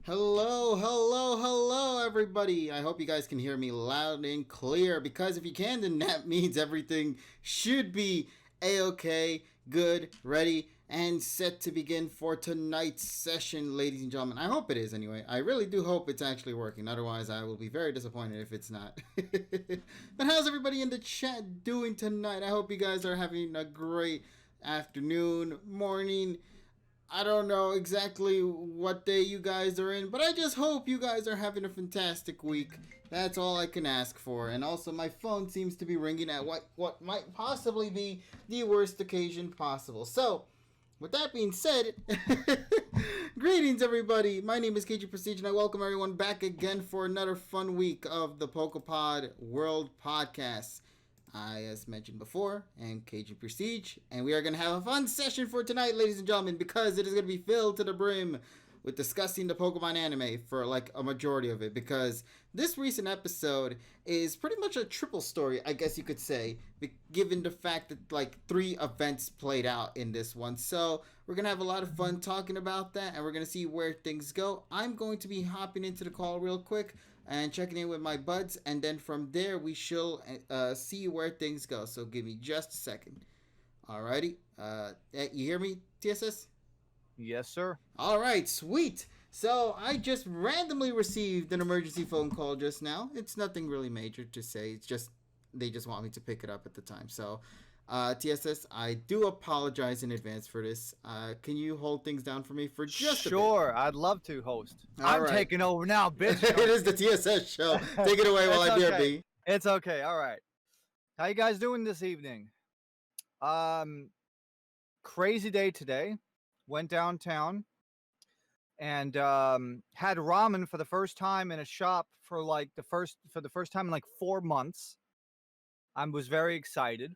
Hello, hello, hello, everybody. I hope you guys can hear me loud and clear because if you can, then that means everything should be a-okay, good, ready, and set to begin for tonight's session, ladies and gentlemen. I hope it is anyway. I really do hope it's actually working. Otherwise, I will be very disappointed if it's not. But how's everybody in the chat doing tonight? I hope you guys are having a great afternoon, morning. I don't know exactly what day you guys are in, but I just hope you guys are having a fantastic week. That's all I can ask for. And also, my phone seems to be ringing at what might possibly be the worst occasion possible. So, with that being said, greetings everybody. My name is KG Prestige, and I welcome everyone back again for another fun week of the PokePod World Podcast. I, as mentioned before, am KG Prestige, and we are going to have a fun session for tonight, ladies and gentlemen, because it is going to be filled to the brim with discussing the Pokemon anime for like a majority of it, because this recent episode is pretty much a triple story, I guess you could say, given the fact that like 3 events played out in this one. So we're going to have a lot of fun talking about that, and we're going to see where things go. I'm going to be hopping into the call real quick and checking in with my buds, and then from there we shall see where things go. So give me just a second. Alrighty, you hear me, TSS? Yes, sir. Alright, sweet. So I just randomly received an emergency phone call just now. It's nothing really major to say. It's just they just want me to pick it up at the time. So TSS, I do apologize in advance for this. Can you hold things down for me for just a bit? Sure, I'd love to host. I'm taking over now, bitch. It is the TSS show. Take it away while I BRB. It's okay. All right. How you guys doing this evening? Crazy day today. Went downtown and had ramen for the first time in a shop for the first time in like 4 months. I was very excited.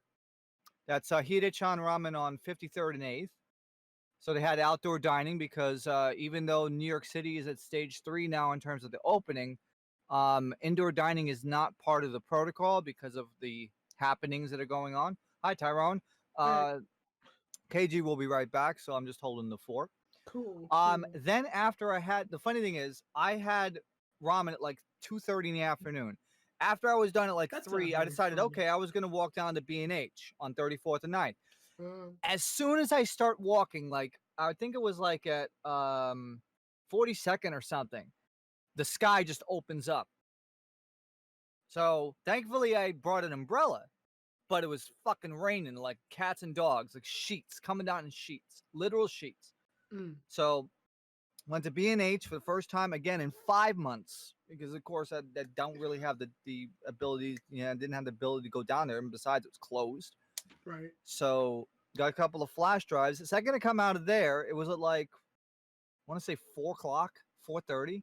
That's Hide-chan Ramen on 53rd and 8th. So they had outdoor dining because even though New York City is at stage 3 now in terms of the opening, indoor dining is not part of the protocol because of the happenings that are going on. Hi, Tyrone. KG will be right back, so I'm just holding the fort. Cool. Then after the funny thing is, I had ramen at like 2:30 in the afternoon. After I was done at like 3, I decided, okay, I was going to walk down to B&H on 34th and 9th. As soon as I start walking, like, I think it was like at 42nd or something, the sky just opens up. So thankfully I brought an umbrella, but it was fucking raining like cats and dogs, like sheets coming down in sheets, literal sheets. So went to B&H for the first time again in 5 months. Because of course I don't really have the ability, I didn't have the ability to go down there, and besides it was closed. Right. So got a couple of flash drives. The second to come out of there, it was at like, I want to say 4 o'clock, 4:30.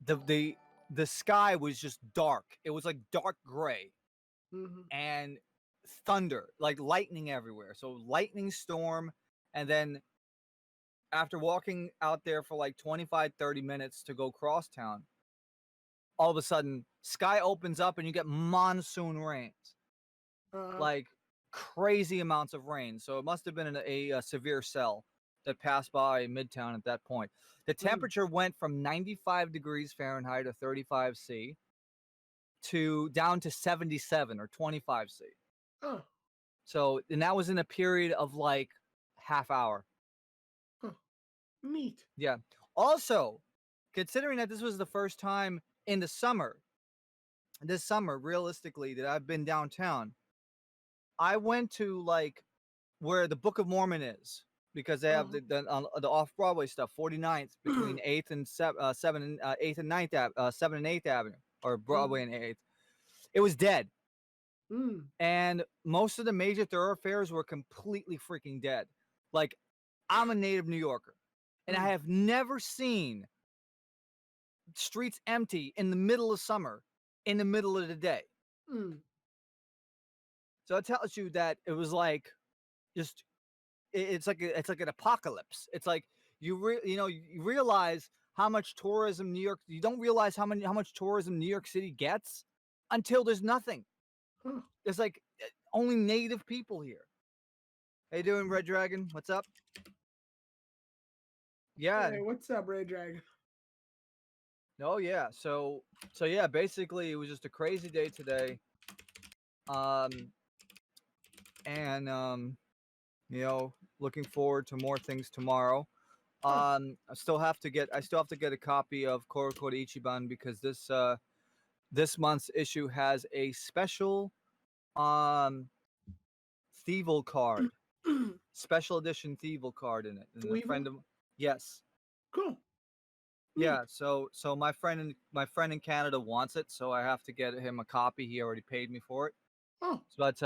The sky was just dark. It was like dark gray, and thunder, like lightning everywhere. So lightning storm, and then after walking out there for like 25-30 minutes to go cross town, all of a sudden, sky opens up and you get monsoon rains. Like crazy amounts of rain. So it must have been a severe cell that passed by Midtown at that point. The temperature went from 95 degrees Fahrenheit or 35 C to down to 77 or 25 C. So, and that was in a period of like half hour. Neat. Yeah. Also, considering that this was the first time in the summer, realistically, that I've been downtown, I went to like where the Book of Mormon is, because they have the off-Broadway stuff, 49th between 8th and 8th and 9th, 7th and 8th Avenue, or Broadway and 8th. It was dead. And most of the major thoroughfares were completely freaking dead. Like, I'm a native New Yorker, and I have never seen streets empty in the middle of summer, in the middle of the day. So it tells you that it was like, just, it's like an apocalypse. It's like you realize how much tourism New York. You don't realize how much tourism New York City gets until there's nothing. There's like only native people here. How you doing, Red Dragon? What's up? Yeah. Hey, what's up, Red Dragon? Oh yeah. So yeah, basically it was just a crazy day today. Um and you know, looking forward to more things tomorrow. Huh. I still have to get a copy of Korokoro Ichiban because this month's issue has a special um Thievel card. Special edition Thievel card in it. And a Weevil? friend of yes. Cool. Neat. Yeah, so my friend in Canada wants it, so I have to get him a copy. He already paid me for it. Oh, But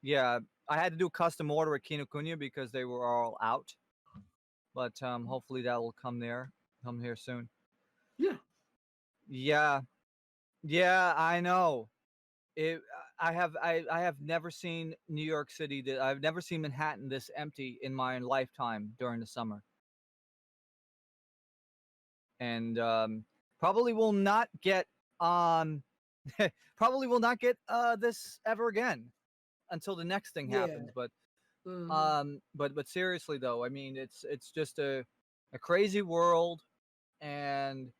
yeah, I had to do a custom order at Kinokuniya because they were all out. But hopefully that will come here soon. yeah. Yeah, yeah, I know. It I have never seen New York City that I've never seen Manhattan this empty in my lifetime during the summer. And probably will not get um probably will not get this ever again until the next thing Yeah. happens. But Mhm. but seriously though, I mean it's just a crazy world. And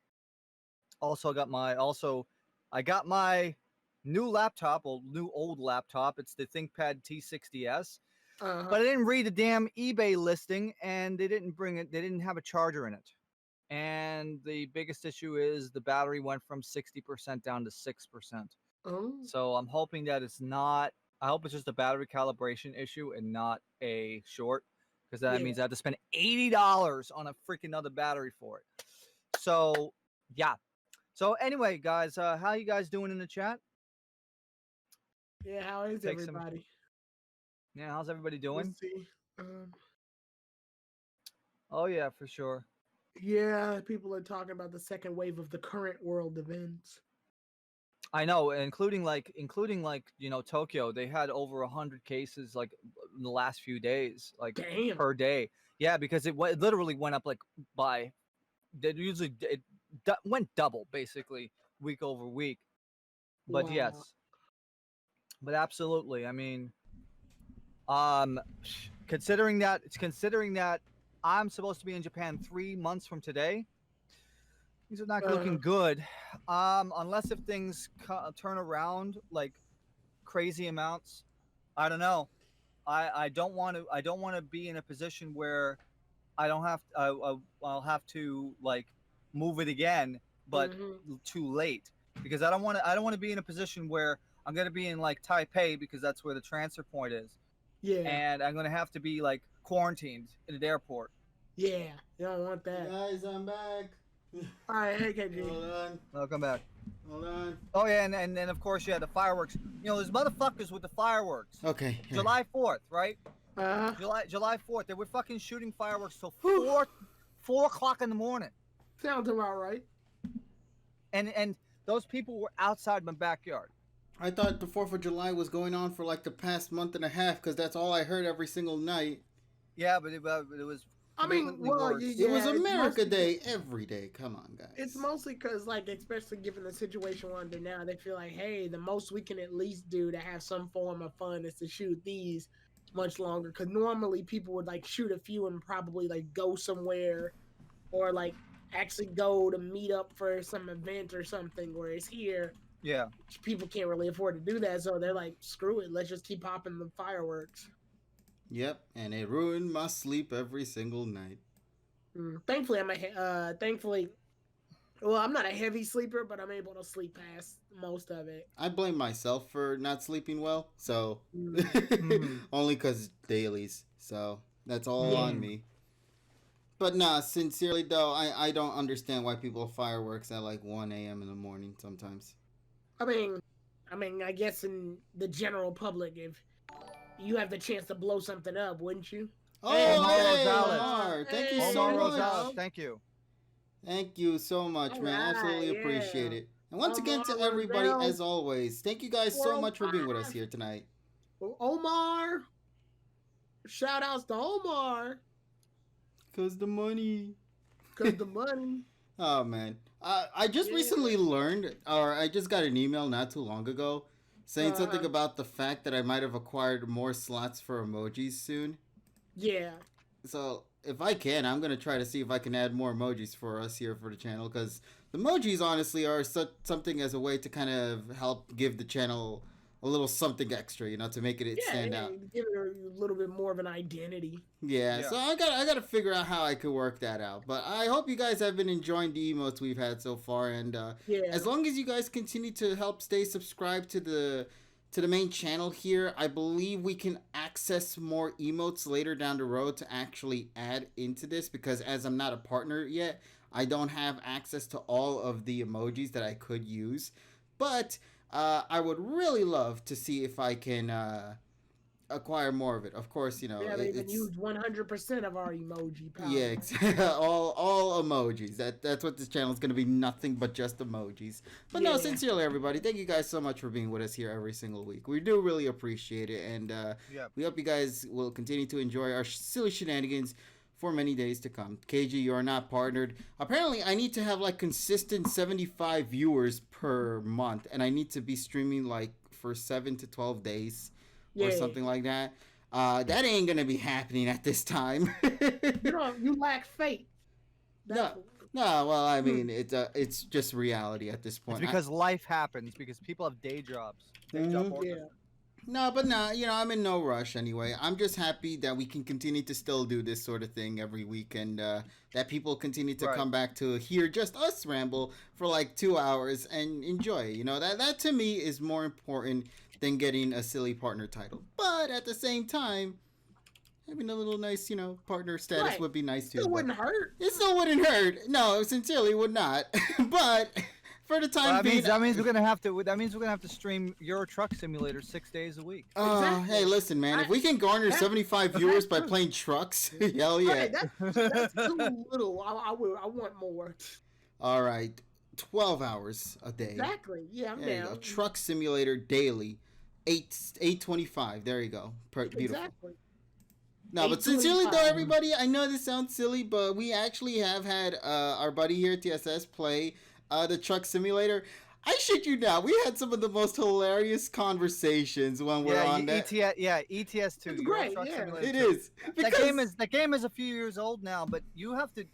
I got my new laptop, or new old laptop. It's the ThinkPad T60s. Uh-huh. But I didn't read the damn eBay listing, and they didn't bring it. They didn't have a charger in it. And the biggest issue is the battery went from 60% down to 6%. Oh, So I'm hoping that it's not. I hope it's just a battery calibration issue and not a short, because that yeah. means I have to spend $80 on a freaking other battery for it. So yeah. So anyway, guys, how you guys doing in the chat? Yeah, how is Take some. everybody? Yeah, how's everybody doing? Let's see. Um, Oh yeah, for sure. yeah, people are talking about the second wave of the current world events. I know, including like Tokyo. They had over 100 cases like in the last few days, like Damn. per day. Yeah, because it literally went up like by went double basically week over week. But Wow. yes, but absolutely. I mean, um, considering that I'm supposed to be in Japan 3 months from today, things are not looking good. Unless if things turn around like crazy amounts. I don't know. I don't want to be in a position where I don't have I'll have to like move it again, but Mhm. too late, because I don't want to be in a position where I'm gonna be in like Taipei, because that's where the transfer point is, Yeah. and I'm gonna have to be like quarantined in an airport. Yeah. You don't want that. Guys, I'm back. All right, hey KG. Hold on. Welcome back. Hold on. Oh yeah, and of course, yeah, the fireworks. You know, there's motherfuckers with the fireworks. Okay. Here. July 4th, right? July 4th. They were fucking shooting fireworks till 4 o'clock in the morning. Sounds about right. And those people were outside my backyard. I thought the 4th of July was going on for like the past month and a half, because that's all I heard every single night. Yeah, but it was. I mean, well, worse. yeah, It was America mostly, Day every day. Come on, guys. It's mostly because, like, especially given the situation we're under now, they feel like, hey, the most we can at least do to have some form of fun is to shoot these much longer. Because normally people would like shoot a few and probably like go somewhere, or like actually go to meet up for some event or something. Whereas here, yeah, people can't really afford to do that, so they're like, screw it, let's just keep popping the fireworks. Yep, and it ruined my sleep every single night. Thankfully, I'm not a heavy sleeper, but I'm able to sleep past most of it. I blame myself for not sleeping well, so Mm. only because dailies. So that's all on me. But nah, sincerely though, I don't understand why people have fireworks at like 1 a.m. in the morning sometimes. I mean, I guess in the general public, if you have the chance to blow something up, wouldn't you? Oh, Omar hey, Rosales. Omar. Thank you Hey, so Omar much. Rosales, thank you. Thank you so much, man. Alright, Absolutely yeah. appreciate it. And once again, to Omar everybody, Rosales, as always, thank you guys so much for being with us here tonight. Well, Omar, shout outs to Omar. Cause the money. Cause the money. Oh man, I just recently learned, or I just got an email not too long ago, saying something about the fact that I might have acquired more slots for emojis soon. Yeah. So if I can, I'm gonna try to see if I can add more emojis for us here for the channel, because the emojis honestly are something as a way to kind of help give the channel a little something extra, to make it Yeah, stand yeah, out. give it a little bit more of an identity. Yeah, Yeah. so I gotta figure out how I could work that out. But I hope you guys have been enjoying the emotes we've had so far, and Yeah, as long as you guys continue to help stay subscribed to the main channel here, I believe we can access more emotes later down the road to actually add into this, because as I'm not a partner yet, I don't have access to all of the emojis that I could use. But I would really love to see if I can acquire more of it. Of course, we haven't even it's used 100% of our emoji power. yeah, all emojis. That's what this channel is going to be, nothing but just emojis. But no, Yeah. sincerely, everybody, thank you guys so much for being with us here every single week. We do really appreciate it, and Yeah. we hope you guys will continue to enjoy our silly shenanigans for many days to come. KG, you are not partnered. Apparently, I need to have like consistent 75 viewers per month, and I need to be streaming like for 7 to 12 days or Yeah. something like that. That ain't gonna be happening at this time. You lack faith. That's No, well, I mean, it's just reality at this point. It's because life happens, because people have day jobs. Day job Mhm. orders. yeah. No, but no, I'm in no rush anyway. I'm just happy that we can continue to still do this sort of thing every week, and that people continue to Right. come back to hear just us ramble for like 2 hours and enjoy. That to me is more important than getting a silly partner title. But at the same time, having a little nice, partner status Right. would be nice too. Still but- wouldn't hurt. It still wouldn't hurt. No, sincerely would not. But for the time Well, being, that means we're gonna have to. That means we're gonna have to stream Euro Truck Simulator 6 days a week. Exactly. Hey, listen, man. If we can garner That- 75 viewers by playing trucks, hell yeah. Right, that's too little. I want more. All right, 12 hours a day. Exactly. Yeah, I'm There you go. down. Truck Simulator daily, 825. There you go. Beautiful. Exactly. No, but sincerely though, 825. everybody, I know this sounds silly, but we actually have had our buddy here at TSS play the Truck Simulator. I shit you not, we had some of the most hilarious conversations when we're on that. ETS 2. It's Euro great, Truck yeah. Simulator It 2. is. That game is a few years old now, but you have to.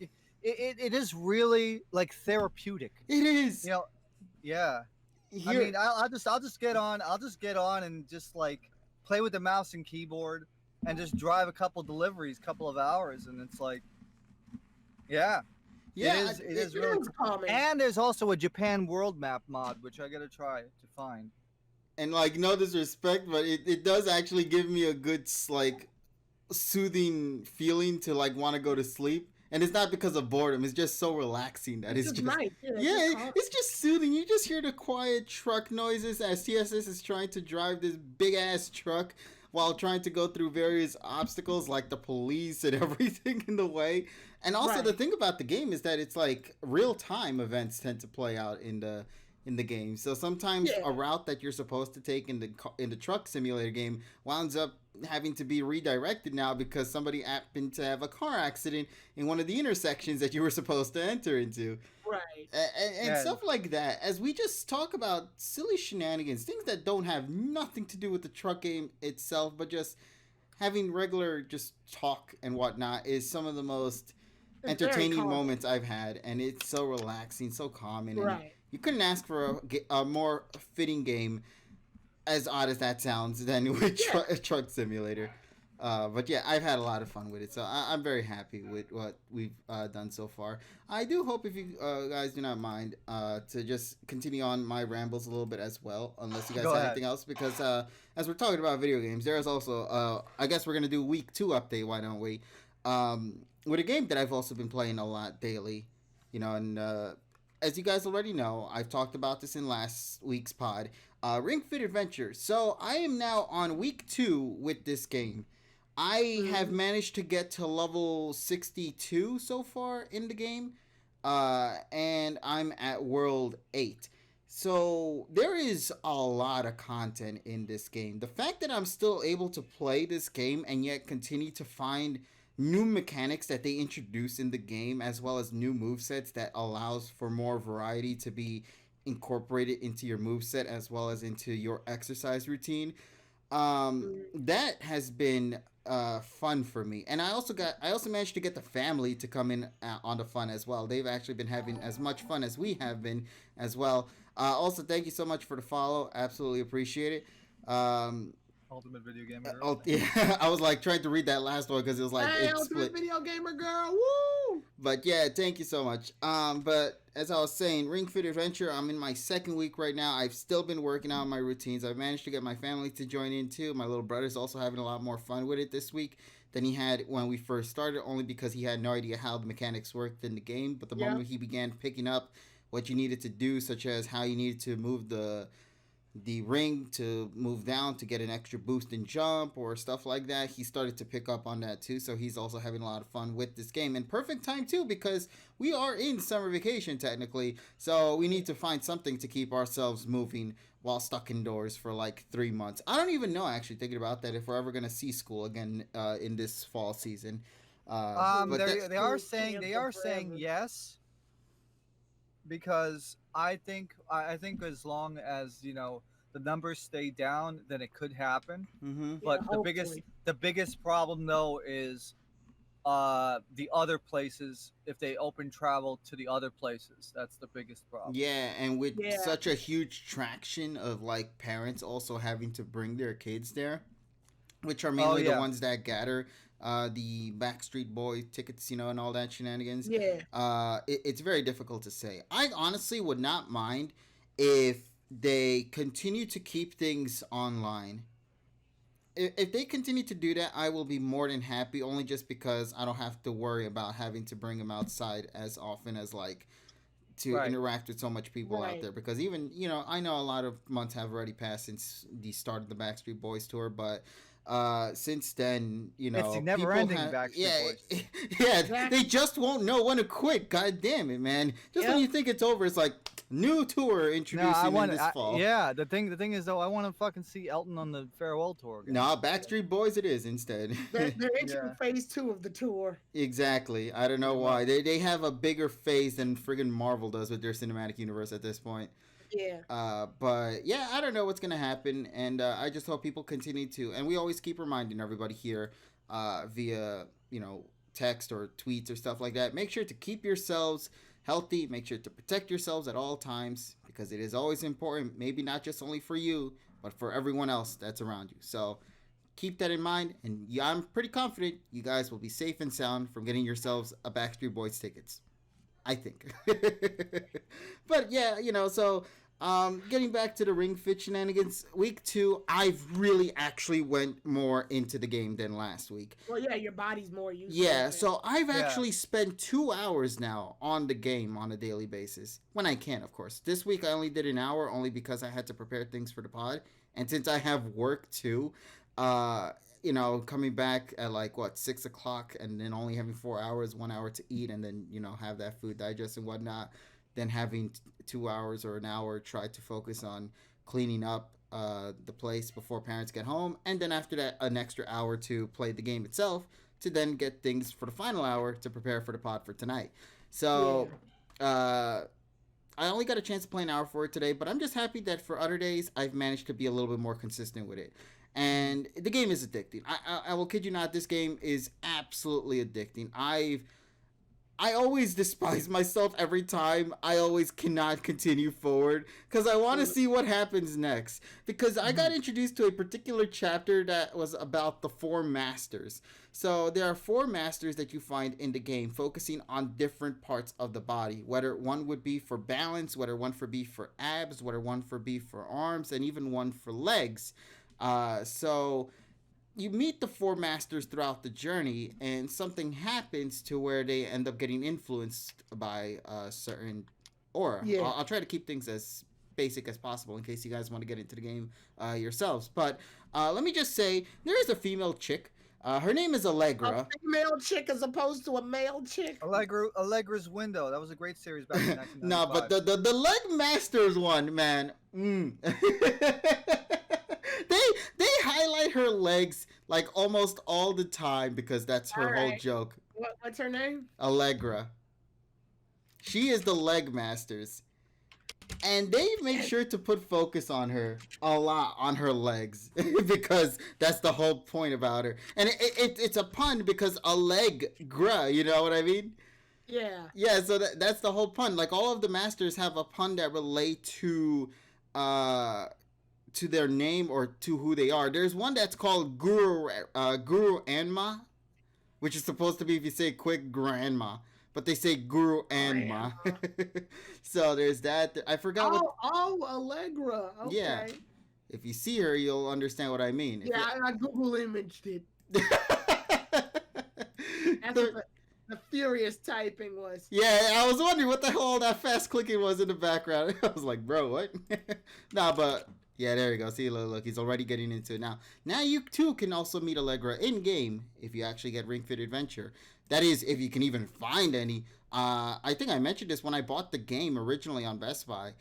It is really like therapeutic. It is. You know, yeah. I Here- mean, I'll just get on and just like play with the mouse and keyboard and just drive a couple deliveries, couple of hours, and it's like, yeah, yeah, it is really. It's calming. And there's also a Japan world map mod, which I gotta try to find. and like no disrespect, but it does actually give me a good like soothing feeling to like want to go to sleep. And it's not because of boredom. It's just so relaxing that it's just nice. Yeah, it's yeah, just calm. it's just soothing. You just hear the quiet truck noises as TSS is trying to drive this big ass truck while trying to go through various obstacles like the police and everything in the way. And also the Right. thing about the game is that it's like real time events tend to play out in the game. So sometimes Yeah. a route that you're supposed to take in the truck simulator game winds up having to be redirected now because somebody happened to have a car accident in one of the intersections that you were supposed to enter into. Right. And Yeah. stuff like that. As we just talk about silly shenanigans, things that don't have nothing to do with the truck game itself, but just having regular just talk and whatnot is some of the most It's very entertaining calming. moments I've had, and it's so relaxing, so calming. And Right. you couldn't ask for a more fitting game, as odd as that sounds, than with Truck Simulator. But yeah, I've had a lot of fun with it, so I'm very happy with what we've done so far. I do hope if you guys do not mind to just continue on my rambles a little bit as well, unless you guys Go have ahead. anything else, because as we're talking about video games, there is also, I guess we're going to do week 2 update, why don't we? With a game that I've also been playing a lot daily, and as you guys already know, I've talked about this in last week's pod, Ring Fit Adventure. So I am now on week 2 with this game. I have managed to get to level 62 so far in the game, and I'm at world 8. So there is a lot of content in this game. The fact that I'm still able to play this game and yet continue to find new mechanics that they introduce in the game, as well as new movesets that allows for more variety to be incorporated into your moveset as well as into your exercise routine. That has been fun for me. And I also managed to get the family to come in on the fun as well. They've actually been having as much fun as we have been as well. Also, thank you so much for the follow. Absolutely appreciate it. Ultimate Video Gamer Girl. Oh yeah, I was like trying to read that last one because it was like Hey, it's Ultimate split. Video Gamer Girl, woo! But yeah, thank you so much. But as I was saying, Ring Fit Adventure, I'm in my second week right now. I've still been working out my routines. I've managed to get my family to join in too. My little brother's also having a lot more fun with it this week than he had when we first started, only because he had no idea how the mechanics worked in the game. But the moment he began picking up what you needed to do, such as how you needed to move the ring to move down to get an extra boost and jump or stuff like that, he started to pick up on that too. So he's also having a lot of fun with this game, and perfect time too, because we are in summer vacation technically, so we need to find something to keep ourselves moving while stuck indoors for like 3 months. I don't even know, actually, thinking about that, if we're ever gonna see school again in this fall season. They are saying yes, because I think as long as the numbers stay down, then it could happen. Mm-hmm. But Yeah, the biggest problem though is the other places. If they open travel to the other places, that's the biggest problem. Yeah, and with such a huge traction of like parents also having to bring their kids there, which are mainly the ones that gather the Backstreet Boy tickets, and all that shenanigans. Yeah. It's very difficult to say. I honestly would not mind if they continue to keep things online. If they continue to do that, I will be more than happy, only just because I don't have to worry about having to bring them outside as often as like to interact with so much people out there. Because even, I know a lot of months have already passed since the start of the Backstreet Boys tour, but since then, it's the never-ending Backstreet Boys. Yeah, they just won't know when to quit. God damn it, man! Just when you think it's over, it's like new tour introducing in this fall. Yeah, the thing is though, I want to fucking see Elton on the farewell tour again. No, Backstreet Boys it is instead. They're entering phase 2 of the tour. Exactly. I don't know why they have a bigger phase than friggin' Marvel does with their cinematic universe at this point. Yeah. But yeah, I don't know what's gonna happen, and I just hope people continue to. And we always keep reminding everybody here, via text or tweets or stuff like that. Make sure to keep yourselves healthy. Make sure to protect yourselves at all times, because it is always important. Maybe not just only for you, but for everyone else that's around you. So keep that in mind, and I'm pretty confident you guys will be safe and sound from getting yourselves a Backstreet Boys tickets. I think. But yeah, so getting back to the Ring Fit shenanigans, week 2, I've really actually went more into the game than last week. Well, yeah, your body's more used to it. Yeah, so I've actually spent 2 hours now on the game on a daily basis. When I can, of course. This week I only did an hour, only because I had to prepare things for the pod. And since I have work too, coming back at 6 o'clock and then only having 4 hours, 1 hour to eat, and then, have that food digest and whatnot, then having 2 hours or an hour try to focus on cleaning up the place before parents get home. And then after that, an extra hour to play the game itself, to then get things for the final hour to prepare for the pod for tonight. So, I only got a chance to play an hour for it today, but I'm just happy that for other days, I've managed to be a little bit more consistent with it. And the game is addicting. I will kid you not, this game is absolutely addicting. I always despise myself every time. I always cannot continue forward because I want to see what happens next. Because I got introduced to a particular chapter that was about the 4 masters. So there are 4 masters that you find in the game, focusing on different parts of the body. Whether one would be for balance, whether one would be for abs, whether one would be for arms, and even one for legs. So you meet the 4 masters throughout the journey, and something happens to where they end up getting influenced by a certain aura. Yeah. I'll try to keep things as basic as possible in case you guys want to get into the game yourselves. But let me just say, there is a female chick. Her name is Allegra. A female chick as opposed to a male chick. Allegra's Window. That was a great series back in 1995. No, but the Leg Masters one, man. They highlight her legs like almost all the time because that's her whole joke. What's her name? Allegra. She is the Leg Masters. And they make sure to put focus on her a lot, on her legs, because that's the whole point about her. And it's a pun because Allegra, you know what I mean? Yeah. Yeah, so that's the whole pun. Like, all of the masters have a pun that relate to their name or to who they are. There's one that's called Guru Anma, which is supposed to be, if you say quick, grandma, but they say Guru Anma. So there's that. I forgot what. Oh, Allegra. Okay. Yeah, if you see her, you'll understand what I mean. Yeah, I Google imaged it. That's what the furious typing was. Yeah, I was wondering what the hell all that fast clicking was in the background. I was like, bro, what? Nah, but yeah, there you go. See, look, he's already getting into it now. Now you too can also meet Allegra in game if you actually get Ring Fit Adventure. That is, if you can even find any. I think I mentioned this when I bought the game originally on Best Buy.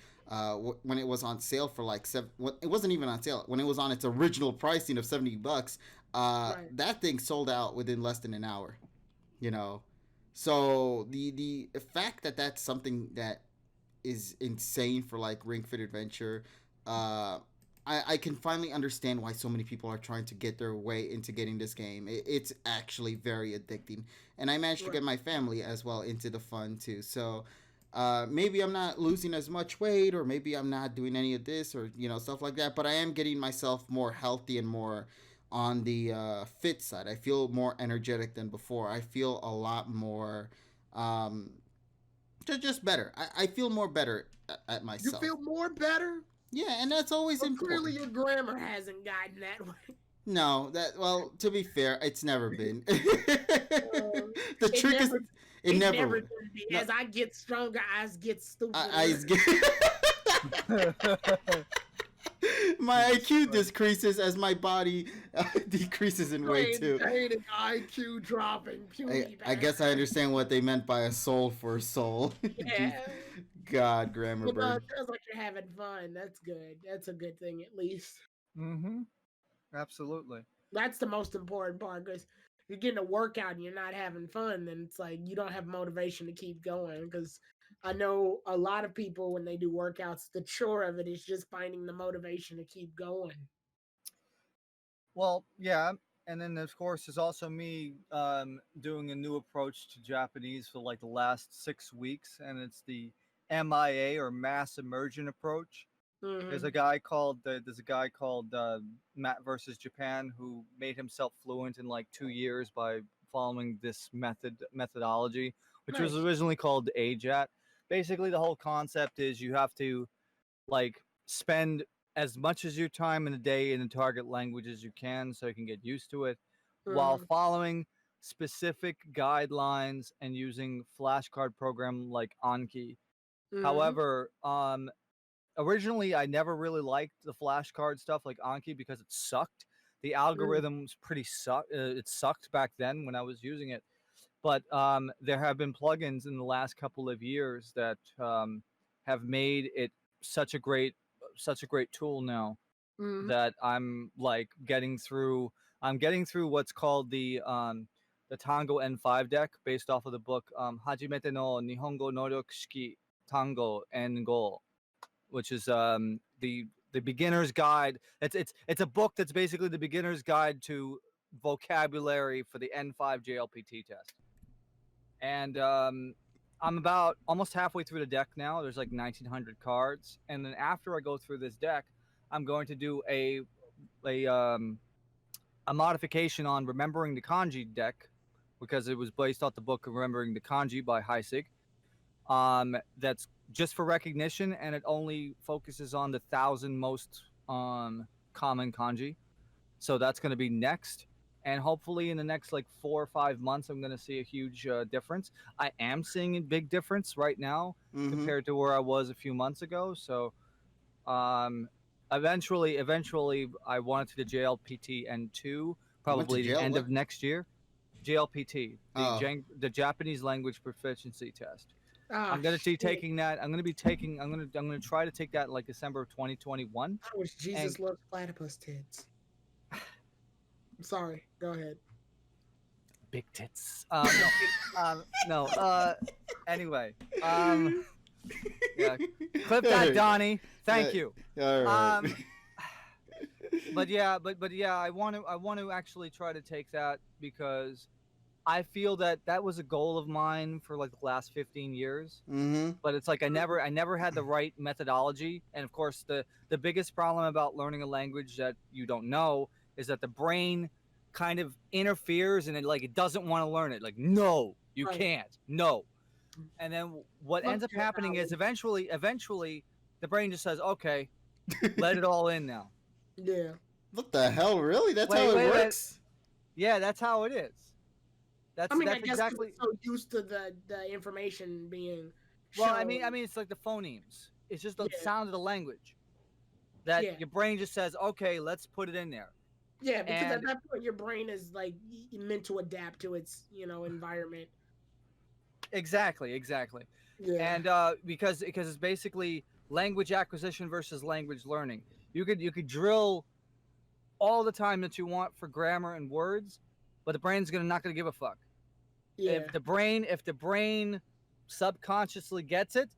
When it was on sale for like it wasn't even on sale. When it was on its original pricing of $70, Right. that thing sold out within less than an hour. You know, so the fact that that's something that is insane for like Ring Fit Adventure, I can finally understand why so many people are trying to get their way into getting this game. It's actually very addicting, and I managed to get my family as well into the fun too. So maybe I'm not losing as much weight, or maybe I'm not doing any of this, or stuff like that. But I am getting myself more healthy and more on the fit side. I feel more energetic than before. I feel a lot more just better. I feel more better at myself. You feel more better? Yeah, and that's always But important. clearly your grammar hasn't gotten that way. No, well, to be fair, it's never been. The trick is it never can be. No. As I get stronger, eyes get stupid. My IQ decreases as my body decreases in weight too. IQ dropping. I guess I understand what they meant by a soul for a soul. Yeah. God, grammar bird. It feels like you're having fun. That's good. That's a good thing, at least. Mm-hmm. Absolutely. That's the most important part, because if you're getting a workout and you're not having fun, then it's like you don't have motivation to keep going. Because I know a lot of people, when they do workouts, the chore of it is just finding the motivation to keep going. Well, yeah. And then, of course, there's also me doing a new approach to Japanese for like the last 6 weeks, and it's the MIA, or mass immersion approach. Mm-hmm. There's a guy called Matt versus Japan, who made himself fluent in like 2 years by following this methodology, which was originally called AJAT. Basically, the whole concept is you have to like spend as much as your time in the day in the target language as you can, so you can get used to it, while following specific guidelines and using flashcard program like Anki. However, originally I never really liked the flashcard stuff like Anki because it sucked. The algorithm's it sucked back then when I was using it. But there have been plugins in the last couple of years that have made it such a great tool now that I'm like getting through. I'm getting through what's called the Tango N5 deck, based off of the book Hajimete no Nihongo Noryoku Shiki Tango N5, which is the beginner's guide. It's a book that's basically the beginner's guide to vocabulary for the N5 JLPT test. And I'm about almost halfway through the deck now. There's like 1,900 cards, and then after I go through this deck, I'm going to do a modification on Remembering the Kanji deck, because it was based off the book Remembering the Kanji by Heisig. That's just for recognition, and it only focuses on the 1,000 most common kanji. So that's going to be next, and hopefully in the next like 4 or 5 months, I'm going to see a huge difference. I am seeing a big difference right now compared to where I was a few months ago. So eventually, I want to the JLPT N2, probably the end of next year. JLPT, the Japanese language proficiency test. I'm gonna be taking that. I'm gonna try to take that in like December of 2021. I wish Jesus loves platypus tits. I'm sorry. Go ahead. Big tits. No. Anyway. Yeah, clip that, Donnie. Thank you. All right. But yeah, I want to actually try to take that because I feel that that was a goal of mine for like the last 15 years. Mm-hmm. But it's like I never had the right methodology. And of course, the biggest problem about learning a language that you don't know is that the brain kind of interferes and it doesn't want to learn it. Like, no, you Right. can't. No. And then what Fuck ends up your happening is knowledge. eventually the brain just says, okay, let it all in now. Yeah. What the hell? Really? That's how it Wait. works? Yeah, that's how it is. I mean, I That's guess 'cause exactly. it's so used to the information being Well, shown. I mean, it's like the phonemes. It's just the Yeah. sound of the language that Yeah. your brain just says, okay, let's put it in there. Yeah, because at And that point your brain is like meant to adapt to its, environment. exactly. Yeah. And because it's basically language acquisition versus language learning. You could drill all the time that you want for grammar and words, but the brain's not gonna give a fuck. Yeah. If the brain subconsciously gets it,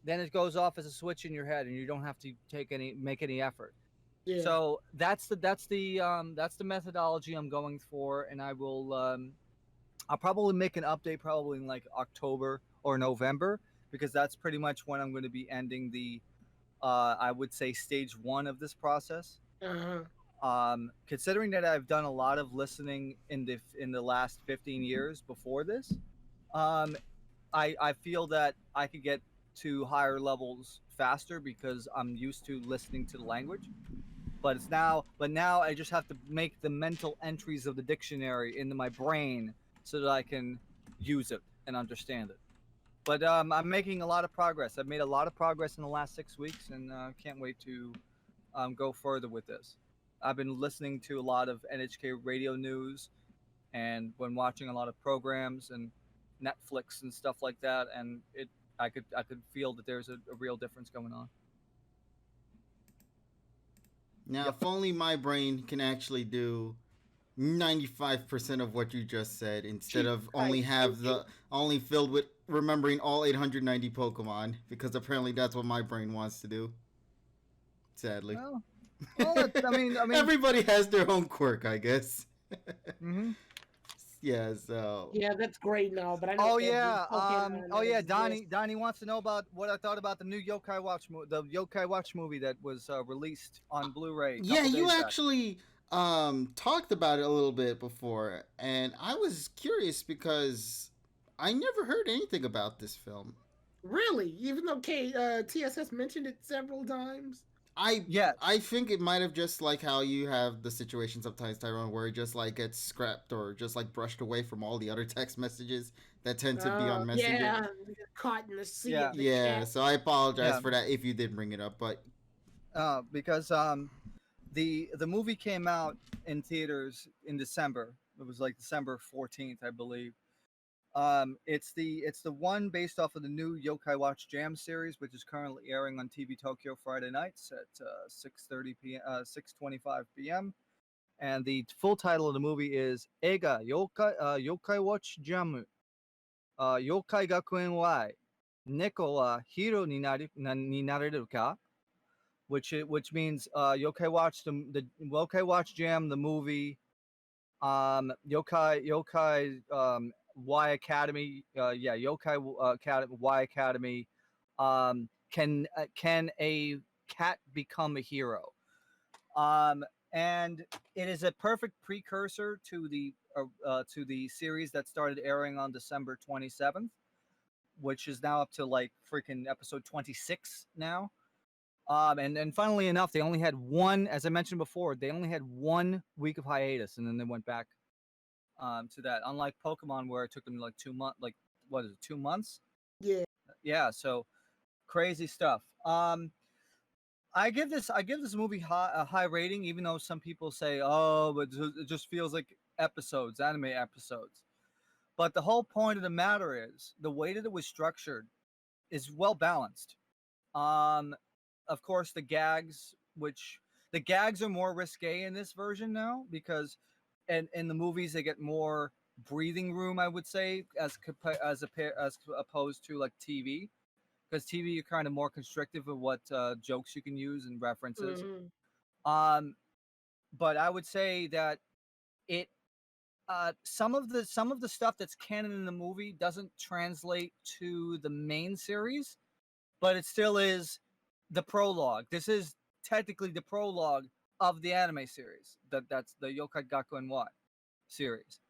then it goes off as a switch in your head, and you don't have to make any effort. Yeah. So that's the methodology I'm going for, and I'll probably make an update probably in like October or November because that's pretty much when I'm going to be ending the I would say stage 1 of this process. Uh-huh. Considering that I've done a lot of listening in the last 15 years before this, I feel that I could get to higher levels faster because I'm used to listening to the language. But now I just have to make the mental entries of the dictionary into my brain so that I can use it and understand it. But I'm making a lot of progress. I've made a lot of progress in the last 6 weeks, and can't wait to go further with this. I've been listening to a lot of NHK radio news, and been watching a lot of programs and Netflix and stuff like that, and I could feel that there's a real difference going on. Now, Yep. if only my brain can actually do 95% of what you just said instead Jesus of only Christ, have thank you. only filled with remembering all 890 Pokemon, because apparently that's what my brain wants to do. Sadly. Well, I mean, Everybody has their own quirk, I guess. hmm Yeah, so. Yeah, that's great now, but I know Oh every yeah, Pokemon oh that yeah. exists. Donnie wants to know about what I thought about the new the Yokai Watch movie that was released on Blu-ray a Yeah, couple you days back. actually talked about it a little bit before, and I was curious because I never heard anything about this film. Really? Even though TSS mentioned it several times? Yes. I think it might have just like how you have the situation sometimes, Tyrone, where it just like gets scrapped or just like brushed away from all the other text messages that tend to be on Messenger. Yeah, caught in the sea Yeah. of the Yeah, chat. so I apologize Yeah. for that if you did bring it up, but Because the movie came out in theaters in December. It was like December 14th, I believe. It's the one based off of the new Yokai Watch Jam series, which is currently airing on TV Tokyo Friday nights at 6:30 p.m. 6:25 p.m. And the full title of the movie is Ega Yokai Watch Jamu Yokai Gakuen wa Neko wa Hiro ni nareru ka? Which means the Yokai Watch Jam the movie, Yokai Y Academy, Academy Y Academy, can a cat become a hero? And it is a perfect precursor to the series that started airing on December 27th, which is now up to like freaking episode 26 now. And funnily enough, they only had one, as I mentioned before, they only had 1 week of hiatus, and then they went back to that. Unlike Pokemon, where it took them like 2 months, like what is it, 2 months? Yeah. Yeah, so crazy stuff. I give this movie a high rating, even though some people say, oh, but it just feels like anime episodes. But the whole point of the matter is the way that it was structured is well balanced. Of course, the gags are more risque in this version now because in the movies they get more breathing room, I would say, as opposed to like TV. because TV you're kind of more constrictive of what jokes you can use and references. Mhm. But I would say that it some of the stuff that's canon in the movie doesn't translate to the main series, but it still is the prologue. This is technically the prologue of the anime series. That's the Yokai Gakuen Wa series.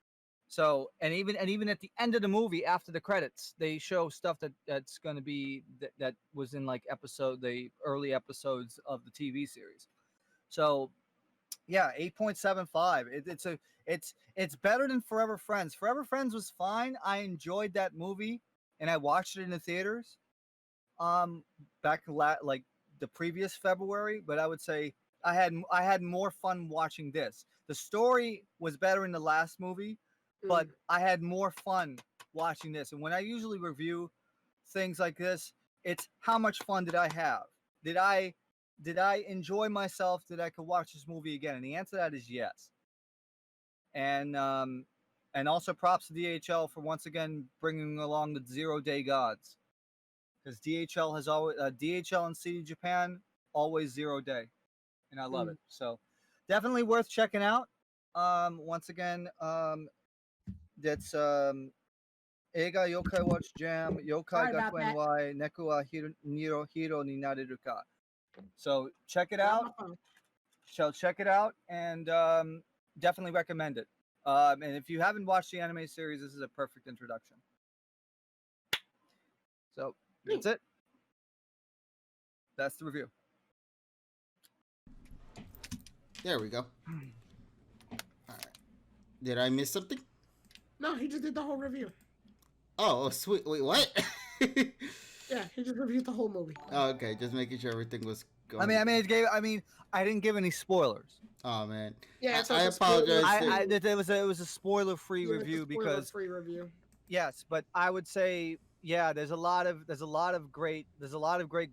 So and even at the end of the movie, after the credits, they show stuff that's going to be that was in like the early episodes of the TV series. So yeah, 8.75. It's better than Forever Friends. Forever Friends was fine. I enjoyed that movie, and I watched it in the theaters. Back like the previous February, but I would say I had more fun watching this. The story was better in the last movie, but I had more fun watching this. And when I usually review things like this, it's how much fun did I have? Did I enjoy myself? That I could watch this movie again? And the answer to that is yes. And also props to DHL for once again bringing along the 0 Day Gods, because DHL has always DHL and CD Japan always 0 day, and I love it. So definitely worth checking out. Once again, that's Eiga Yokai Watch Jam Yokai Gakuen Wa Neku wa Niro Hiro ni Nareru ka. So check it out. Check it out, and definitely recommend it. And if you haven't watched the anime series, this is a perfect introduction. So that's it. That's the review. There we go. All right. Did I miss something? No, he just did the whole review. Oh, sweet. Wait, what? Yeah, he just reviewed the whole movie. Oh, okay, just making sure everything was going. I didn't give any spoilers. Oh man. Yeah, I apologize. It was a spoiler-free review because spoiler-free review. Yes, but I would say there's a lot of great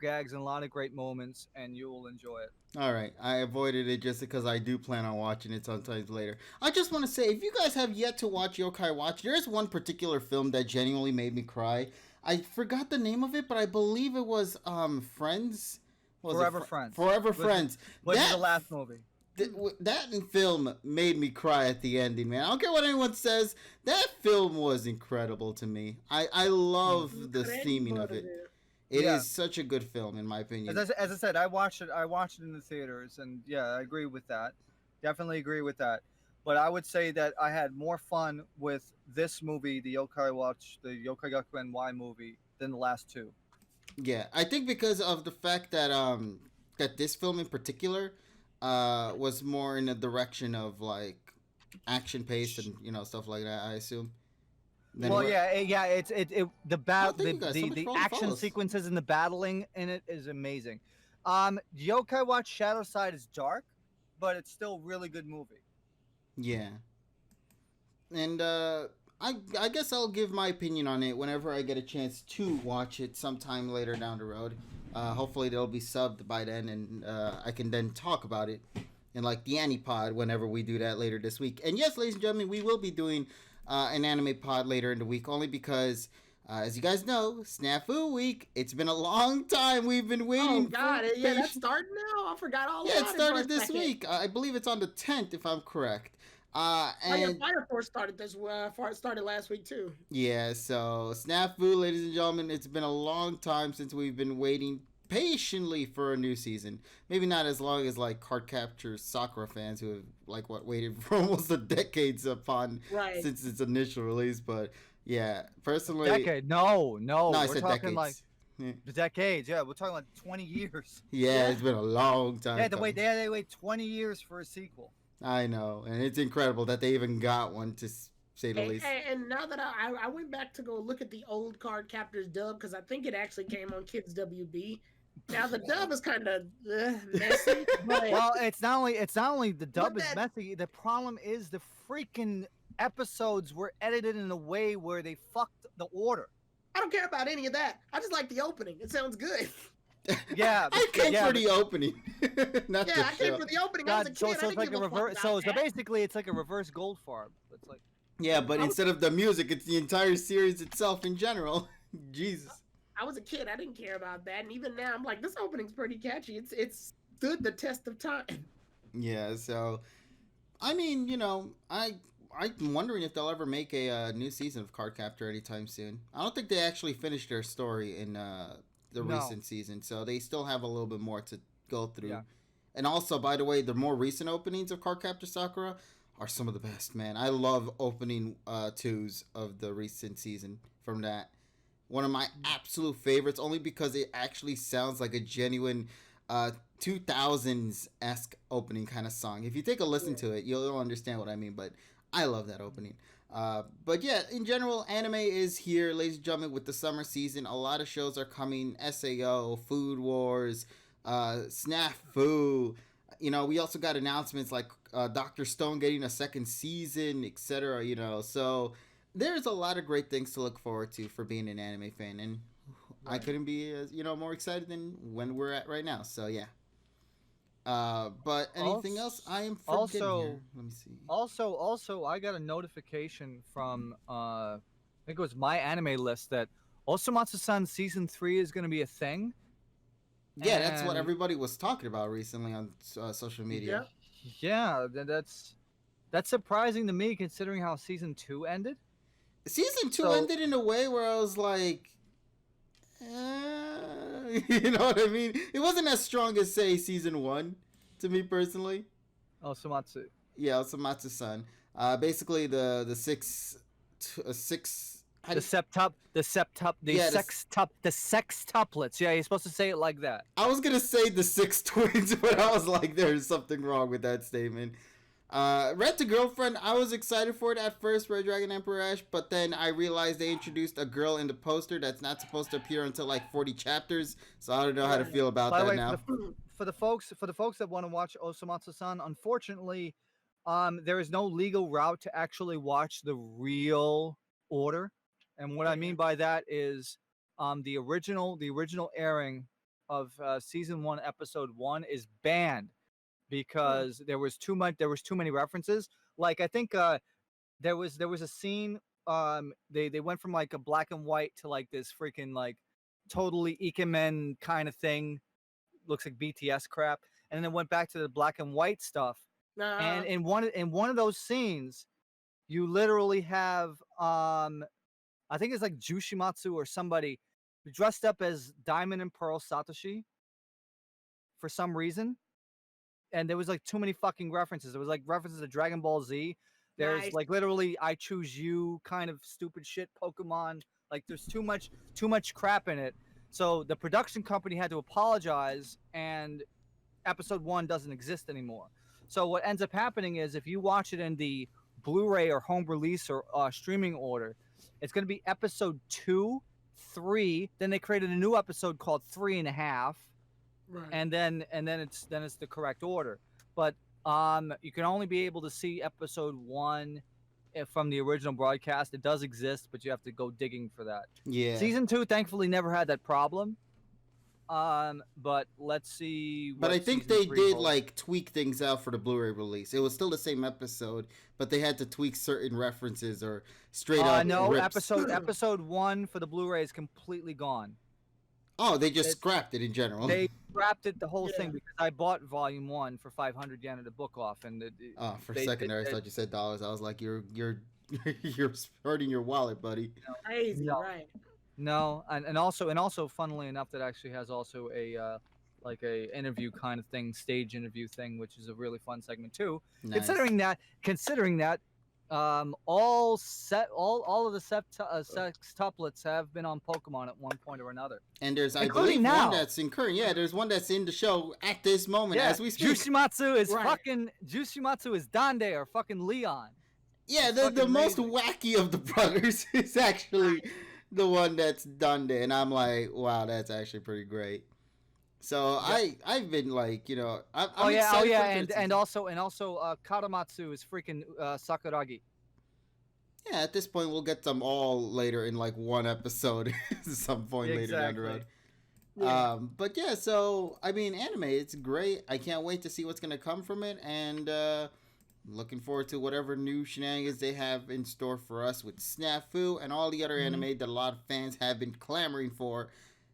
gags and a lot of great moments, and you will enjoy it. All right, I avoided it just because I do plan on watching it sometimes later. I just want to say, if you guys have yet to watch Yokai Watch, there's one particular film that genuinely made me cry. I forgot the name of it, but I believe it was Friends. Friends. Forever Friends. Which is the last movie. That film made me cry at the ending, man. I don't care what anyone says. That film was incredible to me. I love the theming of it. It is such a good film, in my opinion. As I said, I watched it in the theaters, and yeah, I agree with that. Definitely agree with that. But I would say that I had more fun with this movie, the Yokai Gakuen Wa movie, than the last two. Yeah, I think because of the fact that that this film in particular was more in the direction of like action paced and stuff like that, I assume. The action sequences and the battling in it is amazing. Yokai Watch Shadow Side is dark, but it's still a really good movie. Yeah. And I guess I'll give my opinion on it whenever I get a chance to watch it sometime later down the road. Hopefully they'll be subbed by then, and I can then talk about it in like the AniPod whenever we do that later this week. And yes, ladies and gentlemen, we will be doing an anime pod later in the week, only because as you guys know, Snafu Week. It's been a long time we've been waiting. Oh God, yeah, that's starting now. I forgot all about it. Yeah, it started this week. I believe it's on the 10th, if I'm correct. And Fire Force started started last week too. Yeah, so Snafu, ladies and gentlemen, it's been a long time since we've been waiting patiently for a new season. Maybe not as long as like Cardcaptor Sakura fans who have waited for almost a decade since its initial release, but yeah, personally, decade? No, I we're said talking decades. Like the decades. Yeah, we're talking like 20 years. Yeah, it's been a long time. They had to wait 20 years for a sequel. I know, and it's incredible that they even got one, to say the least. And now that I went back to go look at the old Cardcaptor's dub, because I think it actually came on Kids WB. Now the dub is kind of messy. But well, it's not only the dub is messy. The problem is the freaking episodes were edited in a way where they fucked the order. I don't care about any of that. I just like the opening. It sounds good. Yeah, I came for the opening. I came for the opening. I was a kid. So it's like a reverse. So basically, it's like a reverse Goldfarb. It's like instead of the music, it's the entire series itself in general. Jesus. I was a kid. I didn't care about that, and even now, I'm like, this opening's pretty catchy. It's stood the test of time. Yeah, so I mean, I'm wondering if they'll ever make a new season of Cardcaptor anytime soon. I don't think they actually finished their story in the No. recent season, so they still have a little bit more to go through. Yeah. And also, by the way, the more recent openings of Cardcaptor Sakura are some of the best, man. I love opening twos of the recent season from that. One of my absolute favorites, only because it actually sounds like a genuine uh, 2000s esque opening kind of song. If you take a listen to it, you'll understand what I mean. But I love that opening. But yeah, in general, anime is here, ladies and gentlemen, with the summer season. A lot of shows are coming. SAO, Food Wars, Snafu. We also got announcements like Doctor Stone getting a second season, etc. So there's a lot of great things to look forward to for being an anime fan, and I couldn't be more excited than when we're at right now. So yeah. But anything else I am forgetting here? Let me see. Also, I got a notification from I think it was my anime list that Osomatsu-san season 3 is going to be a thing. Yeah, that's what everybody was talking about recently on social media. Yeah, that's surprising to me considering how season 2 ended. Season 2 ended in a way where I was like, you know what I mean? It wasn't as strong as, say, season 1 to me personally. Osomatsu. Yeah, Osomatsu-san. Basically, the sextuplets. Yeah, you're supposed to say it like that. I was gonna say the 6 twins, but I was like, there's something wrong with that statement. Red to Girlfriend, I was excited for it at first, Red Dragon Emperor Ash, but then I realized they introduced a girl in the poster that's not supposed to appear until like 40 chapters, so I don't know how to feel about that now. For the folks that want to watch Osomatsu-san, unfortunately, there is no legal route to actually watch the real order, and what I mean by that is, the original airing of season 1, episode 1 is banned because there was too many references. Like I think there was a scene, they went from like a black and white to like this freaking like totally ikemen kind of thing, looks like BTS crap, and then it went back to the black and white stuff. And in one of those scenes, you literally have I think it's like Jushimatsu or somebody dressed up as Diamond and Pearl Satoshi for some reason. And there was like too many fucking references. There was like references to Dragon Ball Z. There's like literally I Choose You kind of stupid shit Pokemon. Like there's too much crap in it. So the production company had to apologize, and episode 1 doesn't exist anymore. So what ends up happening is if you watch it in the Blu-ray or home release or streaming order, it's going to be episode 2, 3. Then they created a new episode called 3.5. Right. And then it's the correct order. But you can only be able to see episode 1 from the original broadcast. It does exist, but you have to go digging for that. Yeah. Season 2 thankfully never had that problem. But let's see. But I think they did like tweak things out for the Blu-ray release. It was still the same episode, but they had to tweak certain references or straight up. No, rips. episode 1 for the Blu-ray is completely gone. Oh, they just scrapped it in general. They scrapped it, the whole thing, because I bought volume 1 for 500 yen at the book off, and for a second there, I thought you said dollars. I was like, you're hurting your wallet, buddy. Crazy, right? No, and also, funnily enough, that actually has also a like a interview kind of thing, stage interview thing, which is a really fun segment too. Nice. Considering that, all of the sextuplets have been on Pokemon at one point or another. And there's, I believe, one that's in current. Yeah, there's one that's in the show at this moment as we speak. Jushimatsu is Jushimatsu is Dande or fucking Leon. Yeah, the most wacky of the brothers is actually the one that's Dande, and I'm like, wow, that's actually pretty great. So I've been like, I'm excited. And also Karamatsu is freaking Sakuragi. Yeah, at this point we'll get them all later in like one episode at some point later down the road. Yeah. But yeah, so I mean, anime, it's great. I can't wait to see what's gonna come from it, and Looking forward to whatever new shenanigans they have in store for us with Snafu and all the other Mhm. anime that a lot of fans have been clamoring for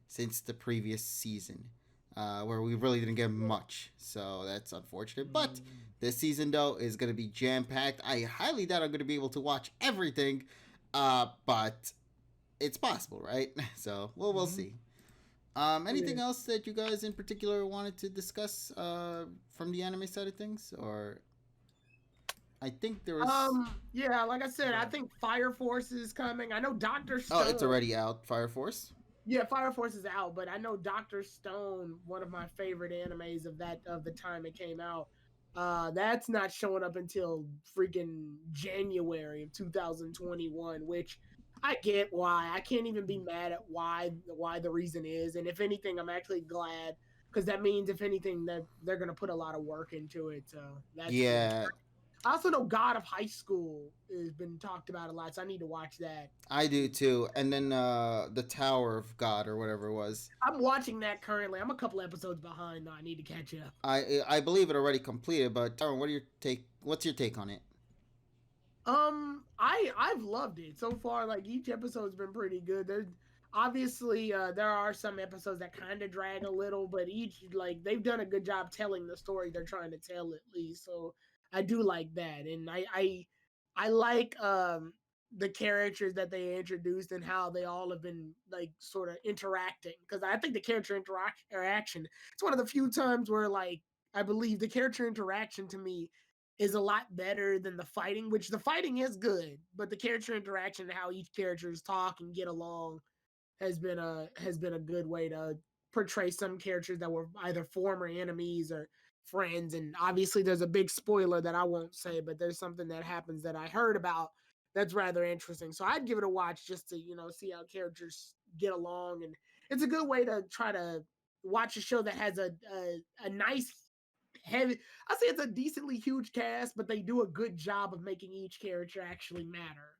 since the previous season, where we really didn't get much. So that's unfortunate. But Mhm. this season, though, is going to be jam packed. I highly doubt I'm going to be able to watch everything, but it's possible, right? So we'll Mhm. see. Yeah. Anything else that you guys in particular wanted to discuss from the anime side of things, or I think there was. Yeah, like I said, Go I ahead. think Fire Force is coming. I know Doctor Oh, it's Stone. already out. Fire Force. Yeah, Fire Force is out, but I know Doctor Stone, one of my favorite animes of the time it came out. That's not showing up until freaking January of 2021, which I get why. I can't even be mad at why the reason is. And if anything, I'm actually glad because that means if anything that they're gonna put a lot of work into it. So that's good. Yeah, I also know God of High School has been talked about a lot, so I need to watch that. I do too. And then the Tower of God or whatever it was. I'm watching that currently. I'm a couple episodes behind though. I need to catch up. I believe it already completed. But Tyrone, what are your take? What's your take on it? I've loved it so far. Like each episode's been pretty good. There's obviously there are some episodes that kind of drag a little, but each like they've done a good job telling the story they're trying to tell at least. So I do like that, and I like the characters that they introduced and how they all have been like sort of interacting because I think the character interaction it's one of the few times where like I believe the character interaction to me is a lot better than the fighting, which the fighting is good, but the character interaction and how each characters talk and get along has been a good way to portray some characters that were either former enemies or friends. And obviously there's a big spoiler that I won't say, but there's something that happens that I heard about that's rather interesting. So I'd give it a watch just to, see how characters get along. And it's a good way to try to watch a show that has a nice heavy. I say it's a decently huge cast, but they do a good job of making each character actually matter.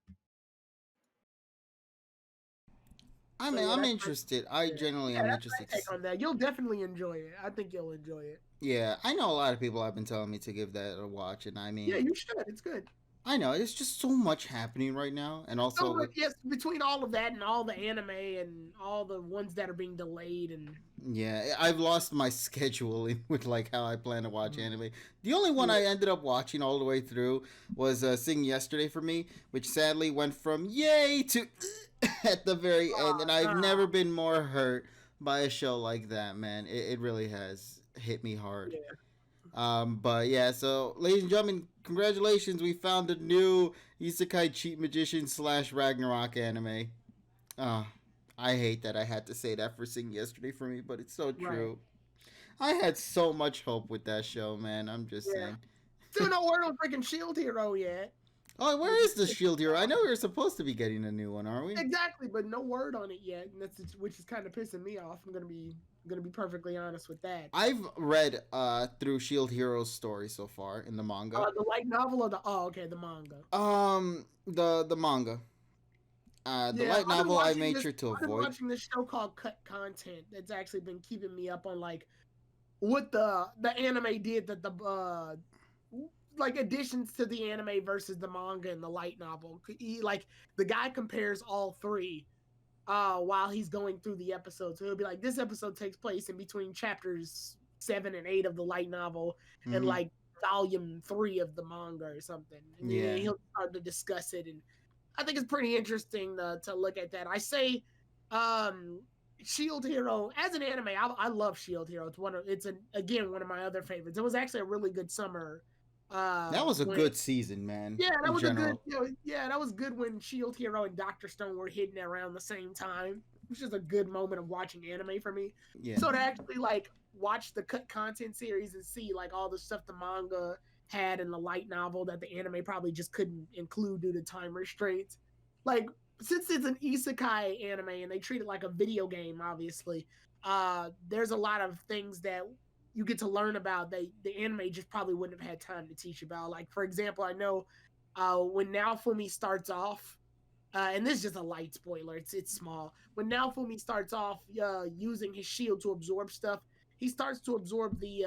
I'm So yeah, I'm that's my interested. I yeah, generally yeah, am that's interested. my take on that. You'll definitely enjoy it. I think you'll enjoy it. Yeah, I know a lot of people have been telling me to give that a watch, and I Yeah, mean, you should. It's good. I know it's just so much happening right now, and So also much, with yes, between all of that and all the anime and all the ones that are being delayed and yeah, I've lost my schedule with like how I plan to watch mm, anime. The only one yeah, I ended up watching all the way through was Sing Yesterday for me, which sadly went from yay to at the very end, and I've never uh, been more hurt by a show like that, man. It really has hit me hard. yeah, But yeah, so ladies and gentlemen, congratulations! We found a new Isekai cheat magician slash Ragnarok anime. Uh, I hate that I had to say that for Sing Yesterday for me, but it's so right, true. I had so much hope with that show, man. I'm just yeah. saying. Still no word on freaking Shield Hero yet. Oh, Which where is is the Shield Hero? I know we are supposed to be getting a new one, aren't we? exactly, but no word on it yet, and which is kind of pissing me off. I'm gonna be perfectly honest with that. I've read through Shield Hero's story so far in the manga. The light novel or the manga. The manga. The Yeah, light novel I made sure to I've been avoid. watching this show called Cut Content. That's actually been keeping me up on like what the anime did that the like additions to the anime versus the manga and the light novel. Like the guy compares all three while he's going through the episode. So he'll be like, this episode takes place in between chapters 7 and 8 of the light novel and Mm-hmm. like volume 3 of the manga or something. And then Yeah. he'll start to discuss it. And I think it's pretty interesting to look at that. I say, um, Shield Hero as an anime, I love Shield Hero. Again one of my other favorites. It was actually a really good summer. That was a When good season, man, yeah, that in was a good. general. Yeah, that was good when Shield Hero and Doctor Stone were hitting around the same time. It was just a good moment of watching anime for me. Yeah. So to actually like watch the cut content series and see like all the stuff the manga had in the light novel that the anime probably just couldn't include due to time restraints. Like since it's an isekai anime and they treat it like a video game, obviously, there's a lot of things that you get to learn about the anime just probably wouldn't have had time to teach about. Like for example, I know when Naofumi starts off, and this is just a light spoiler. It's small. When Naofumi starts off using his shield to absorb stuff, he starts to absorb the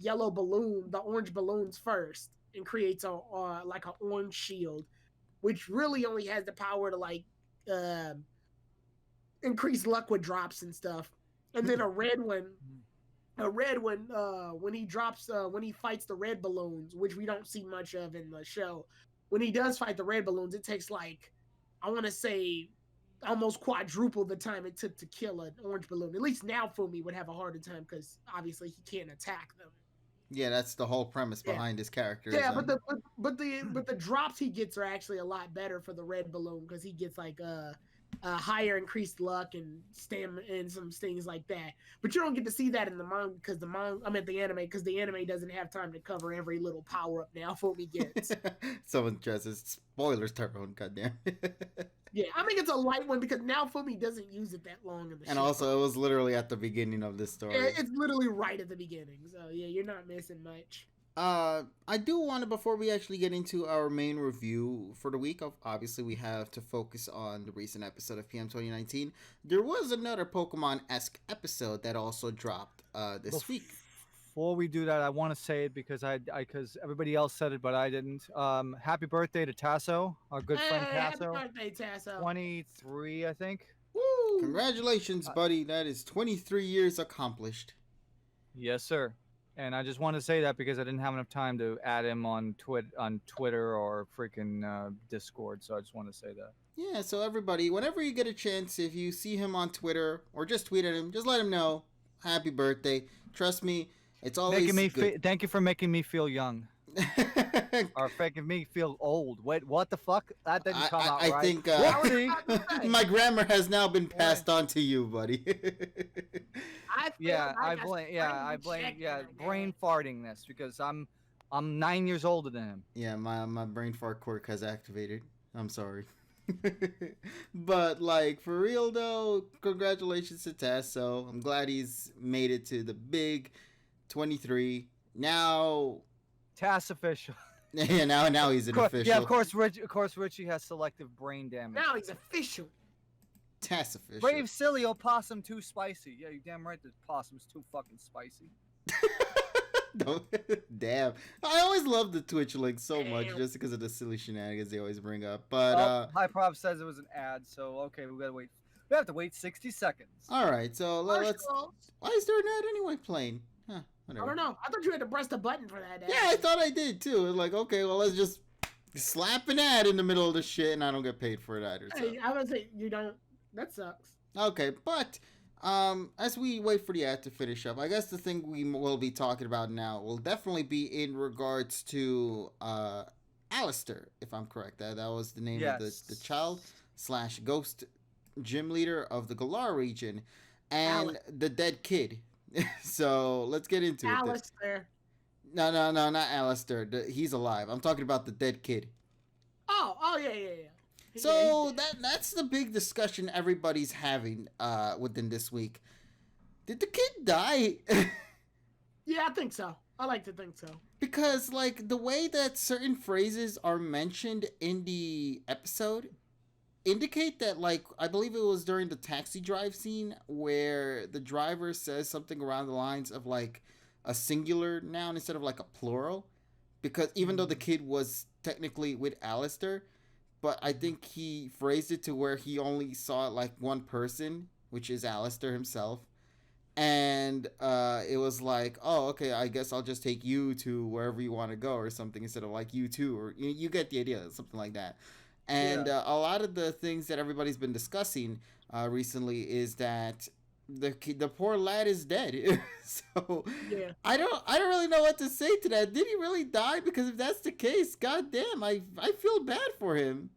yellow balloon, the orange balloons first, and creates a like an orange shield, which really only has the power to like increase luck with drops and stuff. And then a red one, when he drops when he fights the red balloons, which we don't see much of in the show. When he does fight the red balloons, it takes like, I want to say, almost quadruple the time it took to kill an orange balloon. At least now Fumi would have a harder time because obviously he can't attack them. Yeah, that's the whole premise behind his character. Yeah, but the drops he gets are actually a lot better for the red balloon because he gets like higher increased luck and stamina and some things like that. But you don't get to see that in the manga because the anime, because the anime doesn't have time to cover every little power up now Fumi gets. Someone dresses spoilers, Tyrone. Goddamn. Yeah, I think it's a light one because now Fumi doesn't use it that long in the show. And also, it was literally at the beginning of this story. Yeah, it's literally right at the beginning. So yeah, you're not missing much. I do want to, before we actually get into our main review for the week, obviously we have to focus on the recent episode of PM 2019. There was another Pokemon-esque episode that also dropped this week. Before we do that, I want to say it because because everybody else said it, but I didn't. Happy birthday to Tasso, our good friend Tasso. Happy birthday, Tasso. 23, I think. Woo! Congratulations, buddy. That is 23 years accomplished. Yes, sir. And I just want to say that because I didn't have enough time to add him on Twitter or freaking Discord. So I just want to say that. Yeah, so everybody, whenever you get a chance, if you see him on Twitter or just tweet at him, just let him know, happy birthday. Trust me, it's always good. Thank you for making me feel young. Or making me feel old. Wait, what the fuck? That didn't come out right. I think my grammar has now been passed on to you, buddy. I blame brain farting this because I'm 9 years older than him. Yeah, my brain fart quirk has activated. I'm sorry. But like for real though, congratulations to Tasso. I'm glad he's made it to the big 23. Now Tass official. Yeah, now he's an official. Yeah, of course Richie has selective brain damage. Now he's official. Tass official. Brave silly opossum too spicy. Yeah, you damn right the possum's too fucking spicy. Damn. I always love the Twitch link so much just because of the silly shenanigans they always bring up. But High Prop says it was an ad, so okay, we gotta wait. We have to wait 60 seconds. Alright, so let's. Why is there an ad anyway playing? Huh, whatever. I don't know. I thought you had to press the button for that ad. Yeah, I thought I did too. It was like, okay, well, let's just slap an ad in the middle of the shit and I don't get paid for it either. So. Hey, I would say you don't. That sucks. Okay, but as we wait for the ad to finish up, I guess the thing we will be talking about now will definitely be in regards to Alistair, if I'm correct. That was the name of the child / ghost gym leader of the Galar region, and the dead kid. So let's get into it. Alistair. No, not Alistair. He's alive. I'm talking about the dead kid. Oh, yeah. So that's the big discussion everybody's having within this week. Did the kid die? Yeah, I think so. I like to think so. Because like the way that certain phrases are mentioned in the episode indicate that, like, I believe it was during the taxi drive scene where the driver says something around the lines of like a singular noun instead of like a plural. Because even though the kid was technically with Alistair, but I think he phrased it to where he only saw like one person, which is Alistair himself. And it was like, oh, okay, I guess I'll just take you to wherever you want to go or something instead of like you too. Or you get the idea, something like that. And a lot of the things that everybody's been discussing recently is that the poor lad is dead. So yeah. I don't really know what to say to that. Did he really die? Because if that's the case, goddamn, I feel bad for him.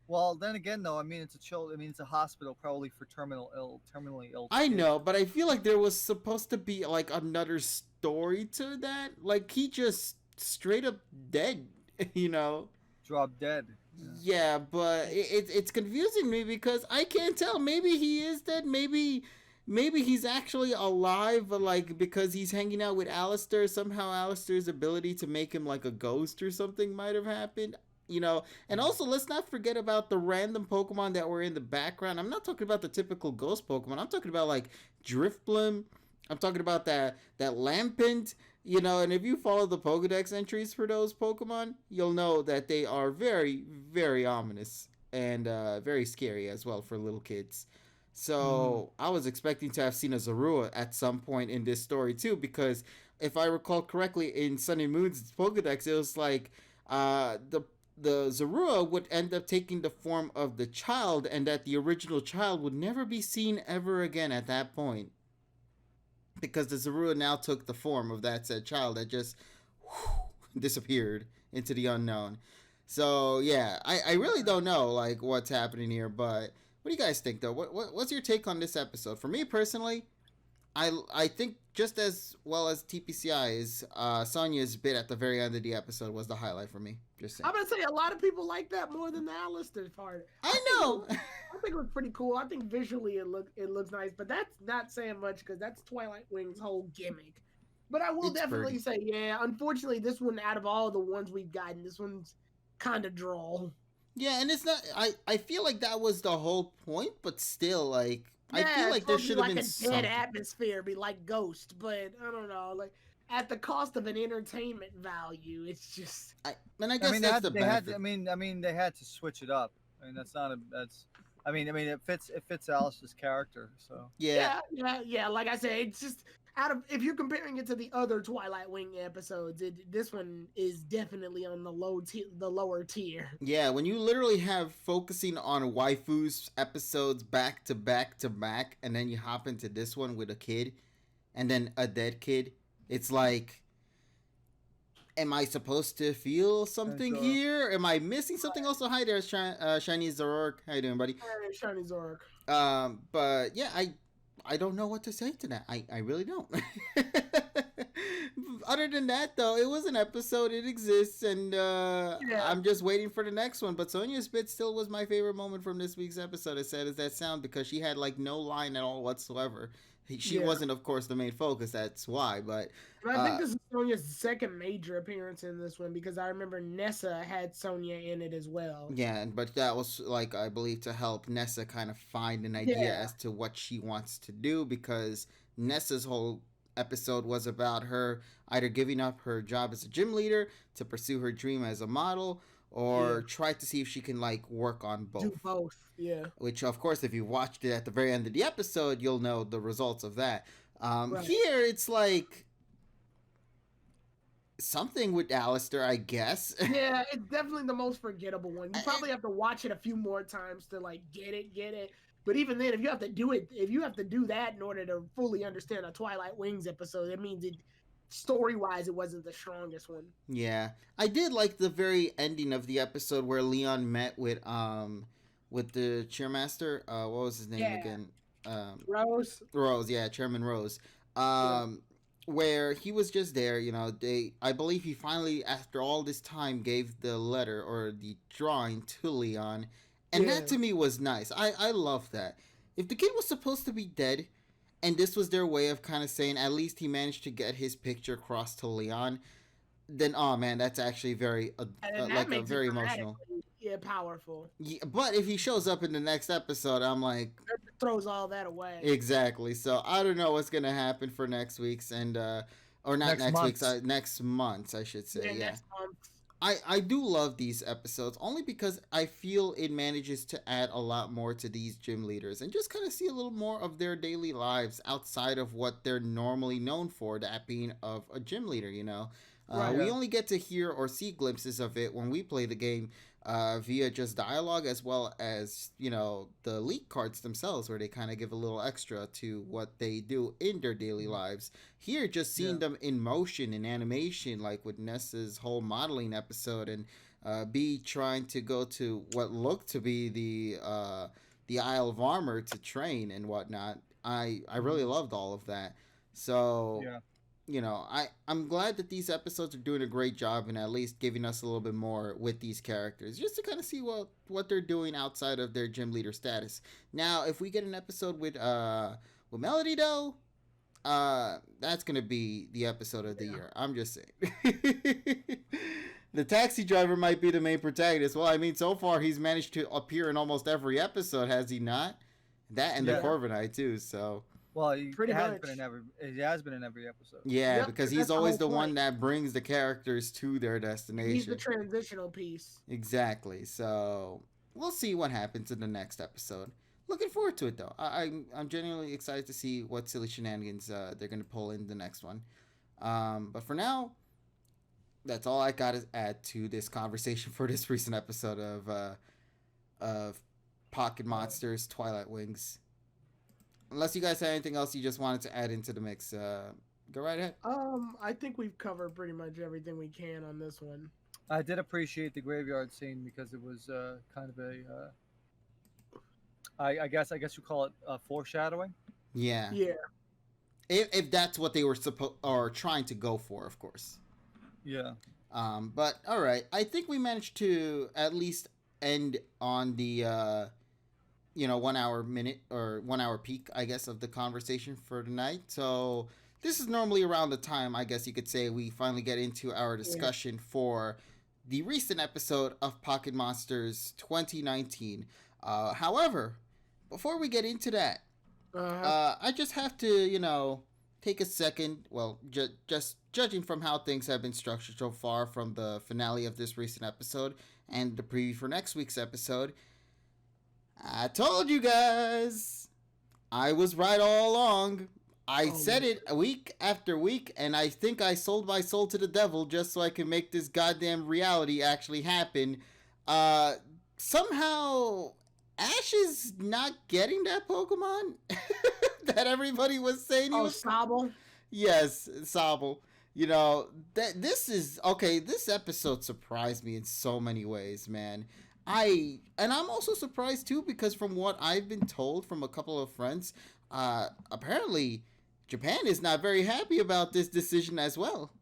Well, then again, though, I mean, it's a hospital probably for terminally ill. I know, but I feel like there was supposed to be like another story to that. Like he just straight up dead, you know. Dropped dead. Yeah, but it's confusing me because I can't tell. Maybe he is dead. Maybe he's actually alive, like because he's hanging out with Alistair. Somehow Alistair's ability to make him like a ghost or something might have happened. You know, and also let's not forget about the random Pokemon that were in the background. I'm not talking about the typical ghost Pokemon. I'm talking about like Drifblim. I'm talking about that Lampent. You know, and if you follow the Pokedex entries for those Pokemon, you'll know that they are very, very ominous and very scary as well for little kids. So I was expecting to have seen a Zorua at some point in this story too, because if I recall correctly, in Sun and Moon's Pokedex, it was like the Zorua would end up taking the form of the child, and that the original child would never be seen ever again at that point, because the Zorua now took the form of that said child that just disappeared into the unknown. So yeah, I really don't know like what's happening here, but what do you guys think though? What's your take on this episode? For me personally, I think just as well as TPCI is Sonia's bit at the very end of the episode was the highlight for me. Just saying. I'm gonna say a lot of people like that more than the Alistair part. I know. I think it was pretty cool. I think visually it looks nice, but that's not saying much because that's Twilight Wing's whole gimmick. But I will definitely say, yeah, unfortunately, this one out of all the ones we've gotten, this one's kind of droll. Yeah, and it's not. I feel like that was the whole point, but still, like, I feel like there should have been a dead atmosphere, be like Ghost, but I don't know, like at the cost of an entertainment value, it's just. I guess that's the benefit. They had to switch it up. I mean, that's not a that's. I mean, it fits Alice's character. So yeah. Like I said, it's just if you're comparing it to the other Twilight Wing episodes, this one is definitely on the lower tier. Yeah, when you literally have focusing on waifus episodes back to back to back, and then you hop into this one with a kid, and then a dead kid, it's like, am I supposed to feel something here? Am I missing something? Also, hi there, Shiny Zork. How you doing, buddy? Hi, Shiny Zork. But yeah, I don't know what to say to that. I really don't. Other than that, though, it was an episode. It exists, and I'm just waiting for the next one. But Sonia's bit still was my favorite moment from this week's episode, as sad as that sound, because she had like no line at all whatsoever. She wasn't, of course, the main focus. That's why. But I think this is Sonia's second major appearance in this one, because I remember Nessa had Sonia in it as well. Yeah, but that was, like, I believe to help Nessa kind of find an idea as to what she wants to do, because Nessa's whole episode was about her either giving up her job as a gym leader to pursue her dream as a model, or try to see if she can, like, work on both. Do both, yeah. Which, of course, if you watched it at the very end of the episode, you'll know the results of that. Right. Here, it's like something with Alistair, I guess. Yeah, it's definitely the most forgettable one. You probably have to watch it a few more times to, like, get it. But even then, if you have to do that in order to fully understand a Twilight Wings episode, that means story-wise, it wasn't the strongest one. Yeah, I did like the very ending of the episode where Leon met with the cheermaster. What was his name again? Rose. Yeah, Chairman Rose. Where he was just there, you know. I believe he finally, after all this time, gave the letter or the drawing to Leon, and that to me was nice. I love that. If the kid was supposed to be dead, and this was their way of kind of saying at least he managed to get his picture across to Leon, then oh man, that's actually very very emotional. Yeah, powerful. Yeah, but if he shows up in the next episode, I'm like, it throws all that away. Exactly. So I don't know what's gonna happen for next week's and or not next week's, next month, I should say. Yeah. Next month. I do love these episodes only because I feel it manages to add a lot more to these gym leaders and just kind of see a little more of their daily lives outside of what they're normally known for, that being of a gym leader, you know. We only get to hear or see glimpses of it when we play the game via just dialogue, as well as, you know, the leak cards themselves, where they kind of give a little extra to what they do in their daily lives. Here, just seeing them in motion, in animation, like with Nessa's whole modeling episode, and B trying to go to what looked to be the Isle of Armor to train and whatnot. I really loved all of that. So you know, I'm glad that these episodes are doing a great job and at least giving us a little bit more with these characters, just to kind of see what they're doing outside of their gym leader status. Now, if we get an episode with Melody, though, that's gonna be the episode of the year. I'm just saying. The taxi driver might be the main protagonist. Well, I mean, so far he's managed to appear in almost every episode, has he not? That and the Corviknight too. So Well, it Pretty has much. been in every. It has been in every episode. Yeah, Yep, because 'cause he's that's the always whole the one point. that brings the characters to their He's the destination. transitional piece. Exactly. So we'll see what happens in the next episode. Looking forward to it though. I'm genuinely excited to see what silly shenanigans they're gonna pull in the next one. But for now, that's all I got to add to this conversation for this recent episode of Pocket Monsters Twilight Wings. Unless you guys had anything else you just wanted to add into the mix, go right ahead. I think we've covered pretty much everything we can on this one. I did appreciate the graveyard scene because it was kind of a. I guess you call it foreshadowing. Yeah. Yeah. If that's what they were supposed or trying to go for, of course. Yeah. But all right, I think we managed to at least end on the 1 hour minute or 1 hour peak, I guess, of the conversation for tonight. So this is normally around the time, I guess you could say, we finally get into our discussion for the recent episode of Pocket Monsters 2019. However, before we get into that, I just have to, take a second. Well, just judging from how things have been structured so far from the finale of this recent episode and the preview for next week's episode, I told you guys I was right all along. I said it week after week, and I think I sold my soul to the devil just so I can make this goddamn reality actually happen. Somehow Ash is not getting that Pokemon that everybody was saying he was. Sobble. Yes, Sobble. This episode surprised me in so many ways, man. I'm also surprised too because from what I've been told from a couple of friends, apparently Japan is not very happy about this decision as well.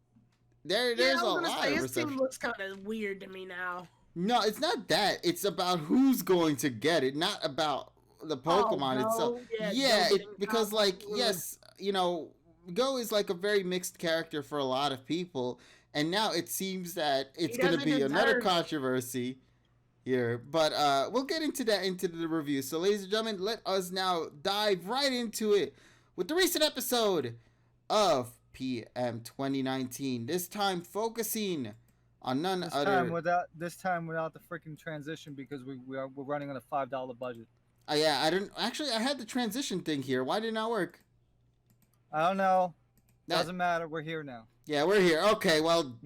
There's a lot of This reception. team looks kind of weird to me now. No, it's not that. It's about who's going to get it, not about the Pokemon itself. Because yes, Go is like a very mixed character for a lot of people, and now it seems that it's going to be another controversy here. But we'll get into that into the review. So, ladies and gentlemen, let us now dive right into it with the recent episode of PM 2019. This time focusing on none other. This time without the freaking transition because we're running on a $5 budget. Yeah, I didn't actually. I had the transition thing here. Why didn't that work? I don't know. Doesn't matter. We're here now. Yeah, we're here. Okay, well.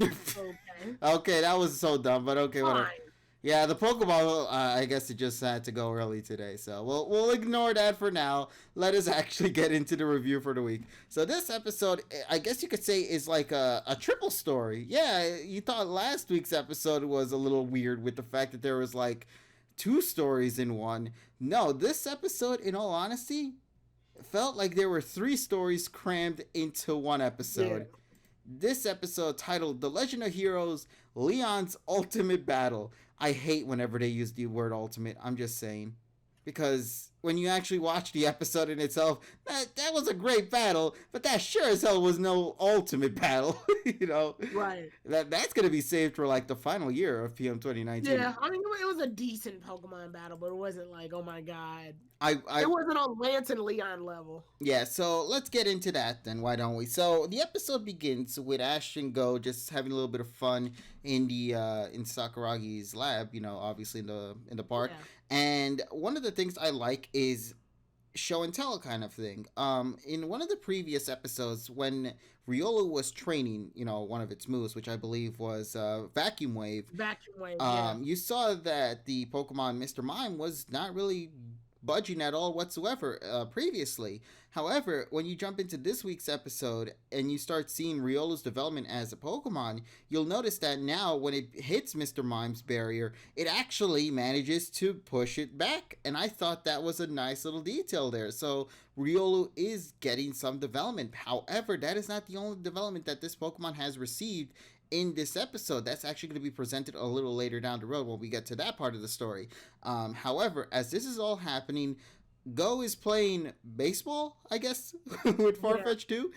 Okay, that was so dumb, but okay, whatever. Yeah, the Pokeball. I guess it just had to go early today, so we'll ignore that for now. Let us actually get into the review for the week. So this episode, I guess you could say, is like a triple story. Yeah, you thought last week's episode was a little weird with the fact that there was like 2 stories in one. No, this episode, in all honesty, felt like there were 3 stories crammed into one episode. Yeah. This episode, titled The Legend of Heroes, Leon's Ultimate Battle. I hate whenever they use the word ultimate. I'm just saying. Because when you actually watch the episode in itself, that was a great battle, but that sure as hell was no ultimate battle. Right. That's going to be saved for like the final year of PM 2019. Yeah, I mean, it was a decent Pokemon battle, but it wasn't like, oh my god. It wasn't on Lance and Leon level. Yeah, so let's get into that then, why don't we? So the episode begins with Ash and Go just having a little bit of fun in Sakuragi's lab, obviously in the park. Yeah. And one of the things I like is show and tell kind of thing. In one of the previous episodes, when Riolu was training, one of its moves, which I believe was Vacuum Wave. You saw that the Pokemon Mr. Mime was not really budging at all whatsoever previously. However, when you jump into this week's episode and you start seeing Riolu's development as a Pokemon, you'll notice that now when it hits Mr. Mime's barrier, it actually manages to push it back. And I thought that was a nice little detail there. So Riolu is getting some development. However, that is not the only development that this Pokemon has received in this episode. That's actually going to be presented a little later down the road when we get to that part of the story. However, as this is all happening, Go is playing baseball, I guess, with Farfetch'd too.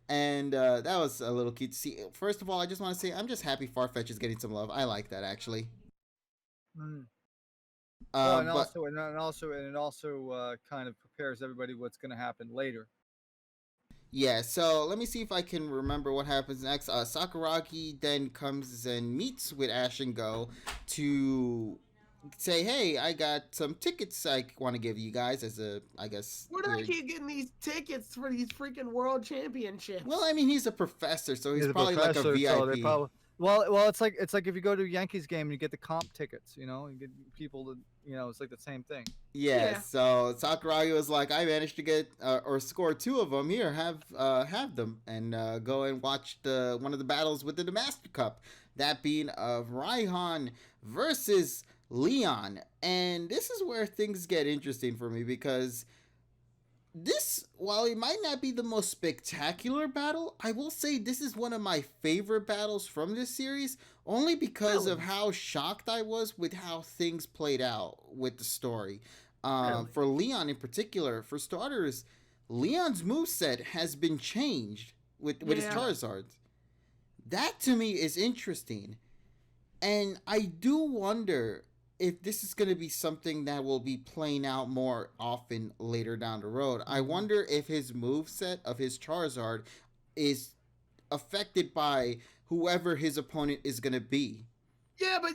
And that was a little cute to see. First of all, I just want to say I'm just happy Farfetch'd is getting some love. I like that, actually. And it also kind of prepares everybody what's going to happen later. Yeah, so let me see if I can remember what happens next. Sakuragi then comes and meets with Ash and Go to say, "Hey, I got some tickets I want to give you guys as a, I guess." Where do I keep getting these tickets for these freaking world championships? Well, I mean, he's a professor, so he's He's a probably like a professor, VIP. so they probably. Well, it's like if you go to a Yankees game and you get the comp tickets, you get people to, it's like the same thing. Yeah, so Sakuragi was like, I managed to get or score 2 of them. Here, have them, and go and watch one of the battles within the Master Cup. That being of Raihan versus Leon, and this is where things get interesting for me because this, while it might not be the most spectacular battle, I will say this is one of my favorite battles from this series, only because of how shocked I was with how things played out with the story. For Leon in particular, for starters, Leon's moveset has been changed with his Charizards. That to me is interesting. And I do wonder if this is going to be something that will be playing out more often later down the road. I wonder if his moveset of his Charizard is affected by whoever his opponent is going to be. Yeah, but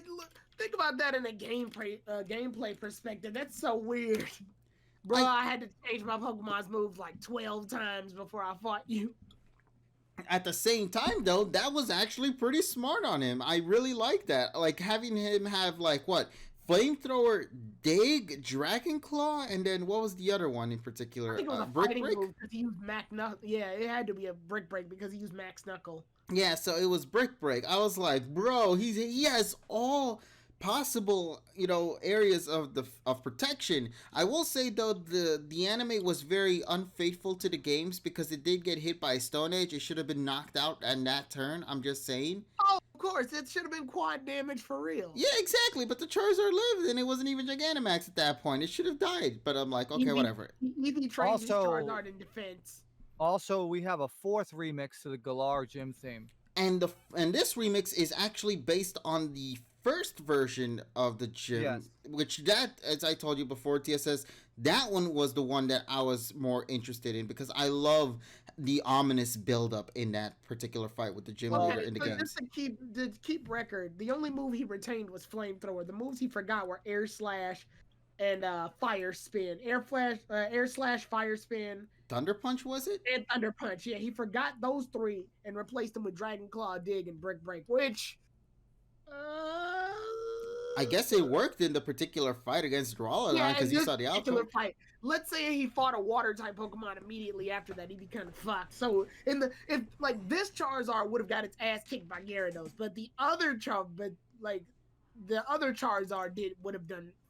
think about that in a gameplay perspective. That's so weird. Bro, I had to change my Pokemon's moves like 12 times before I fought you. At the same time, though, that was actually pretty smart on him. I really like that. Like, having him have, like, what? Flamethrower, Dig, Dragon Claw, and then what was the other one in particular? I think it was a Brick fighting Break? move because he used Max Knuckle. Yeah, it had to be a Brick Break because he used Max Knuckle. Yeah, so it was Brick Break. I was like, bro, he has all possible areas of protection. I will say though, the anime was very unfaithful to the games because it did get hit by a Stone Age. It should have been knocked out on that turn. I'm just saying. Oh, of course, it should have been quad damage for real. Yeah, exactly. But the Charizard lived, and it wasn't even Gigantamax at that point. It should have died. But I'm like, okay, whatever. He trained his Charizard in defense. Also, we have a 4th remix to the Galar gym theme. And this remix is actually based on the first version of the gym, which as I told you before, TSS, that one was the one that I was more interested in because I love the ominous buildup in that particular fight with the gym leader in the game. Just to keep record, the only move he retained was Flamethrower. The moves he forgot were Air Slash and Fire Spin. Air Slash, Fire Spin. Thunder Punch, was it? And Thunder Punch, yeah. He forgot those 3 and replaced them with Dragon Claw, Dig, and Brick Break, which... I guess it worked in the particular fight against Doodlelot because you saw the outcome. Fight. Let's say he fought a water type Pokemon immediately after that, he'd be kind of fucked. So if this Charizard would have got its ass kicked by Gyarados, but the other Charizard would have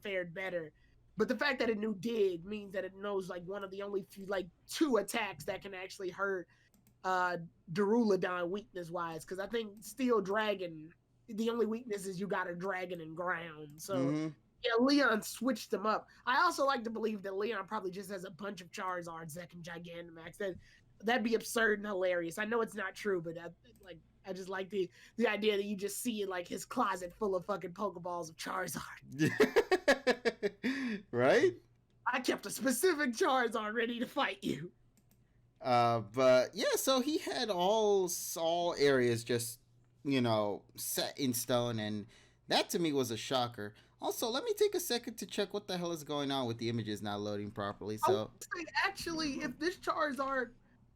fared better. But the fact that it knew Dig means that it knows like one of the only few 2 attacks that can actually hurt Doodlelot weakness wise, because I think Steel Dragon, the only weakness is you got a dragon and ground. So yeah, Leon switched them up. I also like to believe that Leon probably just has a bunch of Charizards that can Gigantamax. That'd be absurd and hilarious. I know it's not true, but I just like the idea that you just see like his closet full of fucking Pokeballs of Charizard. Right? I kept a specific Charizard ready to fight you. But yeah, so he had all areas just set in stone, and that to me was a shocker. Also, let me take a second to check what the hell is going on with the images not loading properly. So actually, if this Charizard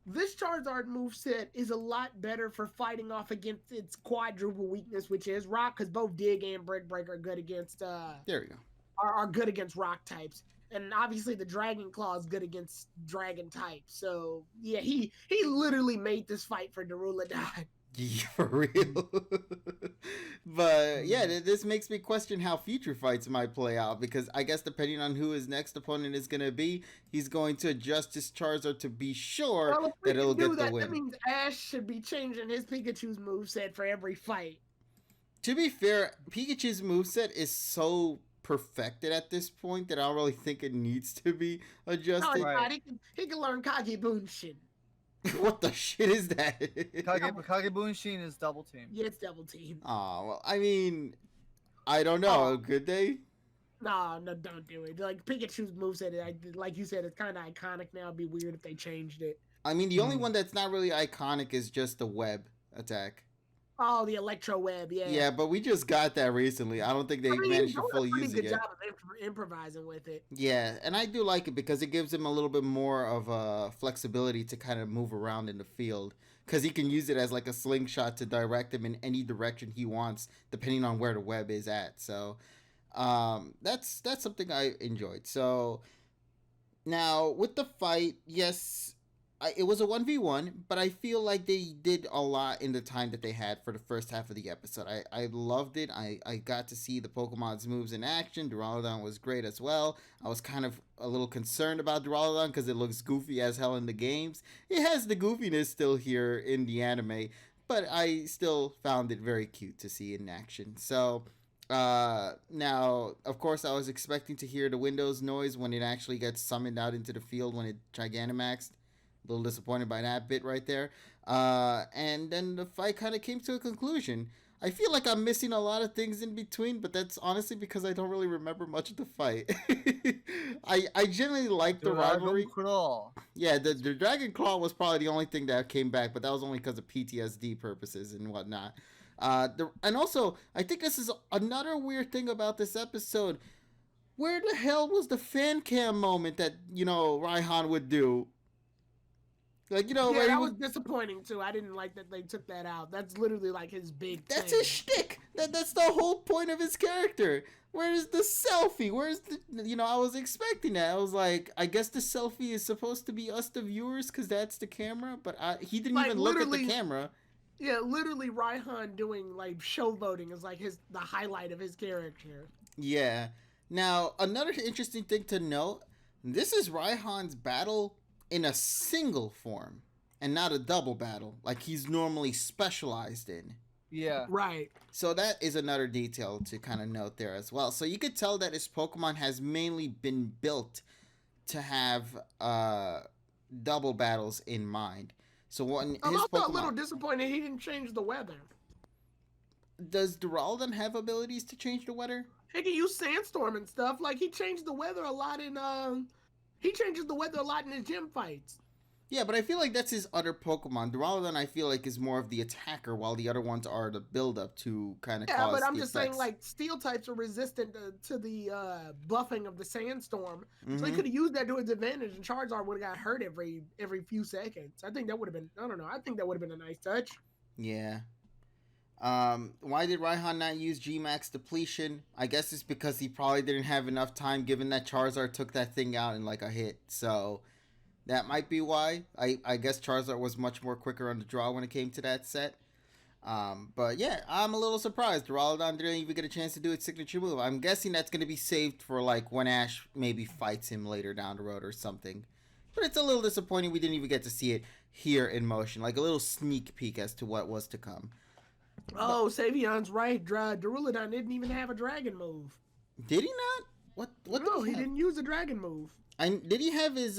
moveset is a lot better for fighting off against its quadruple weakness, which is rock, because both Dig and Brick Break are good against there we go. Are good against rock types. And obviously the Dragon Claw is good against dragon types. So yeah, he literally made this fight for Doodlelot. Yeah, for real. But yeah, this makes me question how future fights might play out, because I guess depending on who his next opponent is going to be, he's going to adjust his Charizard to be sure that it'll get the win. That means Ash should be changing his Pikachu's moveset for every fight. To be fair, Pikachu's moveset is so perfected at this point that I don't really think it needs to be adjusted. No, right. He can learn Kage Bunshin. What the shit is that? Kage Bunshin is double team. Yeah, it's double team. Oh, well, I mean, I don't know. Could they? No, don't do it. Like, Pikachu's moveset, like you said, it's kind of iconic now. It'd be weird if they changed it. I mean, the only one that's not really iconic is just the web attack. Oh, the electro web, yeah. Yeah, but we just got that recently. I don't think they managed to fully use it yet. He's doing a pretty good job of improvising with it. Yeah, and I do like it because it gives him a little bit more of flexibility to kind of move around in the field. Because he can use it as like a slingshot to direct him in any direction he wants, depending on where the web is at. So that's something I enjoyed. So now with the fight, yes, it was a 1v1, but I feel like they did a lot in the time that they had for the first half of the episode. I loved it. I got to see the Pokemon's moves in action. Duraludon was great as well. I was kind of a little concerned about Duraludon because it looks goofy as hell in the games. It has the goofiness still here in the anime, but I still found it very cute to see in action. So now, of course, I was expecting to hear the Windows noise when it actually gets summoned out into the field when it Gigantamaxed. A little disappointed by that bit right there. And then the fight kind of came to a conclusion. I feel like I'm missing a lot of things in between, but that's honestly because I don't really remember much of the fight. I generally like the rivalry. Claw. Yeah, the Dragon Claw was probably the only thing that came back, but that was only because of PTSD purposes and whatnot. And also, I think this is another weird thing about this episode. Where the hell was the fan cam moment that, Raihan would do? Like, yeah, that was disappointing too. I didn't like that they took that out. That's literally like his big That's thing. his shtick. That's the whole point of his character. Where's the selfie? Where's the, I was expecting that. I was like, I guess the selfie is supposed to be us, the viewers, because that's the camera. But he didn't even look at the camera. Yeah, literally Raihan doing like showboating is like the highlight of his character. Yeah. Now, another interesting thing to note, this is Raihan's battle in a single form and not a double battle like he's normally specialized in. Yeah. Right. So that is another detail to kind of note there as well. So you could tell that his Pokemon has mainly been built to have double battles in mind. So when I'm his also Pokemon, a little disappointed he didn't change the weather. Does Duraludon have abilities to change the weather? He can use Sandstorm and stuff. Like he changed the weather a lot in he changes the weather a lot in his gym fights. Yeah, but I feel like that's his other Pokemon. Duraludon, I feel like, is more of the attacker, while the other ones are the build-up to kind of cause Yeah, but I'm just effects. saying, like, steel types are resistant to the buffing of the Sandstorm. Mm-hmm. So he could have used that to his advantage, and Charizard would have got hurt every few seconds. I think that would have been, I don't know, I think that would have been a nice touch. Yeah. Why did Raihan not use G-Max depletion? I guess it's because he probably didn't have enough time, given that Charizard took that thing out in like a hit. So that might be why. I guess Charizard was much more quicker on the draw when it came to that set. But yeah, I'm a little surprised. Duraludon didn't even get a chance to do its signature move. I'm guessing that's going to be saved for like when Ash maybe fights him later down the road or something. But it's a little disappointing we didn't even get to see it here in motion. Like a little sneak peek as to what was to come. Oh, Savion's right. Duraludon didn't even have a dragon move. Did he not? What? No, he didn't use a dragon move. Did he have his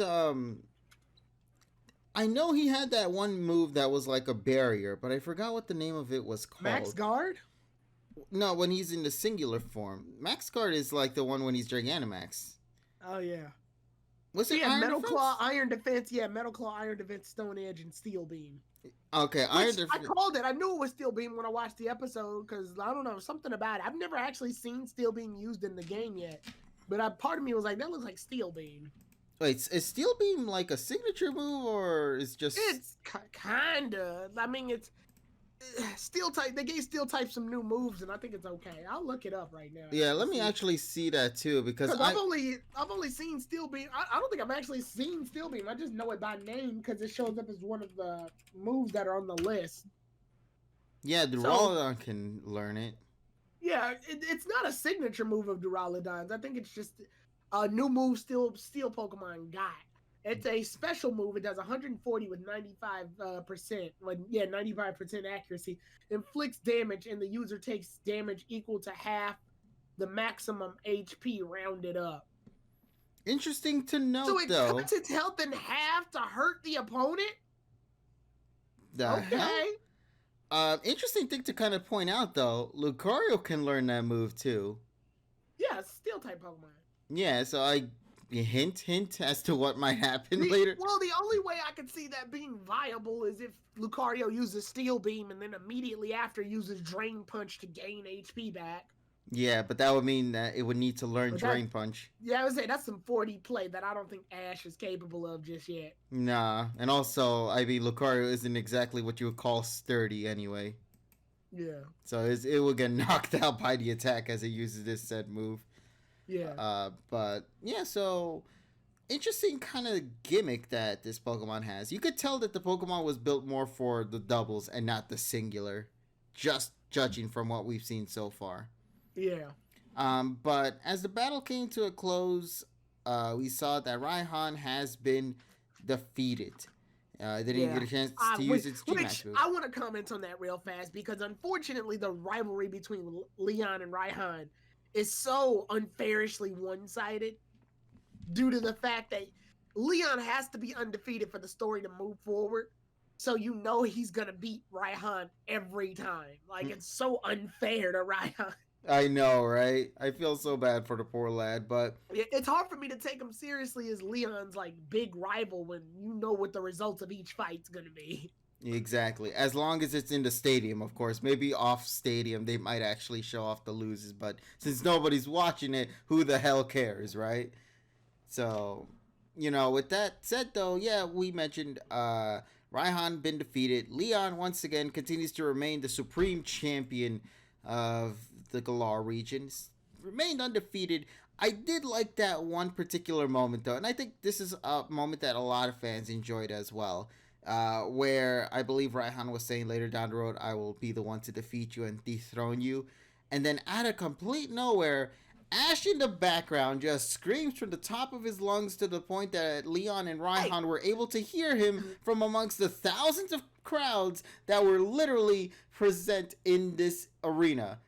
I know he had that one move that was like a barrier, but I forgot what the name of it was called. Max Guard? No, when he's in the singular form. Max Guard is like the one when he's Gigantamax. Oh yeah. Was it Iron Metal Defense? Claw, Iron Defense. Yeah, Metal Claw, Iron Defense, Stone Edge, and Steel Beam. Okay, Iron Defense. I called it. I knew it was Steel Beam when I watched the episode because I don't know, something about it. I've never actually seen Steel Beam used in the game yet, but part of me was like, that looks like Steel Beam. Wait, is Steel Beam like a signature move or is just? It's kinda. I mean, it's Steel type. They gave Steel type some new moves, and I think it's okay. I'll look it up right now. Yeah, let me actually see that too because I've only seen Steel Beam. I don't think I've actually seen Steel Beam. I just know it by name because it shows up as one of the moves that are on the list. Yeah, Duraludon can learn it. Yeah, it's not a signature move of Duraludon's. I think it's just a new move Steel Pokemon got. It's a special move. It does 140 with 95%. 95% accuracy. Inflicts damage, and the user takes damage equal to half the maximum HP rounded up. Interesting to note, so it though. cuts its health in half to hurt the opponent? Okay. Interesting thing to kind of point out, though. Lucario can learn that move, too. Yeah, Steel-type Pokemon. Yeah, so I hint as to what might happen later? Well, the only way I could see that being viable is if Lucario uses Steel Beam and then immediately after uses Drain Punch to gain HP back. Yeah, but that would mean that it would need to learn Drain Punch. Yeah, I would say that's some 4D play that I don't think Ash is capable of just yet. Nah, and also, I mean, Lucario isn't exactly what you would call sturdy anyway. Yeah. So it will get knocked out by the attack as it uses this said move. Yeah. But yeah, so interesting kind of gimmick that this Pokemon has. You could tell that the Pokemon was built more for the doubles and not the singular, just judging from what we've seen so far. Yeah. But as the battle came to a close, we saw that Raihan has been defeated. They didn't get a chance to use its G-Max move. I want to comment on that real fast because unfortunately the rivalry between Leon and Raihan is so unfairishly one-sided due to the fact that Leon has to be undefeated for the story to move forward. So you know he's going to beat Raihan every time. Like, it's so unfair to Raihan. I know, right? I feel so bad for the poor lad, but it's hard for me to take him seriously as Leon's like big rival when you know what the results of each fight's gonna be. Exactly. As long as it's in the stadium, of course. Maybe off stadium they might actually show off the losers, but since nobody's watching it, who the hell cares, right? So, with that said though, yeah, we mentioned Raihan been defeated. Leon once again continues to remain the supreme champion of the Galar region, remained undefeated. I did like that one particular moment though, and I think this is a moment that a lot of fans enjoyed as well, where I believe Raihan was saying later down the road, I will be the one to defeat you and dethrone you, and then out of complete nowhere, Ash in the background just screams from the top of his lungs to the point that Leon and Raihan were able to hear him from amongst the thousands of crowds that were literally present in this arena.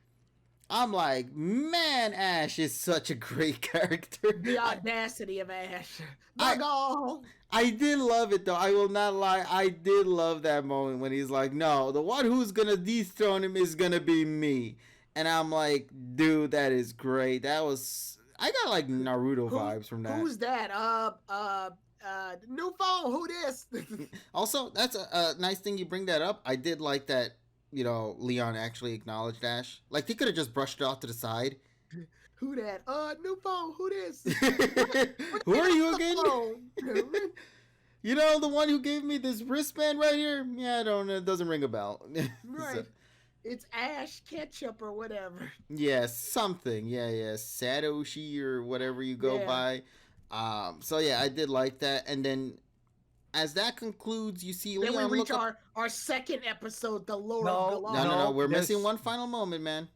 I'm like, man, Ash is such a great character. The audacity of Ash. I did love it, though. I will not lie. I did love that moment when he's like, no, the one who's going to dethrone him is going to be me. And I'm like, dude, that is great. I got like Naruto vibes from that. Who's that? New phone, who this? Also, that's a nice thing you bring that up. I did like that. Leon actually acknowledged Ash. Like, he could have just brushed it off to the side. Who that? New phone, who this? Who are you again? The one who gave me this wristband right here? Yeah, I don't know. It doesn't ring a bell. Right. So, it's Ash Ketchup or whatever. Yeah, something. Yeah. Satoshi or whatever you go by. So, yeah, I did like that. And then as that concludes, you see Leon then we reach our second episode, the lore of Galar. No. We're missing one final moment, man.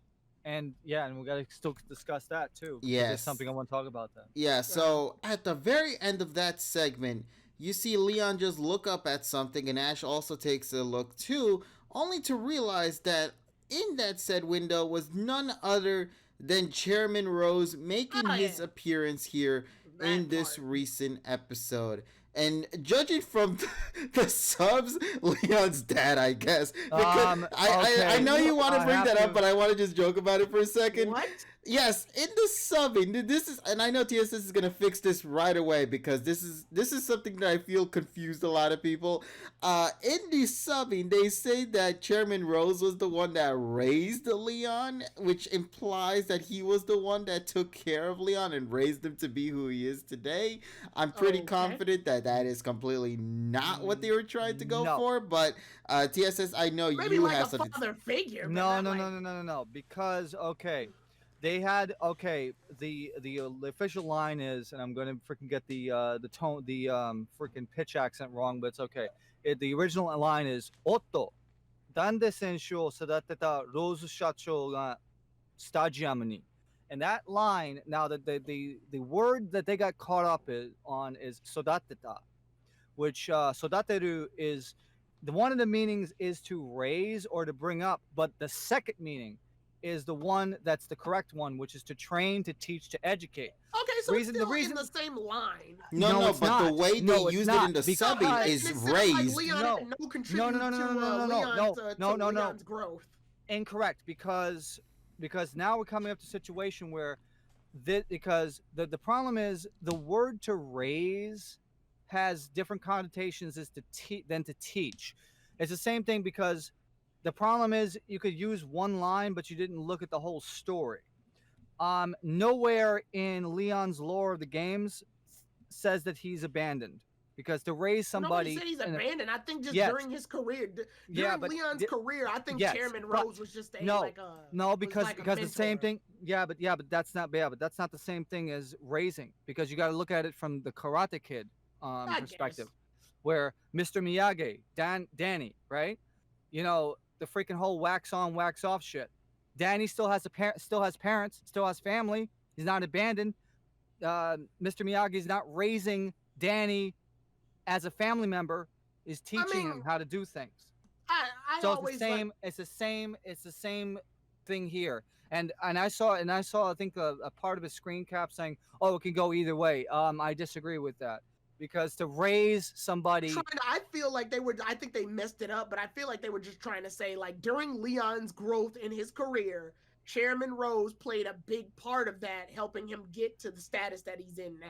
And we gotta still discuss that too. Yes. There's something I want to talk about that. Yeah, so at the very end of that segment, you see Leon just look up at something, and Ash also takes a look too, only to realize that in that said window was none other than Chairman Rose making his appearance here in this recent episode. And judging from the subs, Leon's dad, I guess. Because I know you want to bring that up, but I want to just joke about it for a second. What? Yes, in the subbing, this is, and I know TSS is gonna fix this right away because this is something that I feel confused a lot of people. In the subbing, they say that Chairman Rose was the one that raised Leon, which implies that he was the one that took care of Leon and raised him to be who he is today. I'm pretty confident that is completely not what they were trying to go for, but TSS, I know maybe you like have a something. father figure. No. Because they had the official line is, and I'm gonna freaking get the tone, the freaking pitch accent wrong, but it's okay. The original line is Otto, Dande Senshuを育てたローズ社長がスタジアムに. And that line, now the word that they got caught up on is sodateta, which sodateru is one of the meanings is to raise or to bring up, but the second meaning is the one that's the correct one, which is to train, to teach, to educate. Okay, so it's still in the same line. No, but the way they used it in the subbing is raised. No. Leon's growth. Incorrect, because now we're coming up to a situation where because the problem is the word to raise has different connotations as than to teach. It's the same thing because the problem is you could use one line, but you didn't look at the whole story. Nowhere in Leon's lore of the games says that he's abandoned because to raise Nobody somebody. said he's abandoned. I think just Yes. during his career, Yeah, during Leon's career, I think yes, Chairman but Rose was just no, like a no, was because like a because the same mentor. thing. But that's not the same thing as raising because you got to look at it from the Karate Kid I perspective, guess. where Mr. Miyagi, Danny, right? You know the freaking whole wax on, wax off shit. Danny still has still has parents, still has family. He's not abandoned. Mr. Miyagi is not raising Danny as a family member. Is teaching him how to do things. I So always like. it's the same thing here. And I saw I think a part of his screen cap saying, "Oh, it can go either way." I disagree with that because to raise somebody, I feel like they were. I think they messed it up, but I feel like they were just trying to say like during Leon's growth in his career, Chairman Rose played a big part of that, helping him get to the status that he's in now.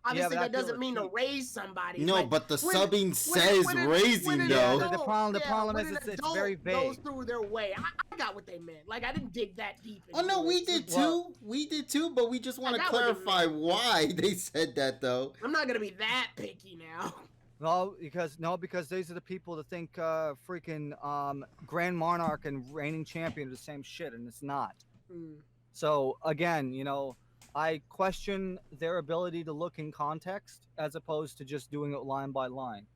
Obviously, that doesn't mean to raise somebody. No, but the subbing says raising though. The problem is it's very vague. Goes through their way. I got what they meant. Like I didn't dig that deep. Oh no, we did too. We did too, but we just want to clarify why they said that though. I'm not gonna be that picky now. No, because these are the people that think freaking Grand Monarch and Reigning Champion are the same shit, and it's not. So again, I question their ability to look in context as opposed to just doing it line by line.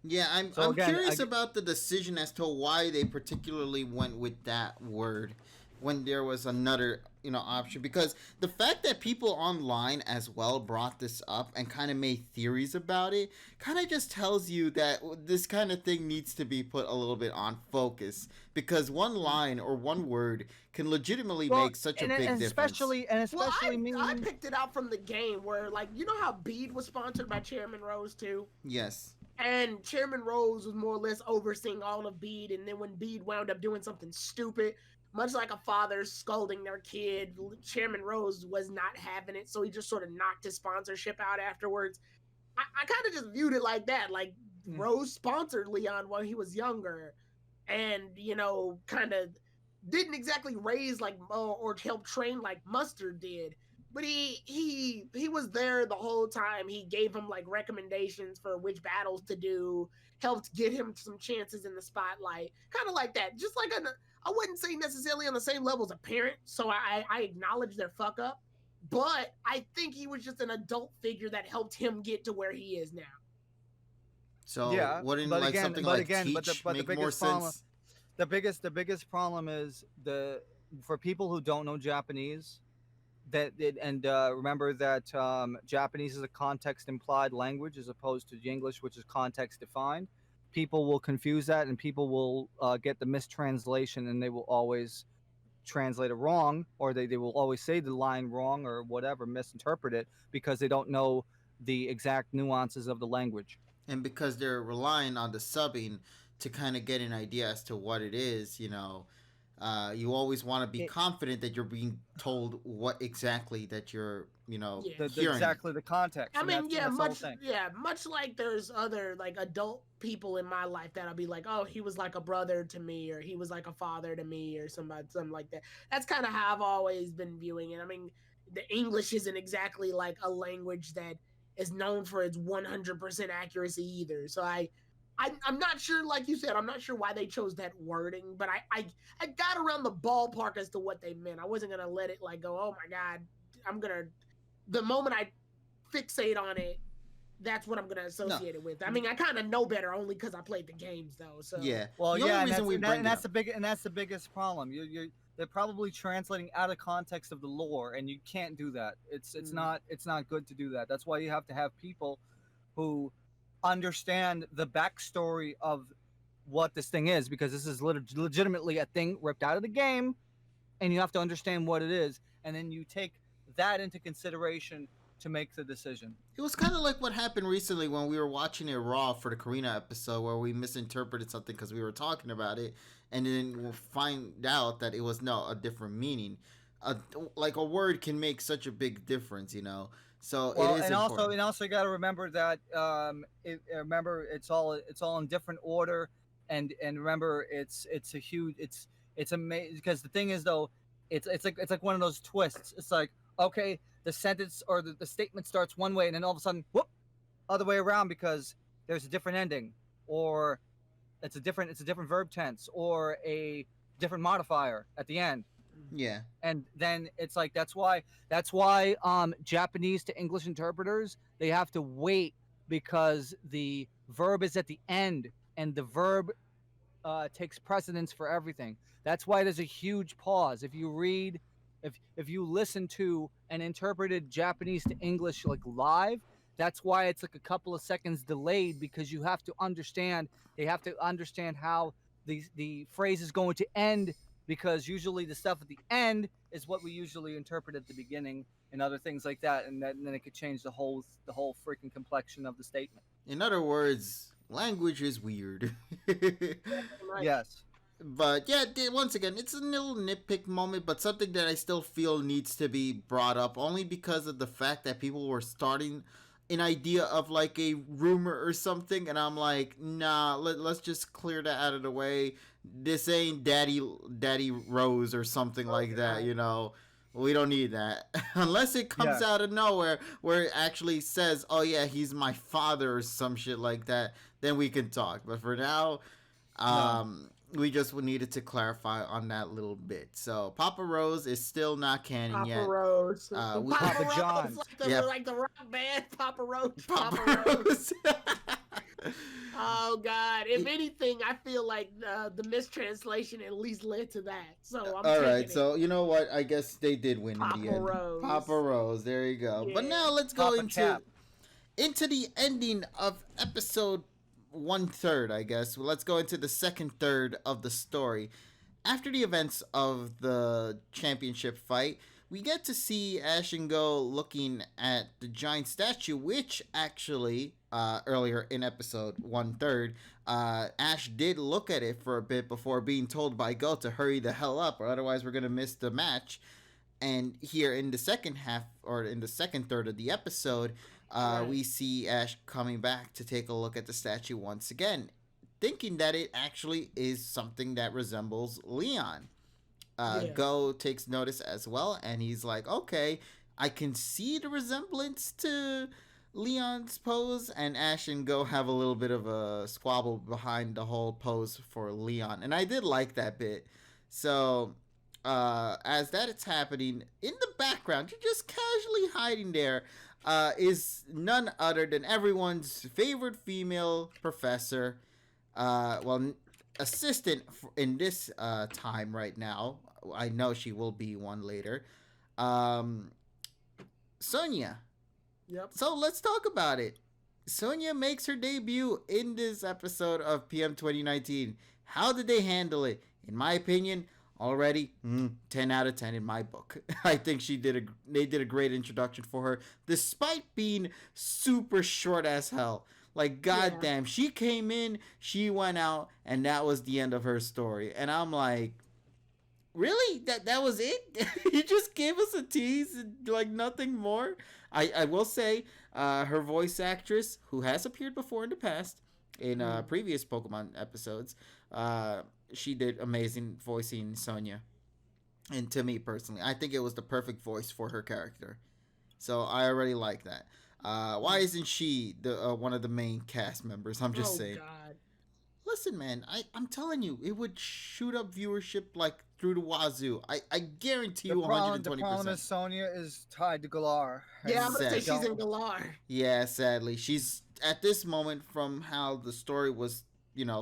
Yeah, I'm curious about the decision as to why they particularly went with that word when there was another option, because the fact that people online as well brought this up and kind of made theories about it kind of just tells you that this kind of thing needs to be put a little bit on focus, because one line or one word can legitimately make such a big difference. Especially I picked it out from the game where, like, you know how Bede was sponsored by Chairman Rose too? Yes. And Chairman Rose was more or less overseeing all of Bede, and then when Bede wound up doing something stupid, much like a father scolding their kid, Chairman Rose was not having it, so he just sort of knocked his sponsorship out afterwards. I kind of just viewed it like that. Like, Rose sponsored Leon while he was younger, and, kind of didn't exactly raise like or help train like Mustard did. But he was there the whole time. He gave him like recommendations for which battles to do, helped get him some chances in the spotlight, kind of like that. Just like I wouldn't say necessarily on the same level as a parent, so I acknowledge their fuck up, but I think he was just an adult figure that helped him get to where he is now. So wouldn't something like Teach make more sense? The biggest problem is for people who don't know Japanese, remember that Japanese is a context implied language as opposed to English, which is context defined. People will confuse that, and people will get the mistranslation, and they will always translate it wrong, or they will always say the line wrong or whatever, misinterpret it because they don't know the exact nuances of the language. And because they're relying on the subbing to kind of get an idea as to what it is, you always want to be confident that you're being told what exactly that you're, hearing. Exactly the context. I mean, much like there's other like adult people in my life that I'll be like, oh, he was like a brother to me, or he was like a father to me, or something like that. That's kind of how I've always been viewing it. I mean, the English isn't exactly like a language that is known for its 100% accuracy either. So I'm not sure, like you said, I'm not sure why they chose that wording, but I got around the ballpark as to what they meant. I wasn't gonna let it like go, oh my God, the moment I fixate on it, that's what I'm gonna associate it with. I mean, I kind of know better only because I played the games though. So yeah, well, that's the biggest problem. They're probably translating out of context of the lore, and you can't do that. It's not good to do that. That's why you have to have people who understand the backstory of what this thing is, because this is legitimately a thing ripped out of the game, and you have to understand what it is, and then you take that into consideration to make the decision. It was kind of like what happened recently when we were watching it Raw for the Karina episode, where we misinterpreted something because we were talking about it, and then we'll find out that it was a different meaning. a like a word can make such a big difference, you know. So Well, it is important. and also you got to remember that remember it's all in different order, and remember it's a huge it's amazing because the thing is though it's like one of those twists. It's like okay, the sentence or the statement starts one way, and then all of a sudden, whoop, other way around because there's a different ending, or it's a different verb tense, or a different modifier at the end. Yeah. And then it's like that's why Japanese to English interpreters, they have to wait because the verb is at the end and the verb takes precedence for everything. That's why there's a huge pause if you read, if you listen to an interpreted Japanese to English like live. That's why it's like a couple of seconds delayed because you have to understand, they have to understand how the phrase is going to end, because usually the stuff at the end is what we usually interpret at the beginning and other things like that, and then it could change the whole freaking complexion of the statement. In other words, language is weird. Yes. But yeah, once again, it's a little nitpick moment, but something that I still feel needs to be brought up only because of the fact that people were starting an idea of like a rumor or something, and I'm like, nah, let's just clear that out of the way. This ain't Daddy Rose or something like that, you know. We don't need that unless it comes out of nowhere where it actually says, "Oh yeah, he's my father" or some shit like that. Then we can talk. But for now, we just needed to clarify on that little bit. So Papa Rose is still not canon yet. Papa Rose. Papa Rose, John. like the rock band. Papa Rose. Papa Rose. Oh God! If anything, I feel like the mistranslation at least led to that. So I'm all right. it. So you know what? I guess they did win Papa in the end. Rose. Papa Rose. There you go. Yeah. But now let's go Papa into the ending of episode 1/3. I guess. Well, let's go into the second third of the story. After the events of the championship fight, we get to see Ash and Go looking at the giant statue, which actually, earlier in episode 1/3, Ash did look at it for a bit before being told by Go to hurry the hell up, or otherwise we're going to miss the match. And here in the second half, or in the second third of the episode, we see Ash coming back to take a look at the statue once again, thinking that it actually is something that resembles Leon. Go takes notice as well, and he's like, okay, I can see the resemblance to Leon's pose, and Ash and Go have a little bit of a squabble behind the whole pose for Leon, and I did like that bit. So as that is happening, in the background, you're just casually hiding there, is none other than everyone's favorite female professor, assistant in this time right now. I know she will be one later. Sonia. Yep. So let's talk about it. Sonia makes her debut in this episode of PM 2019. How did they handle it? In my opinion, already 10 out of 10 in my book. I think they did a great introduction for her, despite being super short as hell. Like, goddamn, she came in, she went out, and that was the end of her story. And I'm like, really? That was it? You just gave us a tease and, like, nothing more? I will say, her voice actress, who has appeared before in the past, in previous Pokemon episodes, she did amazing voicing Sonia. And to me, personally, I think it was the perfect voice for her character. So I already like that. Why isn't she the one of the main cast members? I'm just saying. God. Listen, man, I'm telling you, it would shoot up viewership like through the wazoo. I guarantee you 120%. The problem is Sonia is tied to Galar. Yeah, I'm gonna say she's in Galar. Yeah, sadly, she's at this moment, from how the story was,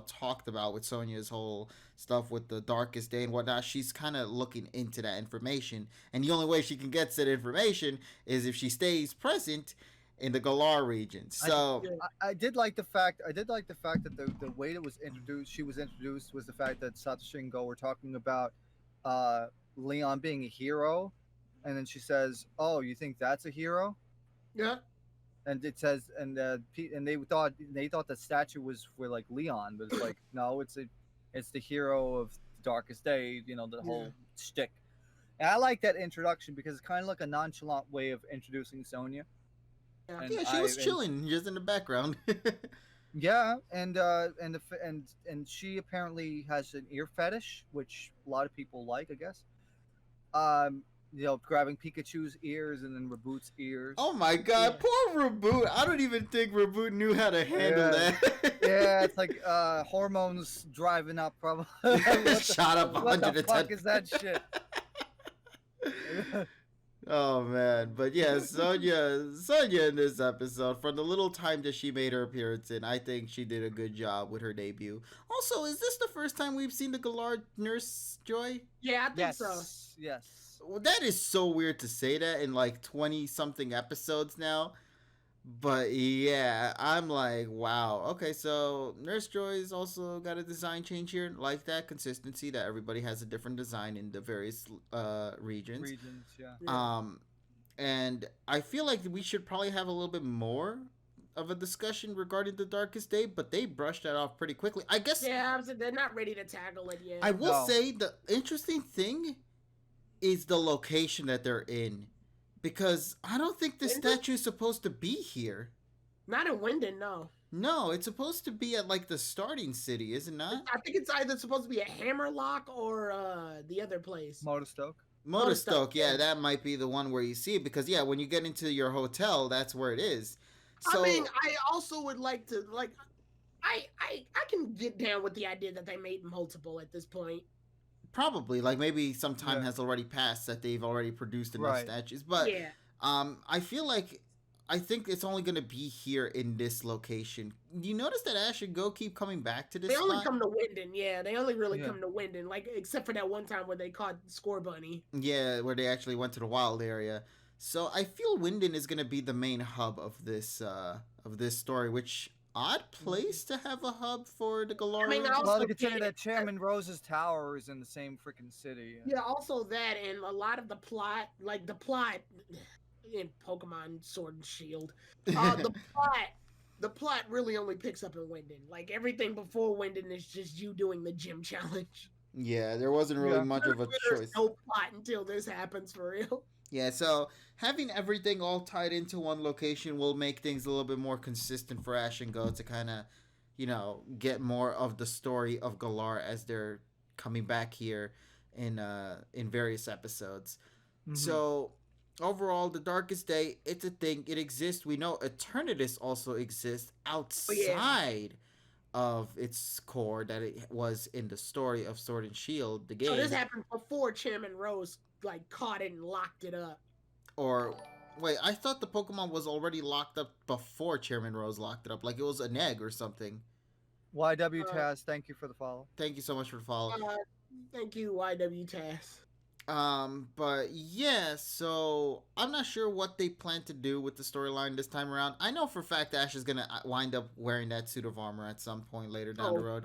talked about with Sonia's whole stuff with the darkest day and whatnot. She's kind of looking into that information, and the only way she can get that information is if she stays present in the Galar region. So I did like the fact that the way that she was introduced was the fact that Satoshi and Go were talking about Leon being a hero, and then she says, "Oh, you think that's a hero?" Yeah. And it says, and they thought the statue was for like Leon, but it's like, no, it's the hero of Darkest Day, the whole shtick. And I like that introduction because it's kind of like a nonchalant way of introducing Sonia. Yeah. And Yeah, she was chilling just in the background. Yeah, and she apparently has an ear fetish, which a lot of people like, I guess. Grabbing Pikachu's ears and then Reboot's ears. Oh my god, poor Reboot. I don't even think Reboot knew how to handle that. Yeah, it's like hormones driving up probably. Shot up 110. What the fuck is that shit? Oh man, but yeah, Sonia in this episode, from the little time that she made her appearance in, I think she did a good job with her debut. Also, is this the first time we've seen the Galar nurse Joy? Yeah, I think so. Yes. Well, that is so weird to say that in like 20 something episodes now. But yeah, I'm like, wow. Okay, so Nurse Joy's also got a design change here. Like that consistency that everybody has a different design in the various regions. Yeah. And I feel like we should probably have a little bit more of a discussion regarding the Darkest Day, but they brushed that off pretty quickly. I guess. Yeah, they're not ready to tackle it yet. I will say the interesting thing is the location that they're in. Because I don't think the statue is supposed to be here. Not in Winden, no. No, it's supposed to be at like the starting city, is it not? I think it's either supposed to be a Hammerlock or the other place. Motorstoke, yeah, that might be the one where you see it. Because yeah, when you get into your hotel, that's where it is. So, I mean, I also would like to I can get down with the idea that they made multiple at this point. Probably, like maybe some time has already passed that they've already produced enough statues. But I feel like I think it's only going to be here in this location. You notice that Ash and Go keep coming back to this They only spot? come to Winden, yeah. They only really come to Winden, like except for that one time where they caught Score Bunny. Yeah, where they actually went to the wild area. So I feel Winden is going to be the main hub of this story, which odd place to have a hub for the Galar. I mean, well, to consider that Chairman Rose's tower is in the same freaking city. Yeah, also that, and a lot of the plot, like the plot in Pokemon Sword and Shield, the plot really only picks up in Winden. Like everything before Winden is just you doing the gym challenge. Yeah, there wasn't really much of a choice. There's no plot until this happens for real. Yeah, so having everything all tied into one location will make things a little bit more consistent for Ash and Go to kind of, get more of the story of Galar as they're coming back here in various episodes. Mm-hmm. So overall, the Darkest Day, it's a thing. It exists. We know Eternatus also exists outside of its core that it was in the story of Sword and Shield, the game. So this happened before Chairman Rose caught it and locked it up. Or wait, I thought the Pokemon was already locked up before Chairman Rose locked it up. Like it was an egg or something. YW Taz, thank you for the follow. Thank you so much for the follow. Thank you, YW Taz. But yeah, so I'm not sure what they plan to do with the storyline this time around. I know for a fact Ash is gonna wind up wearing that suit of armor at some point later down the road.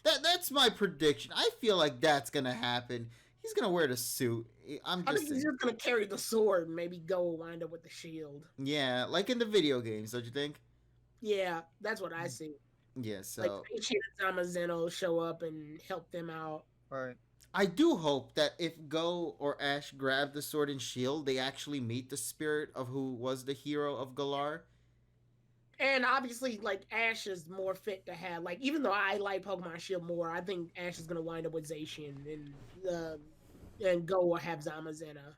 That's my prediction. I feel like that's gonna happen. He's gonna wear the suit. I think he's just gonna carry the sword and maybe go wind up with the shield. Yeah, like in the video games, don't you think? Yeah, that's what I see. Yeah, so like Richie and Zamazeno show up and help them out. Right. I do hope that if Go or Ash grab the sword and shield, they actually meet the spirit of who was the hero of Galar. And obviously, Ash is more fit to have. Even though I like Pokemon Shield more, I think Ash is gonna wind up with Zacian and Go will have Zamazenta.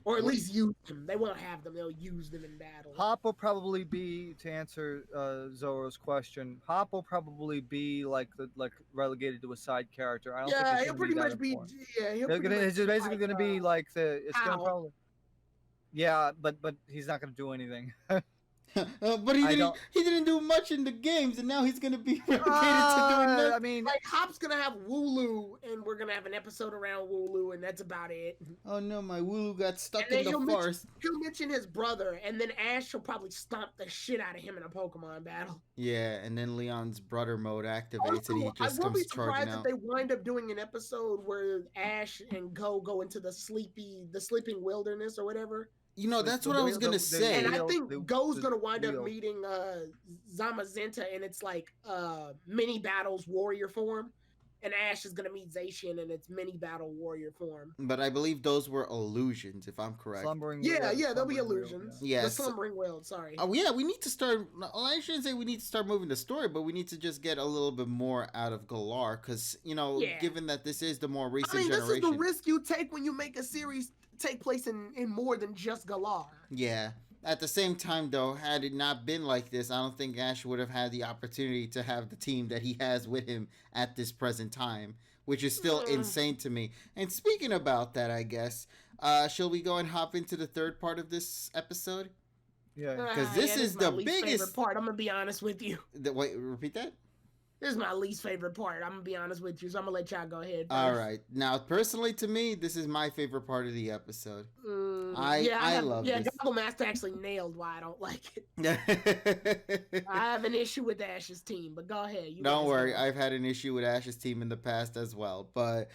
Or at least use them. They won't have them. They'll use them in battle. Hop will probably be, to answer Zoro's question, Hop will probably be relegated to a side character. I don't think he'll pretty much be. Yeah, it's just basically going to be like the. It's going to probably. Yeah, but he's not going to do anything. But he didn't do much in the games, and now he's gonna be relegated to doing nothing. I mean, Hop's gonna have Wooloo, and we're gonna have an episode around Wooloo, and that's about it. Oh no, my Wooloo got stuck in the forest. He'll mention his brother, and then Ash will probably stomp the shit out of him in a Pokemon battle. Yeah, and then Leon's brother mode activates, and he just comes charging out. I won't be surprised if they wind up doing an episode where Ash and go into the sleeping wilderness or whatever. That's what I was gonna say. And I think Go's gonna wind up meeting Zamazenta, and it's mini battles warrior form. and Ash is gonna meet Zacian in its mini battle warrior form. But I believe those were illusions, if I'm correct. Slumbering. Yeah, there'll be slumbering world, illusions. yeah. The Yes. slumbering world. Sorry. Oh yeah, we need to start. I shouldn't say we need to start moving the story, but we need to just get a little bit more out of Galar, because given that this is the more recent generation. This is the risk you take when you make a series take place in more than just Galar. Yeah. At the same time, though, had it not been like this, I don't think Ash would have had the opportunity to have the team that he has with him at this present time, which is still insane to me. And speaking about that, I guess, shall we go and hop into the third part of this episode? Yeah. Because this is the biggest favorite part. I'm gonna be honest with you. Wait, repeat that? This is my least favorite part. I'm gonna be honest with you, so I'm gonna let y'all go ahead first. All right. Now, personally, to me, this is my favorite part of the episode. I love this. Yeah, Goggle Master actually nailed why I don't like it. I have an issue with Ash's team, but go ahead. Don't worry, I've had an issue with Ash's team in the past as well. But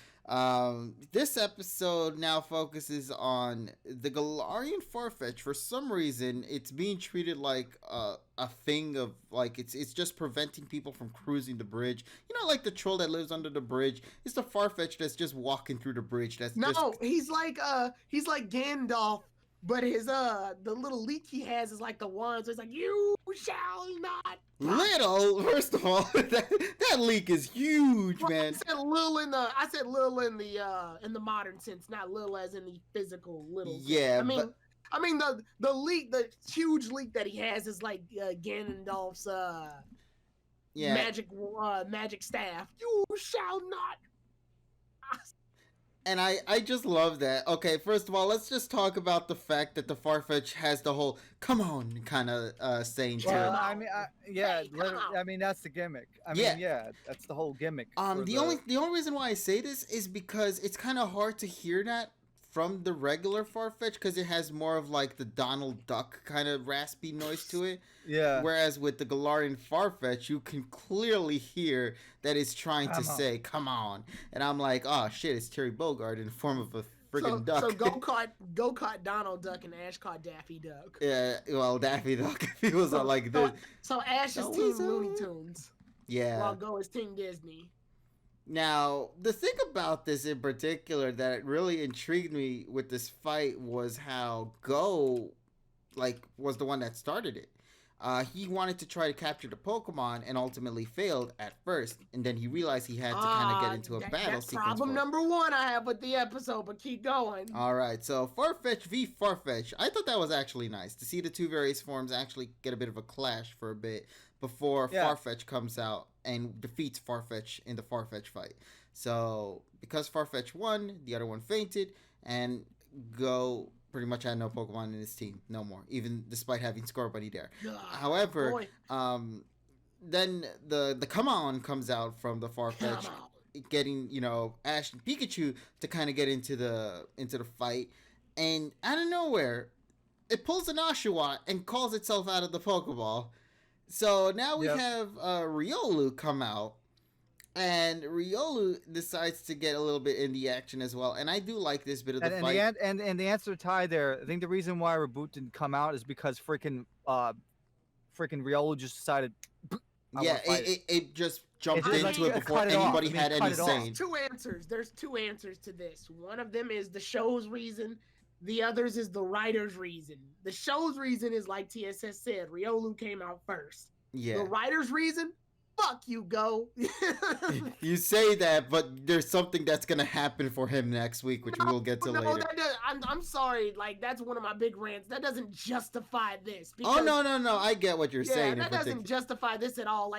this episode now focuses on the Galarian Farfetch'd. For some reason, it's being treated like a thing of like it's just preventing people from cruising the bridge. Like the troll that lives under the bridge. It's the Farfetch'd that's just walking through the bridge. He's like Gandalf, but his the little leak he has is like the one. So it's like, you shall not. Little, first of all, that leak is huge, man. I said little in the modern sense, not little as in the physical little. Yeah, I mean the leak, the huge leak that he has is like Gandalf's magic staff. You shall not. And I just love that. Okay, first of all, let's just talk about the fact that the Farfetch'd has the whole "come on" kind of saying to it. I mean, that's the gimmick. That's the whole gimmick. The only reason why I say this is because it's kind of hard to hear that from the regular Farfetch'd, because it has more of like the Donald Duck kind of raspy noise to it. Yeah. Whereas with the Galarian Farfetch'd, you can clearly hear that it's trying to say, come on. And I'm like, oh shit, it's Terry Bogard in the form of a friggin' duck. So go caught Donald Duck and Ash caught Daffy Duck. Yeah, well, Daffy Duck, if he was like this. So Ash is Team Looney Tunes. Yeah. While Go is Team Disney. Now, the thing about this in particular that really intrigued me with this fight was how Go, was the one that started it. He wanted to try to capture the Pokemon and ultimately failed at first, and then he realized he had to kind of get into a battle that's sequence. Problem number one I have with the episode, but keep going. All right, so Farfetch'd v Farfetch'd. I thought that was actually nice to see the two various forms actually get a bit of a clash for a bit before Farfetch'd comes out and defeats Farfetch'd in the Farfetch'd fight. So because Farfetch'd won, the other one fainted, and Go pretty much had no Pokemon in his team, no more, even despite having Scorbunny there. However, then the come on comes out from the Farfetch'd, getting Ash and Pikachu to kind of get into the fight, and out of nowhere, it pulls an Oshawott and calls itself out of the Pokeball. So now we have Riolu come out, and Riolu decides to get a little bit in the action as well. And I do like this bit of the fight. And the answer to Ty there, I think the reason why Reboot didn't come out is because freaking Riolu just decided. It just jumped into it before anybody had any say. There's two answers to this. One of them is the show's reason. The others is the writer's reason. The show's reason is like TSS said, Riolu came out first. Yeah. The writer's reason, fuck you, Go. You say that, but there's something that's gonna happen for him next week, which we'll get to later. I'm sorry, that's one of my big rants. That doesn't justify this. Because, no, I get what you're saying. That doesn't justify this at all.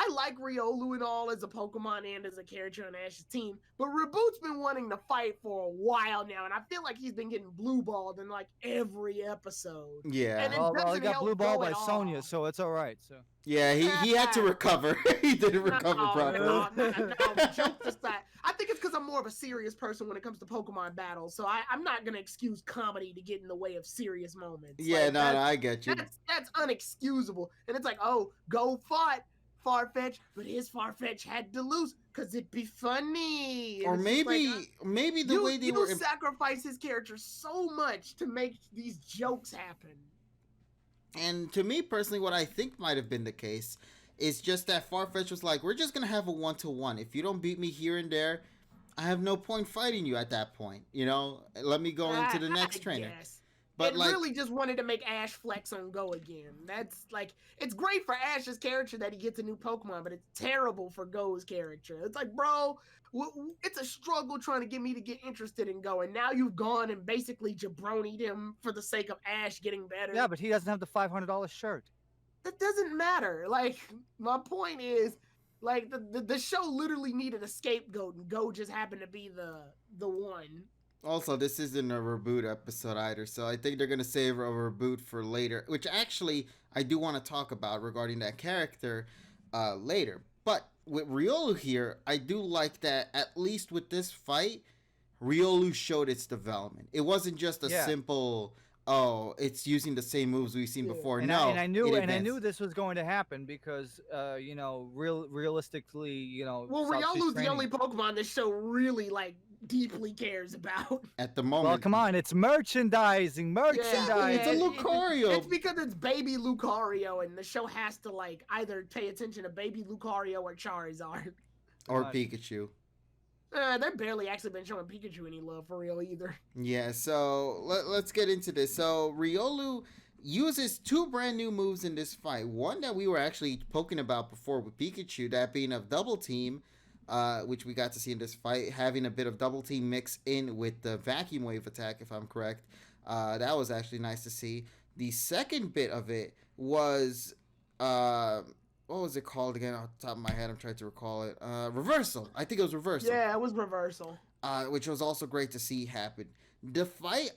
I like Riolu and all as a Pokemon and as a character on Ash's team, but Reboot's been wanting to fight for a while now, and I feel like he's been getting blue-balled in every episode. Yeah. And he got blue-balled by Sonia, so it's all right. So. Yeah, he had to recover. He didn't recover properly. No, jokes aside. I think it's because I'm more of a serious person when it comes to Pokemon battles, so I'm not going to excuse comedy to get in the way of serious moments. Yeah, no, I get you. That's unexcusable. And it's like, oh, Go fought Farfetch'd, but his Farfetch'd had to lose because it'd be funny. Or maybe the way they were sacrifice his character so much to make these jokes happen. And to me personally, what I think might have been the case It's just that Farfetch'd was like, we're just gonna have a 1-to-1. If you don't beat me here and there, I have no point fighting you at that point. Let me go into the next trainer. Guess. But it really just wanted to make Ash flex on Go again. That's like, it's great for Ash's character that he gets a new Pokemon, but it's terrible for Go's character. It's like, bro, it's a struggle trying to get me to get interested in Go, and now you've gone and basically jabronied him for the sake of Ash getting better. Yeah, but he doesn't have the $500 shirt. That doesn't matter. Like, my point is, like, the show literally needed a scapegoat, and Go just happened to be the one. Also, this isn't a reboot episode either, so I think they're going to save a reboot for later, which actually I do want to talk about regarding that character later. But with Riolu here, I do like that at least with this fight, Riolu showed its development. It wasn't just a simple, it's using the same moves we've seen before. I knew this was going to happen because, realistically, Well, Riolu's the only Pokemon this show really, like, deeply cares about. At the moment. Well, come on, it's merchandising. It's a Lucario. It's because it's baby Lucario, and the show has to, like, either pay attention to baby Lucario or Charizard. Or Pikachu. They've barely actually been showing Pikachu any love for real either. Yeah, so let's get into this. So Riolu uses 2 brand new moves in this fight. One that we were actually poking about before with Pikachu, that being a double team, which we got to see in this fight, having a bit of double team mix in with the vacuum wave attack, if I'm correct. That was actually nice to see. The second bit of it was, what was it called again? Off the top of my head, I'm trying to recall it. Reversal. I think it was Reversal. Yeah, it was Reversal. Which was also great to see happen. The fight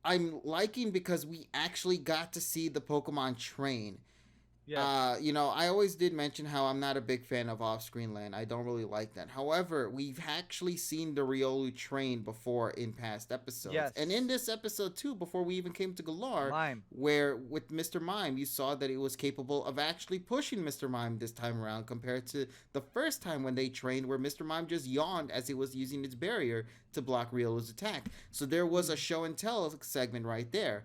I'm liking because we actually got to see the Pokemon train. Yeah. I always did mention how I'm not a big fan of off-screen land. I don't really like that. However, we've actually seen the Riolu train before in past episodes. Yes. And in this episode too, before we even came to Galar, where with Mr. Mime, you saw that it was capable of actually pushing Mr. Mime this time around compared to the first time when they trained where Mr. Mime just yawned as it was using its barrier to block Riolu's attack. So there was a show and tell segment right there.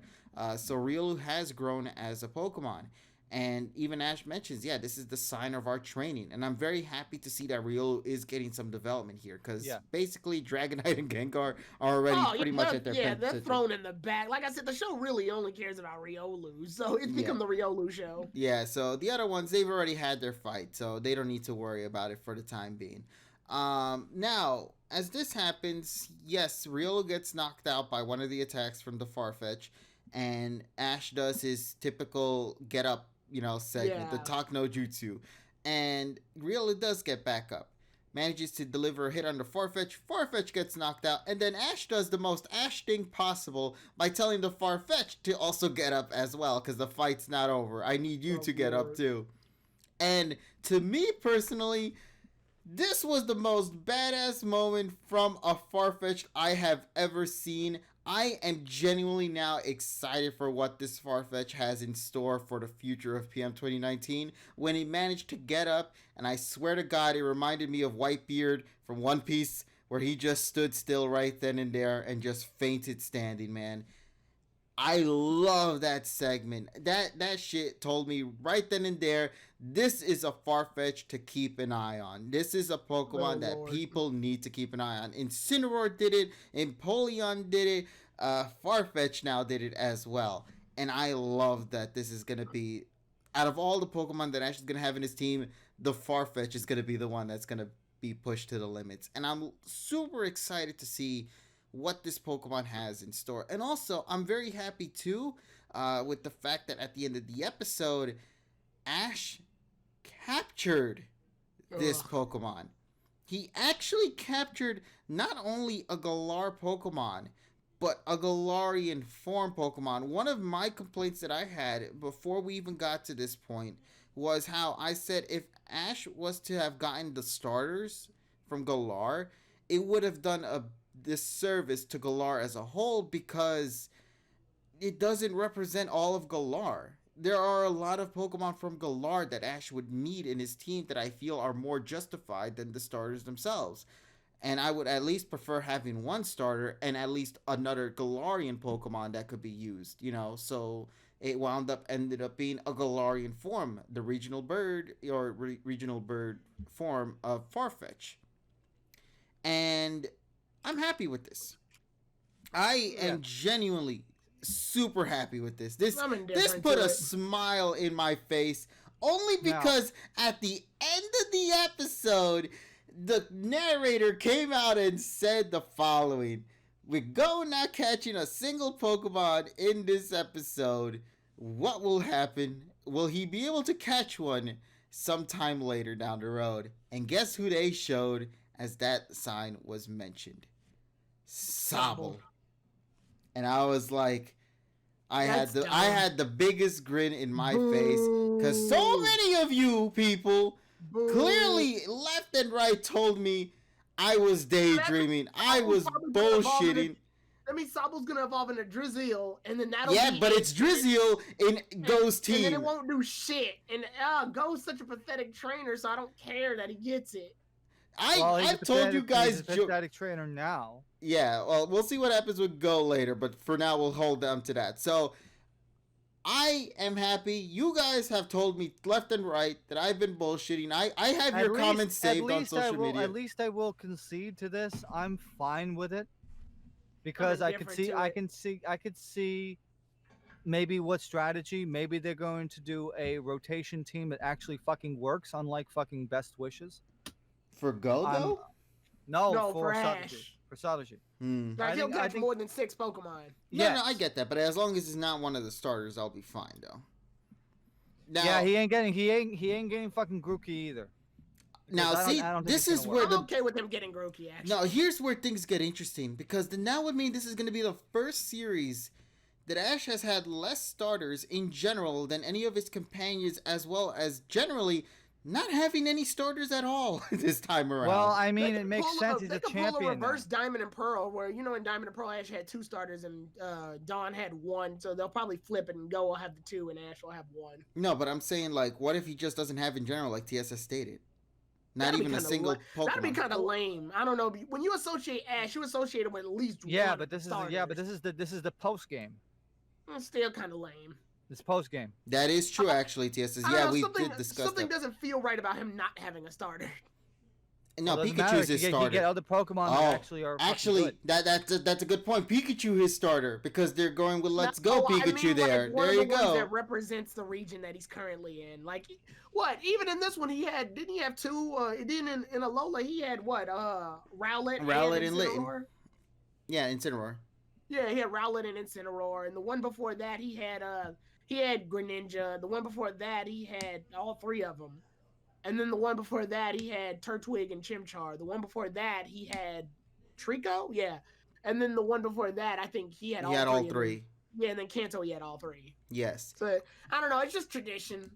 So Riolu has grown as a Pokemon. And even Ash mentions, this is the sign of our training. And I'm very happy to see that Riolu is getting some development here. Because basically, Dragonite and Gengar are already pretty much at their peak. Yeah, they're thrown in the back. Like I said, the show really only cares about Riolu. So it's become the Riolu show. Yeah, so the other ones, they've already had their fight. So they don't need to worry about it for the time being. Now, as this happens, yes, Riolu gets knocked out by one of the attacks from the Farfetch'd. And Ash does his typical get up segment, the talk no jutsu, and Riolu does get back up, manages to deliver a hit on the Farfetch'd gets knocked out, and then Ash does the most Ash thing possible by telling the Farfetch'd to also get up as well, because the fight's not over. I need you to get up too. And to me personally, this was the most badass moment from a Farfetch'd I have ever seen. I am genuinely now excited for what this Farfetch'd has in store for the future of PM 2019 when he managed to get up, and I swear to God, it reminded me of Whitebeard from One Piece, where he just stood still right then and there and just fainted standing, man. I love that segment. That shit told me right then and there, this is a Farfetch'd to keep an eye on. This is a Pokemon that people need to keep an eye on. Incineroar did it. Empoleon did it. Farfetch'd now did it as well. And I love that this is going to be, out of all the Pokemon that Ash is going to have in his team, the Farfetch'd is going to be the one that's going to be pushed to the limits. And I'm super excited to see what this Pokemon has in store. And also, I'm very happy too with the fact that at the end of the episode, Ash captured this Pokemon. He actually captured not only a Galar Pokemon, but a Galarian form Pokemon. One of my complaints that I had before we even got to this point was how I said if Ash was to have gotten the starters from Galar, it would have done a disservice to Galar as a whole because it doesn't represent all of Galar. There are a lot of Pokemon from Galar that Ash would need in his team that I feel are more justified than the starters themselves. And I would at least prefer having one starter and at least another Galarian Pokemon that could be used, so it ended up being a Galarian form, the regional bird regional bird form of Farfetch'd. And I'm happy with this. I am genuinely super happy with this. This put a smile in my face only because at the end of the episode, the narrator came out and said the following: "We go not catching a single Pokemon in this episode. What will happen? Will he be able to catch one sometime later down the road?" And guess who they showed as that sign was mentioned? Sobble. And I was like, I had the biggest grin in my face because so many of you people clearly left and right told me I was daydreaming. I was bullshitting. That means Sobble's gonna evolve into Drizzle, and then that'll be but it's Drizzle in Go's team. And then it won't do shit. And Go's such a pathetic trainer, so I don't care that he gets it. I've told you guys, he's a pathetic trainer now. Yeah, well, we'll see what happens with Go later, but for now we'll hold them to that. So I am happy. You guys have told me left and right that I've been bullshitting. I have your comments saved on social media. At least I will concede to this. I'm fine with it because I could see maybe what strategy. Maybe they're going to do a rotation team that actually fucking works, unlike fucking Best Wishes. For Go, though? No, for Ash. For Sergi. He'll catch more than 6 Pokemon. No, I get that, but as long as it's not one of the starters, I'll be fine, though. Now, yeah, he ain't getting fucking Grookey either. Now, see, this is where I'm okay with him getting Grookey, actually. Now, here's where things get interesting, because now would mean this is going to be the first series that Ash has had less starters in general than any of his companions, as well as generally not having any starters at all this time around. Well, I mean, it makes sense. He's a champion. Pull a reverse Diamond and Pearl, where, in Diamond and Pearl, Ash had 2 starters and Dawn had 1, so they'll probably flip it and Go will have the 2 and Ash will have 1. No, but I'm saying, like, what if he just doesn't have in general, like TSS stated? Not even a single Pokemon. That'd be kind of lame. I don't know. When you associate Ash, you associate him with at least one. But this is the post game. It's still kind of lame. This post game. That is true, actually, TSS. Yeah, we did discuss something doesn't feel right about him not having a starter. No, Pikachu's his starter. You get other Pokemon that actually are good. That's a good point. Pikachu his starter because they're going with Let's Go Pikachu there. One there of you the go. Ones that represents the region that he's currently in. Like what? Even in this one, didn't he have 2? Didn't in Alola he had what? Rowlet and Incineroar. Yeah, Incineroar. Yeah, he had Rowlet and Incineroar, and the one before that he had Greninja. The one before that he had all 3 of them. And then the one before that, he had Turtwig and Chimchar. The one before that, he had Trico? Yeah. And then the one before that, I think he had all 3. Yeah, and then Kanto, he had all 3. Yes. So, I don't know. It's just tradition.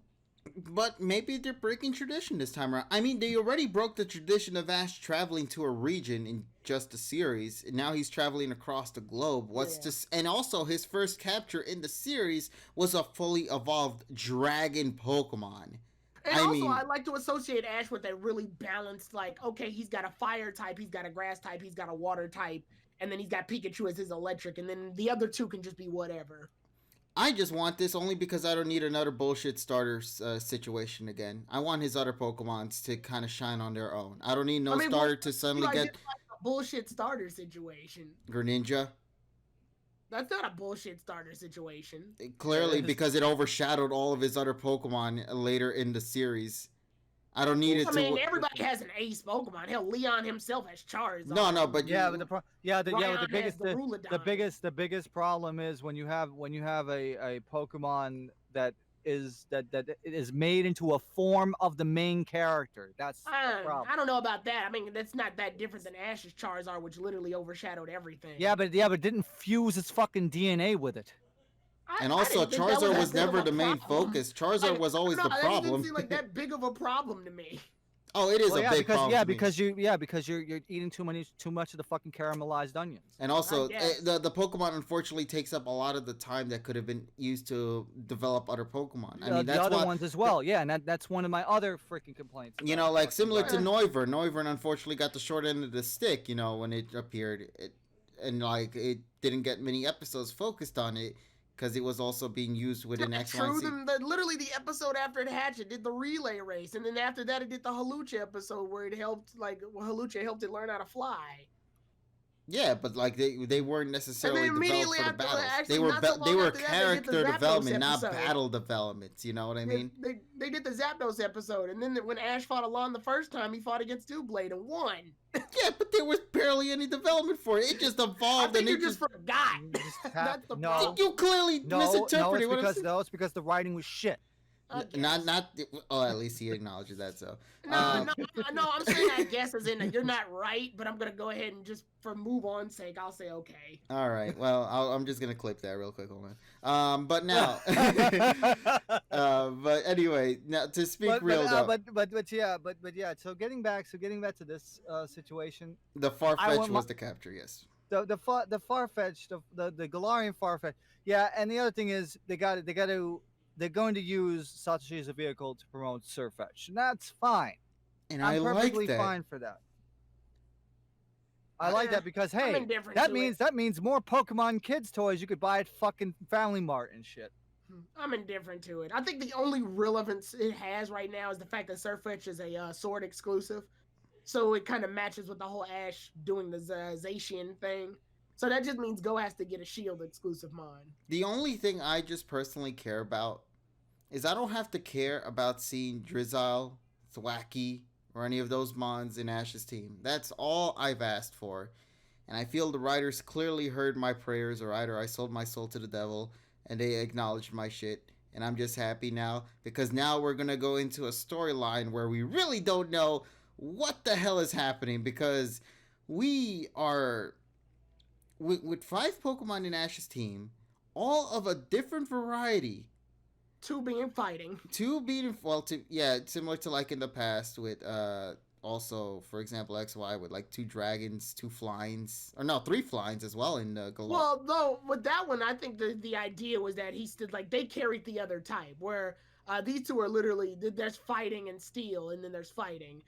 But maybe they're breaking tradition this time around. I mean, they already broke the tradition of Ash traveling to a region in just a series. And now he's traveling across the globe. And also, his first capture in the series was a fully evolved dragon Pokemon. And I like to associate Ash with that really balanced, like, okay, he's got a fire type, he's got a grass type, he's got a water type, and then he's got Pikachu as his electric, and then the other 2 can just be whatever. I just want this only because I don't need another bullshit starter situation again. I want his other Pokemons to kind of shine on their own. I don't need starter to suddenly get... Like a bullshit starter situation. Greninja? That's not a bullshit starter situation. Clearly, because it overshadowed all of his other Pokemon later in the series. I don't need it to... I mean, everybody has an ace Pokemon. Hell, Leon himself has Charizard. No, but... the biggest problem is when you have a Pokemon that is made into a form of the main character. That's the problem. I don't know about that. I mean, that's not that different than Ash's Charizard, which literally overshadowed everything. Yeah, but it didn't fuse its fucking DNA with it. And also, Charizard was never the main focus. Charizard was always the problem. It didn't seem like that big of a problem to me. Oh, it is a big problem. Yeah, because you're eating too much of the fucking caramelized onions. And also, the Pokemon unfortunately takes up a lot of the time that could have been used to develop other Pokemon. I mean, that's the other ones as well. Yeah, and that's one of my other freaking complaints. Like similar to Noivern. Noivern unfortunately got the short end of the stick. When it appeared, and like it didn't get many episodes focused on it. because it was also being used within That's X, Y, and true. Z. Then literally the episode after it hatched, it did the relay race, and then after that, it did the Halucha episode where it helped, like, Halucha helped it learn how to fly. Yeah, but like they weren't necessarily developed immediately for the after- battles. actually, They were not so they long were after that, they did the character Zapdos development, not episode. battle developments. You know what I mean? They did the Zapdos episode, and then when Ash fought Alon the first time, he fought against Doublade and won. Yeah, but there was barely any development for it. It just I evolved, think and you it just forgot. That's the No. problem. You clearly misinterpreted what I'm saying. it's because the writing was shit. Not. Oh, at least he acknowledges that. So. No, I'm saying I guess as in you're not right, but I'm gonna go ahead and just for move on sake, I'll say okay. All right. Well, I'm just gonna clip that real quick. Hold on. But now. But anyway, now to speak real though. But yeah. So getting back to this situation. The Farfetch'd was the capture. Yes. The Farfetch'd, the Galarian Farfetch'd. Yeah, and the other thing is they're going to use Satoshi as a vehicle to promote Surfetch'd. And that's fine. And I'm perfectly like that. fine for that. I like that because I'm hey, indifferent that to means it. that means more Pokemon Kids toys you could buy at fucking Family Mart and shit. I'm indifferent to it. I think the only relevance it has right now is the fact that Surfetch'd is a Sword exclusive. So it kind of matches with the whole Ash doing the Zacian thing. So that just means Go has to get a Shield exclusive mon. The only thing I just personally care about is I don't have to care about seeing Drizzile, Thwacky, or any of those mons in Ash's team. That's all I've asked for. And I feel the writers clearly heard my prayers, or either I sold my soul to the devil and they acknowledged my shit. And I'm just happy now because now we're going to go into a storyline where we really don't know what the hell is happening because we are with 5 Pokemon in Ash's team, all of a different variety. 2 being fighting. 2 being similar to like in the past with also for example XY with like 2 dragons, 2 flyings, or no 3 flyings as well in Galar. Well, though with that one, I think the idea was that he stood like they carried the other type where these 2 are literally there's fighting and steel, and then there's fighting.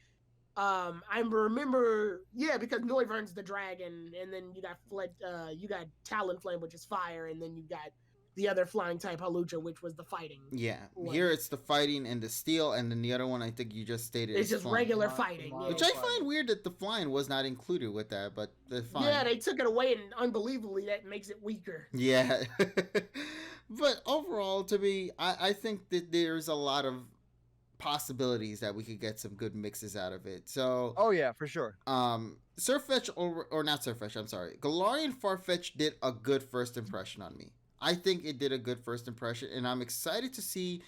I remember, because Noivern's the dragon, and then you got Talonflame, which is fire, and then you got the other flying type Halucha, which was the fighting. Yeah, one. Here it's the fighting and the steel, and then the other one I think you just stated it's just flying. regular fighting, Which I find weird that the flying was not included with that, but the fine. Yeah, they took it away, and unbelievably that makes it weaker. Yeah, but overall, to me, I think that there's a lot of possibilities that we could get some good mixes out of it. So oh yeah, for sure. Surfetch'd or not Surfetch'd, I'm sorry. Galarian Farfetch'd did a good first impression on me. I think it did a good first impression, and I'm excited to see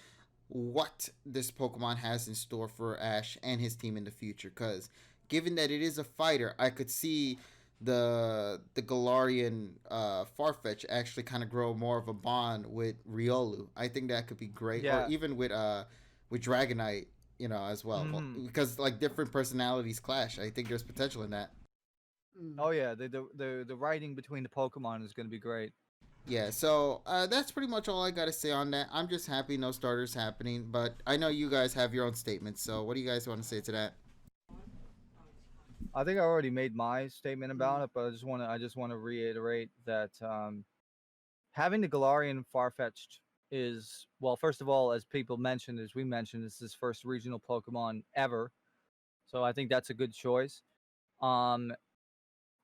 what this Pokemon has in store for Ash and his team in the future, because given that it is a fighter, I could see the Galarian Farfetch'd actually kind of grow more of a bond with Riolu. I think that could be great. Yeah. Or even with Dragonite, as well. Because like different personalities clash. I think there's potential in that. Oh yeah, the writing between the Pokemon is going to be great. Yeah, so that's pretty much all I got to say on that. I'm just happy no starters happening, but I know you guys have your own statements, so what do you guys want to say to that? I think I already made my statement about it, but I just want to reiterate that having the Galarian Farfetch'd is, well, first of all, as we mentioned, it's his first regional Pokemon ever. So I think that's a good choice.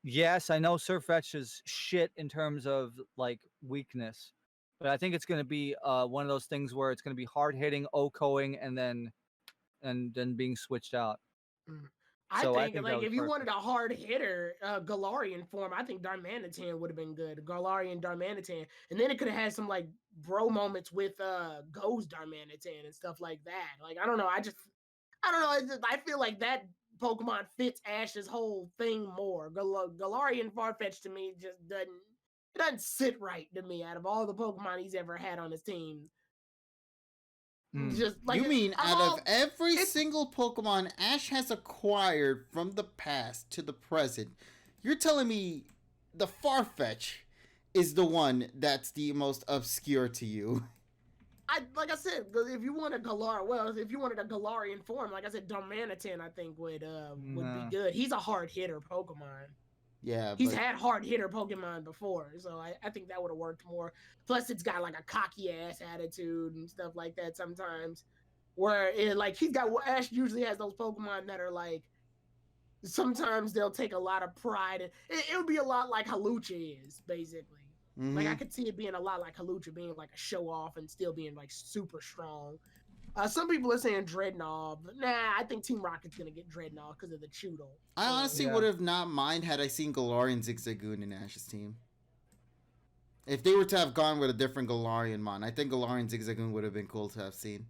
Yes, I know Surfetch'd is shit in terms of like weakness, but I think it's going to be one of those things where it's going to be hard hitting, OHKOing, and then being switched out. I think like if you wanted a hard hitter, Galarian form, I think Darmanitan would have been good. Galarian Darmanitan, and then it could have had some like bro moments with Go's Darmanitan and stuff like that. Like I don't know, I don't know. I feel like that Pokemon fits Ash's whole thing more. Galarian Farfetch'd to me just doesn't sit right to me out of all the Pokemon he's ever had on his team. Just like you mean out of every single Pokemon Ash has acquired from the past to the present, you're telling me the Farfetch'd is the one that's the most obscure to you? Like I said, if you want a if you wanted a Galarian form, like I said, Darmanitan I think would be good. He's a hard hitter Pokemon. Yeah, He's but had hard hitter Pokemon before, so I think that would have worked more. Plus, it's got like a cocky ass attitude and stuff like that sometimes. Where Ash usually has those Pokemon that are like sometimes they'll take a lot of pride. It would be a lot like Halucha is basically. Like I could see it being a lot like Halucha, being like a show off and still being like super strong. Some people are saying Dreadnought, but nah, I think Team Rocket's gonna get Dreadnought because of the Chudo. I honestly would have not mind had I seen Galarian Zigzagoon in Ash's team. If they were to have gone with a different Galarian mon, I think Galarian Zigzagoon would have been cool to have seen.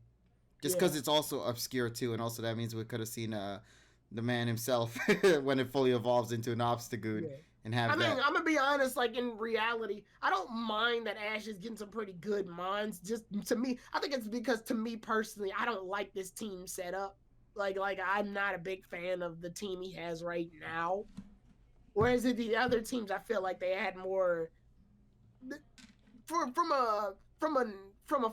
Just because it's also obscure too, and also that means we could have seen the man himself when it fully evolves into an Obstagoon. Yeah. And have that. I'm gonna be honest. Like in reality, I don't mind that Ash is getting some pretty good mons. Just to me, I think it's because to me personally, I don't like this team setup. Like I'm not a big fan of the team he has right now. Whereas in the other teams, I feel like they had more. From a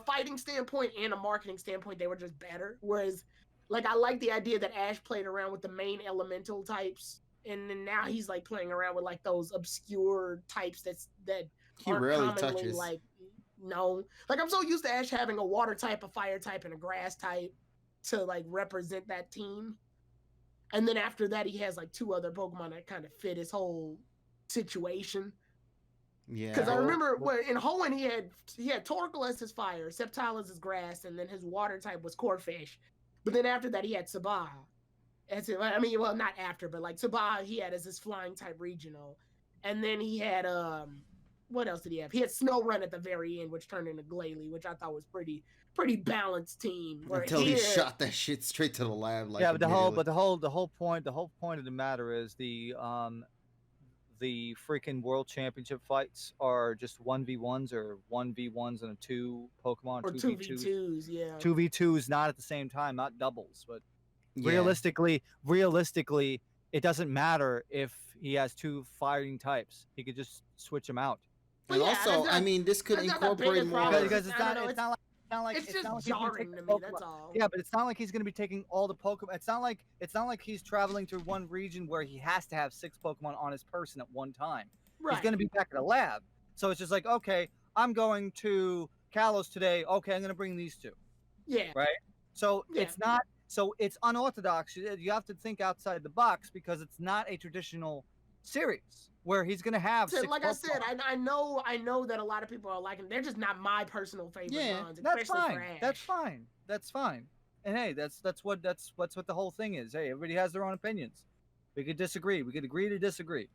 fighting standpoint and a marketing standpoint, they were just better. Whereas, like I like the idea that Ash played around with the main elemental types. And then now he's like playing around with like those obscure types that he rarely touches. Like no, like I'm so used to Ash having a water type, a fire type, and a grass type to like represent that team. And then after that, he has like 2 other Pokemon that kind of fit his whole situation. Yeah, because I remember in Hoenn he had Torkoal as his fire, Sceptile as his grass, and then his water type was Corphish. But then after that, he had Sabah. Well, not after, but like Sabah he had as his flying type regional. And then he had what else did he have? He had Snow-Run at the very end, which turned into Glalie, which I thought was pretty balanced team. Until he shot that shit straight to the lab. Like, yeah, but the whole point of the matter is the freaking world championship fights are just 1v1s or 1v1s and a 2 Pokemon, or 2v2s, yeah. 2v2s, not at the same time, not doubles, but yeah. realistically, it doesn't matter if he has 2 fighting types. He could just switch them out. And also, this could incorporate more. Because it's not like it's just jarring to me. That's all. Yeah, but it's not like he's going to be taking all the Pokemon. It's not like he's traveling to one region where he has to have 6 Pokemon on his person at one time. Right. He's going to be back at a lab, so it's just like, okay, I'm going to Kalos today. Okay, I'm going to bring these 2. Yeah. Right. So it's not. So it's unorthodox. You have to think outside the box because it's not a traditional series where he's going to have 6 like Pokemon. I said, I know that a lot of people are liking. They're just not my personal favorite ones. That's fine. That's fine. And hey, that's what the whole thing is. Hey, everybody has their own opinions. We could disagree. We could agree to disagree.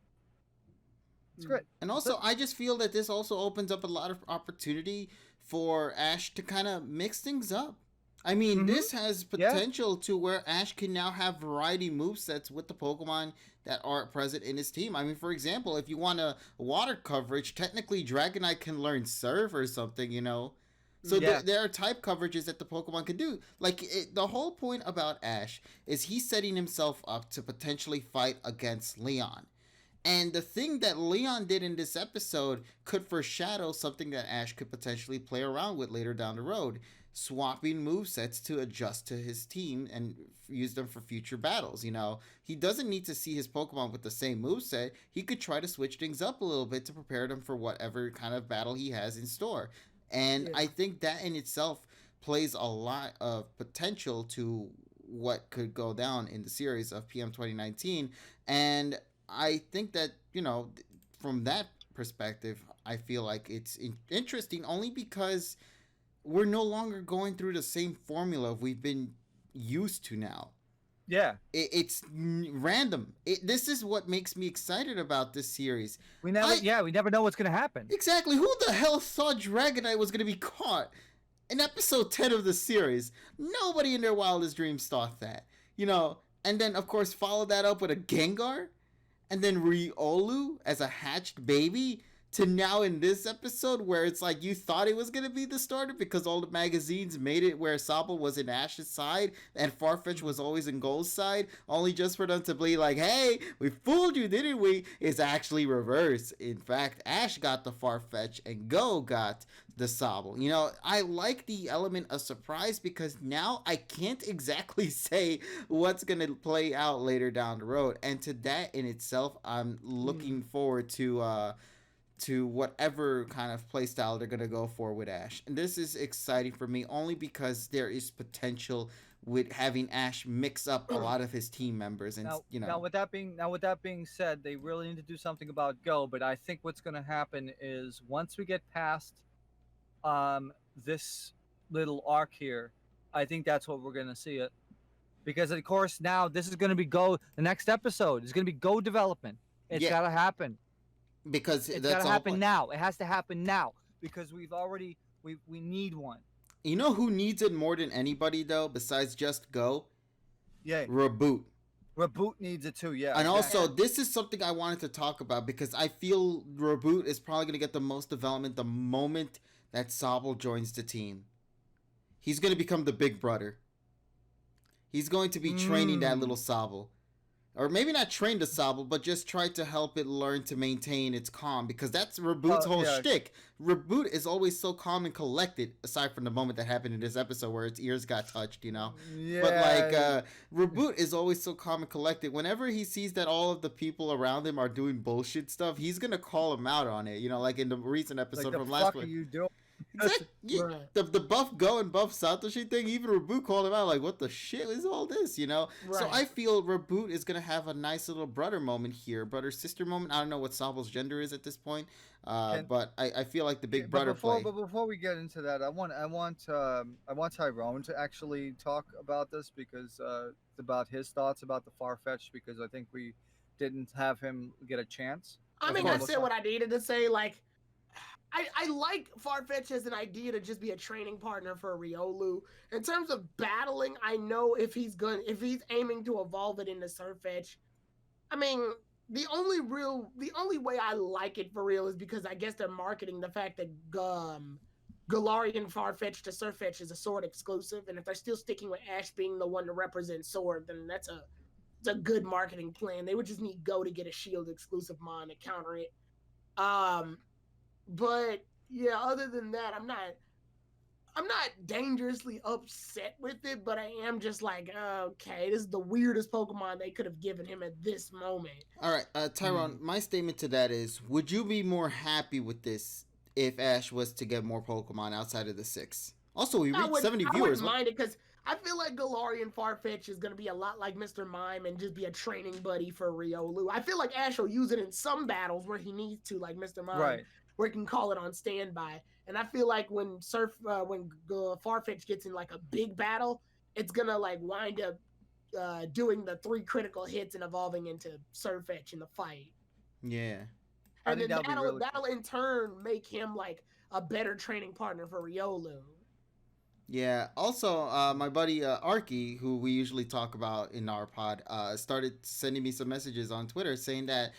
It's great. And also, I just feel that this also opens up a lot of opportunity for Ash to kind of mix things up. This has potential to where Ash can now have variety movesets with the Pokemon that are present in his team. For example, if you want a water coverage, technically Dragonite can learn Surf or something, So there are type coverages that the Pokemon can do. The whole point about Ash is he's setting himself up to potentially fight against Leon. And the thing that Leon did in this episode could foreshadow something that Ash could potentially play around with later down the road. Swapping movesets to adjust to his team and use them for future battles. He doesn't need to see his Pokemon with the same moveset. He could try to switch things up a little bit to prepare them for whatever kind of battle he has in store. And I think that in itself plays a lot of potential to what could go down in the series of PM 2019. And I think that, from that perspective, I feel like it's interesting only because we're no longer going through the same formula we've been used to now. Yeah. It's random. This is what makes me excited about this series. We never know what's going to happen. Exactly. Who the hell thought Dragonite was going to be caught in episode 10 of the series? Nobody in their wildest dreams thought that. And then, of course, follow that up with a Gengar and then Riolu as a hatched baby to now in this episode where it's like you thought it was going to be the starter because all the magazines made it where Sobble was in Ash's side and Farfetch'd was always in Gold's side, only just for them to be like, hey, we fooled you, didn't we? It's actually reverse. In fact, Ash got the Farfetch'd and Go got the Sobble. You know, I like the element of surprise because now I can't exactly say what's going to play out later down the road. And to that in itself, I'm looking forward to whatever kind of playstyle they're going to go for with Ash. And this is exciting for me only because there is potential with having Ash mix up a lot of his team members. And, now with that being said, they really need to do something about Go. But I think what's going to happen is once we get past this little arc here, I think that's what we're going to see it. Because, of course, now this is going to be Go. The next episode is going to be Go development. It's got to happen. Because it's got to happen now. It has to happen now. Because we need one. You know who needs it more than anybody, though, besides just Go? Yeah. Reboot. Reboot needs it, too, yeah. And also, this is something I wanted to talk about because I feel Reboot is probably going to get the most development the moment that Sobble joins the team. He's going to become the big brother. He's going to be training that little Sobble. Or maybe not train the Sobble, but just try to help it learn to maintain its calm. Because that's Reboot's whole shtick. Reboot is always so calm and collected, aside from the moment that happened in this episode where its ears got touched, you know? Yeah. But, like, Reboot is always so calm and collected. Whenever he sees that all of the people around him are doing bullshit stuff, he's going to call him out on it. You know, like in the recent episode from last week. What are you doing? Exactly. Yeah, the buff Go and buff Satoshi thing, even Reboot called him out like, what the shit is all this, you know? Right. So I feel Reboot is going to have a nice little brother moment here, brother-sister moment. I don't know what Sobble's gender is at this point, but I feel like the big brother play. But before we get into that, I want Tyrone to actually talk about this because about his thoughts about the Farfetch'd, because I think we didn't have him get a chance. I mean, I said what I needed to say, like, I like Farfetch'd as an idea to just be a training partner for Riolu. In terms of battling, I know if he's aiming to evolve it into Surfetch. I mean, the only way I like it for real is because I guess they're marketing the fact that Galarian Farfetch'd to Surfetch is a Sword exclusive, and if they're still sticking with Ash being the one to represent Sword, then it's a good marketing plan. They would just need Go to get a Shield exclusive mon to counter it. But yeah, other than that, I'm not dangerously upset with it, but I am just like, okay, this is the weirdest Pokemon they could have given him at this moment. All right, Tyrone, my statement to that is, would you be more happy with this if Ash was to get more Pokemon outside of the 6? Also, we reached 70 viewers. I wouldn't mind it because I feel like Galarian Farfetch'd is going to be a lot like Mr. Mime and just be a training buddy for Riolu. I feel like Ash will use it in some battles where he needs to, like Mr. Mime. Right. Where he can call it on standby. And I feel like when Farfetch'd gets in like a big battle, it's gonna like wind up doing the 3 critical hits and evolving into Surfetch in the fight. Yeah. And then that'll in turn make him like a better training partner for Riolu. Yeah. Also, my buddy Arky, who we usually talk about in our pod, started sending me some messages on Twitter saying that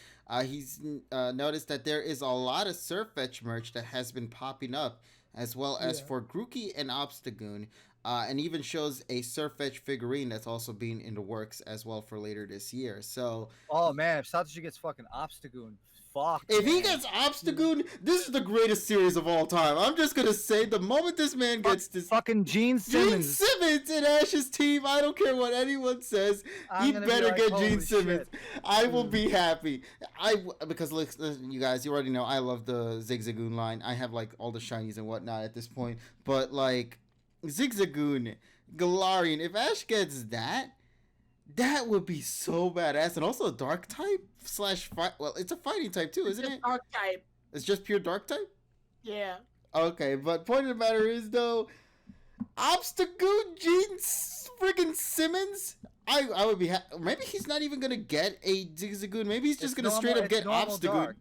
he's noticed that there is a lot of Surfetch merch that has been popping up, as well as for Grookey and Obstagoon, and even shows a Surfetch figurine that's also being in the works as well for later this year. So, oh man, if Satoshi gets fucking Obstagoon, fuck. If he gets Obstagoon, this is the greatest series of all time. I'm just gonna say, the moment this man gets this fucking Gene Simmons in Ash's team, I don't care what anyone says, he better get Gene Simmons. I will be happy. Because listen, you guys, you already know I love the Zigzagoon line. I have like all the shinies and whatnot at this point, but like Zigzagoon, Galarian, if Ash gets that would be so badass. And also dark type / well, it's a fighting type too, isn't it? Dark type. It's just pure dark type? Yeah. Okay, but point of the matter is though, Obstagoon Gene friggin' Simmons, I would be maybe he's not even gonna get a Zigzagoon. Maybe he's just gonna straight up get Obstagoon.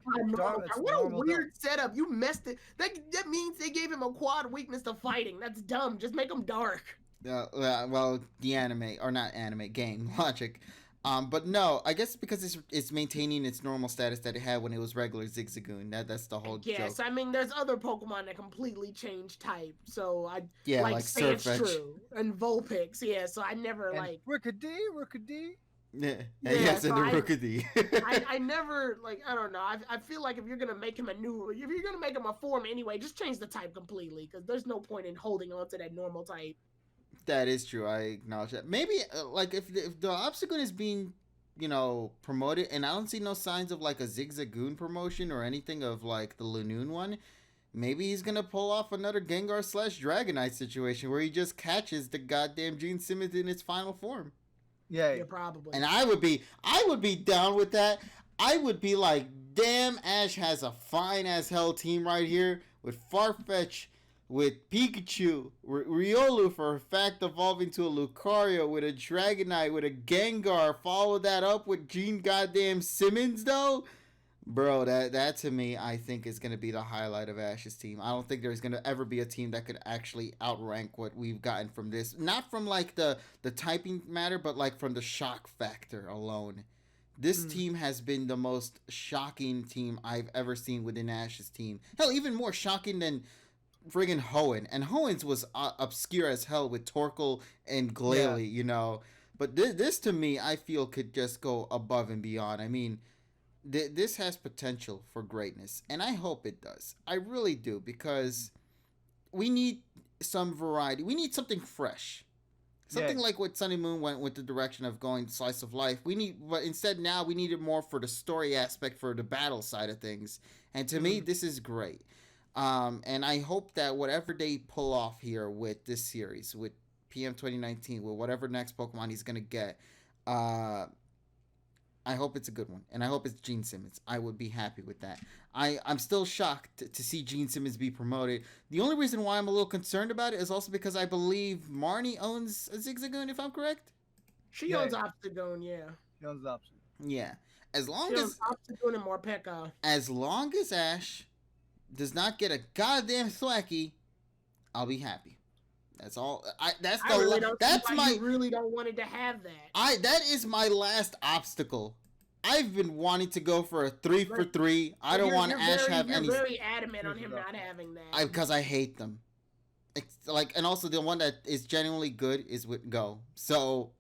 What a weird setup. You messed it. That means they gave him a quad weakness to fighting. That's dumb. Just make him dark. Well, the anime, or not anime, game logic. But no, I guess because it's maintaining its normal status that it had when it was regular Zigzagoon. That's the whole joke. Yes, I mean, there's other Pokemon that completely change type. So I like Sandshrew and Vulpix. Yeah, so I never And like Rookidee. Yeah, Yeah, and the Rookidee. I never like I don't know. I feel like if you're gonna make him a form anyway, just change the type completely because there's no point in holding on to that normal type. That is true. I acknowledge that. Maybe like if the Obstagoon is being, promoted, and I don't see no signs of like a Zigzagoon promotion or anything of like the Lanoon one, maybe he's gonna pull off another Gengar / Dragonite situation where he just catches the goddamn Gene Simmons in its final form. Yeah, probably. And I would be down with that. I would be like, damn, Ash has a fine as hell team right here with Farfetch'd, with Pikachu, Riolu for a fact evolving to a Lucario, with a Dragonite, with a Gengar, follow that up with Gene goddamn Simmons though. Bro, that to me, I think is going to be the highlight of Ash's team. I don't think there's going to ever be a team that could actually outrank what we've gotten from this. Not from like the typing matter, but like from the shock factor alone. This team has been the most shocking team I've ever seen within Ash's team. Hell, even more shocking than friggin' Hoenn. And Hoenn's was obscure as hell with Torkoal and Glalie, But this to me, I feel could just go above and beyond. I mean, this has potential for greatness, and I hope it does. I really do, because we need some variety. We need something fresh. Something like what Sun and Moon went with the direction of going slice of life. But instead now we need it more for the story aspect, for the battle side of things. And to me, this is great. And I hope that whatever they pull off here with this series, with PM 2019, with whatever next Pokemon he's going to get, I hope it's a good one, and I hope it's Gene Simmons. I would be happy with that. I'm still shocked to see Gene Simmons be promoted. The only reason why I'm a little concerned about it is also because I believe Marnie owns a Zigzagoon, if I'm correct. She owns Obstagoon, yeah. She owns Obstagoon. Yeah. As long she as Obstagoon and Morpeko. As long as Ash does not get a goddamn Thwacky, I'll be happy. That's all. You really don't want it to have that. That is my last obstacle. I've been wanting to go for a 3 for 3. I don't want Ash have any. You're very adamant on him not having that. Because I hate them. It's like, and also the one that is genuinely good is with Go. So,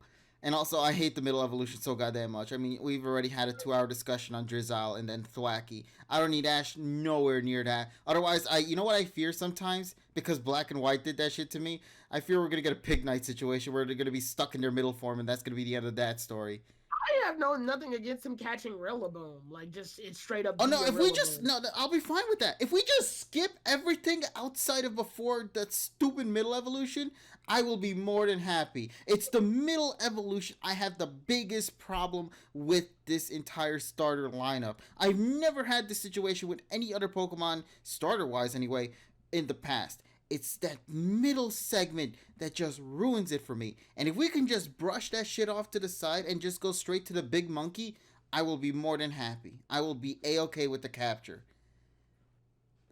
and also I hate the middle evolution so goddamn much. I mean, we've already had a 2-hour discussion on Drizzile and then Thwacky. I don't need Ash nowhere near that. Otherwise, you know what I fear sometimes? Because Black and White did that shit to me. I fear we're going to get a Pignite situation where they're going to be stuck in their middle form, and that's going to be the end of that story. I have nothing against him catching Rillaboom. Like, just, it's straight up. Oh, no, if we just, no, I'll be fine with that. If we just skip everything outside of before that stupid middle evolution, I will be more than happy. It's the middle evolution I have the biggest problem with this entire starter lineup. I've never had this situation with any other Pokemon, starter-wise anyway, in the past. It's that middle segment that just ruins it for me. And if we can just brush that shit off to the side and just go straight to the big monkey, I will be more than happy. I will be A-okay with the capture.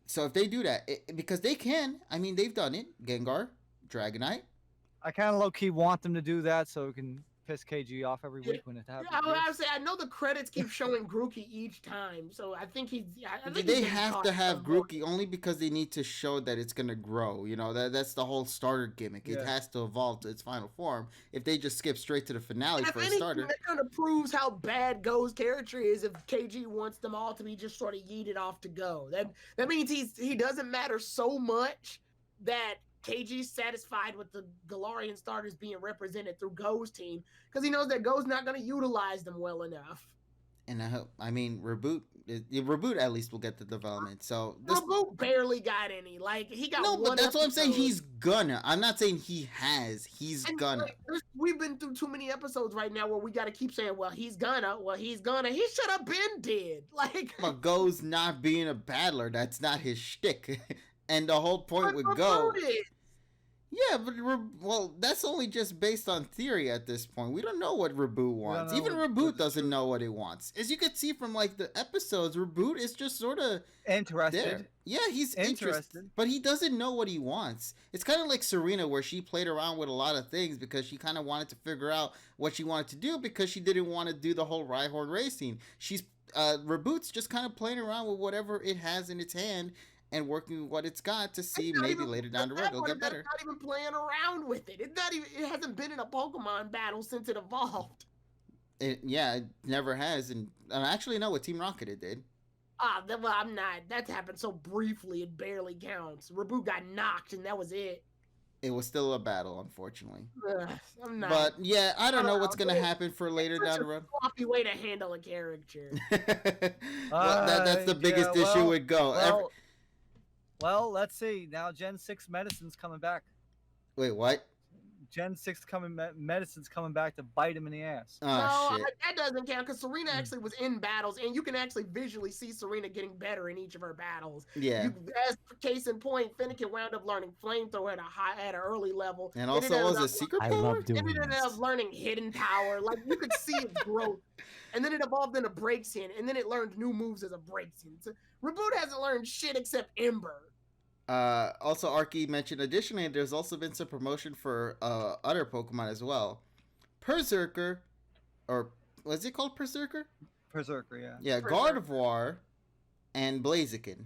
So if they do that, because they can. I mean, they've done it. Gengar, Dragonite. I kind of low-key want them to do that so we can piss KG off every week when it happens. Yeah, I know the credits keep showing Grookey each time, so I think they have to have Grookey only because they need to show that it's gonna grow. That's the whole starter gimmick. Yeah. It has to evolve to its final form. If they just skip straight to the finale for a starter, that kind of proves how bad Go's character is. If KG wants them all to be just sort of yeeted off to Go, that means he doesn't matter so much that KG's satisfied with the Galarian starters being represented through Go's team because he knows that Go's not going to utilize them well enough. And Reboot at least will get the development. So Reboot barely got any. Like, he got one. No, but that's what I'm saying. He's gonna. I'm not saying he has. He's gonna. We've been through too many episodes right now where we got to keep saying, "Well, he's gonna. Well, he's gonna." He should have been dead. Like, but Go's not being a battler. That's not his shtick. And the whole point with Go. Yeah, but well, that's only just based on theory at this point. We don't know what Reboot wants. Even Reboot doesn't know what he wants. As you can see from like the episodes, Reboot is just sort of interested. there. Yeah, he's interested, but he doesn't know what he wants. It's kind of like Serena, where she played around with a lot of things because she kind of wanted to figure out what she wanted to do because she didn't want to do the whole Rhyhorn racing. She's Reboot's just kind of playing around with whatever it has in its hand and working with what it's got to see maybe later down the road it'll get better. It's not even playing around with it. It's not even. It hasn't been in a Pokemon battle since it evolved. It never has, and actually no, with Team Rocket it did. Well, I'm not. That's happened so briefly, it barely counts. Reboot got knocked, and that was it. It was still a battle, unfortunately. I'm not. But yeah, I don't know what's gonna happen for later down the road. Floppy way to handle a character. Well, that's the biggest issue with Go. Well, let's see. Now Gen 6 medicine's coming back. Wait, what? Gen 6 medicine's coming back to bite him in the ass. Oh, no, shit. That doesn't count because Serena actually was in battles, and you can actually visually see Serena getting better in each of her battles. Yeah. As case in point, Finnegan wound up learning Flamethrower at an early level. And also was a secret power? I love doing and it ended up learning Hidden Power. Like, you could see its growth. And then it evolved into Breaks In, and then it learned new moves as a Breaks In. So, Reboot hasn't learned shit except Ember. Also, Arky mentioned additionally, there's also been some promotion for other Pokemon as well. Berserker, or was it called Berserker? Berserker, yeah. Yeah, Gardevoir and Blaziken.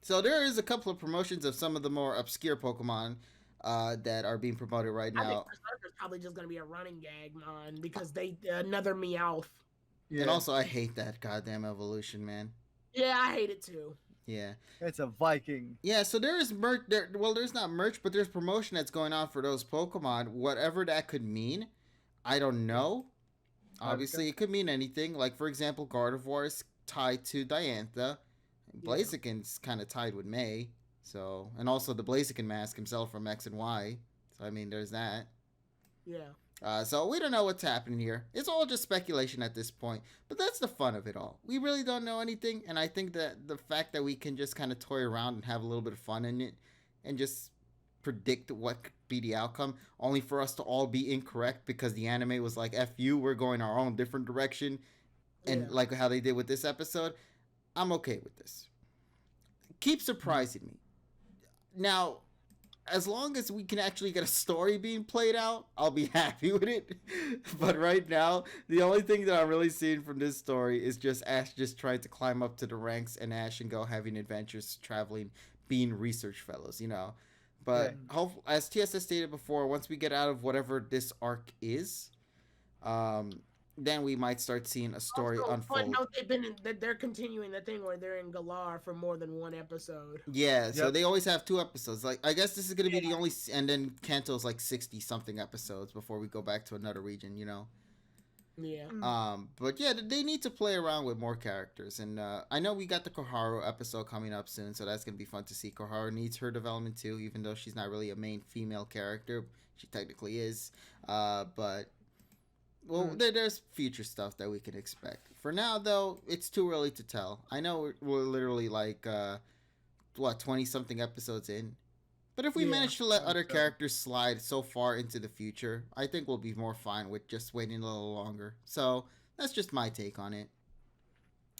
So there is a couple of promotions of some of the more obscure Pokemon that are being promoted right now. I think Berserker's probably just gonna be a running gag, man, because they another Meowth. Yeah. And also, I hate that goddamn evolution, man. Yeah, I hate it too. Yeah. It's a Viking. Yeah, so there is merch. Well, there's not merch, but there's promotion that's going on for those Pokemon. Whatever that could mean, I don't know. Obviously, it could mean anything. Like, for example, Gardevoir is tied to Diantha. Blaziken's kind of tied with May. So, and also the Blaziken mask himself from X and Y. So, I mean, there's that. Yeah. So we don't know what's happening here. It's all just speculation at this point. But that's the fun of it all. We really don't know anything. And I think that the fact that we can just kind of toy around and have a little bit of fun in it and just predict what could be the outcome, only for us to all be incorrect because the anime was like, F you, we're going our own different direction. And like how they did with this episode, I'm okay with this. Keep surprising me. Now, as long as we can actually get a story being played out, I'll be happy with it. But right now, the only thing that I'm really seeing from this story is just Ash just trying to climb up to the ranks and Ash and Go having adventures, traveling, being research fellows, you know. But as TSS stated before, once we get out of whatever this arc is, then we might start seeing a story unfold. No, they're continuing the thing where they're in Galar for more than one episode. Yeah, so they always have 2 episodes. Like, I guess this is gonna be the only, and then Kanto's like 60 something episodes before we go back to another region, you know. Yeah. But yeah, they need to play around with more characters, and I know we got the Koharu episode coming up soon, so that's gonna be fun to see. Koharu needs her development too, even though she's not really a main female character. She technically is, but. Well, there's future stuff that we can expect. For now, though, it's too early to tell. I know we're literally like, 20-something episodes in. But if we manage to let other characters slide so far into the future, I think we'll be more fine with just waiting a little longer. So, that's just my take on it.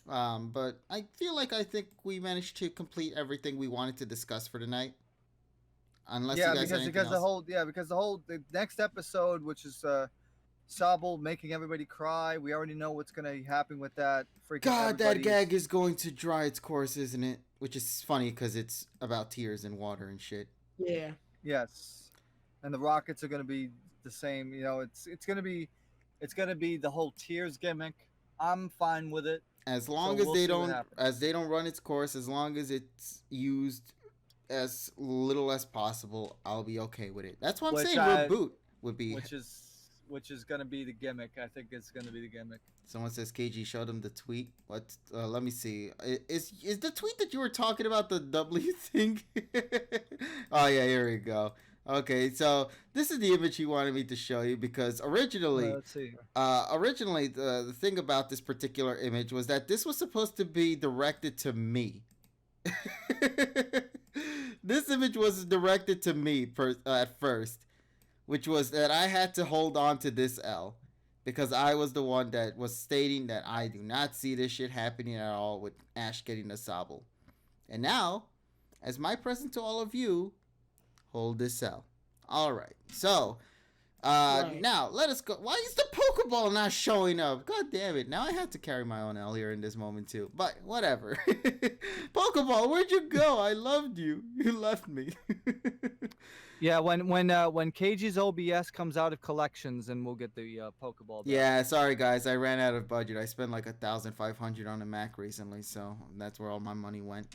But I feel like I think we managed to complete everything we wanted to discuss for tonight. Unless you guys have anything else. Because the next episode, which is Sobble making everybody cry. We already know what's going to happen with that. God, that gag is going to dry its course, isn't it? Which is funny because it's about tears and water and shit. Yeah. Yes. And the Rockets are going to be the same. You know, it's going to be the whole tears gimmick. I'm fine with it. As long as they don't run its course, as long as it's used as little as possible, I'll be okay with it. That's what I'm saying. Reboot would be. Which is going to be the gimmick. I think it's going to be the gimmick. Someone says KG showed him the tweet. What? Let me see. Is the tweet that you were talking about the W thing? Oh, yeah, here we go. Okay, so this is the image he wanted me to show you because originally, let's see. The thing about this particular image was that this was supposed to be directed to me. This image was directed to me at first, which was that I had to hold on to this L because I was the one that was stating that I do not see this shit happening at all with Ash getting a Sobble. And now, as my present to all of you, hold this L. All right. So, Right. now let us go. Why is the Pokeball not showing up? God damn it. Now I have to carry my own L here in this moment too. But whatever. Pokeball, where'd you go? I loved you. You left me. Yeah, when KG's OBS comes out of collections, then we'll get the Pokeball back. Yeah, sorry guys. I ran out of budget. I spent like 1,500 on a Mac recently, so that's where all my money went.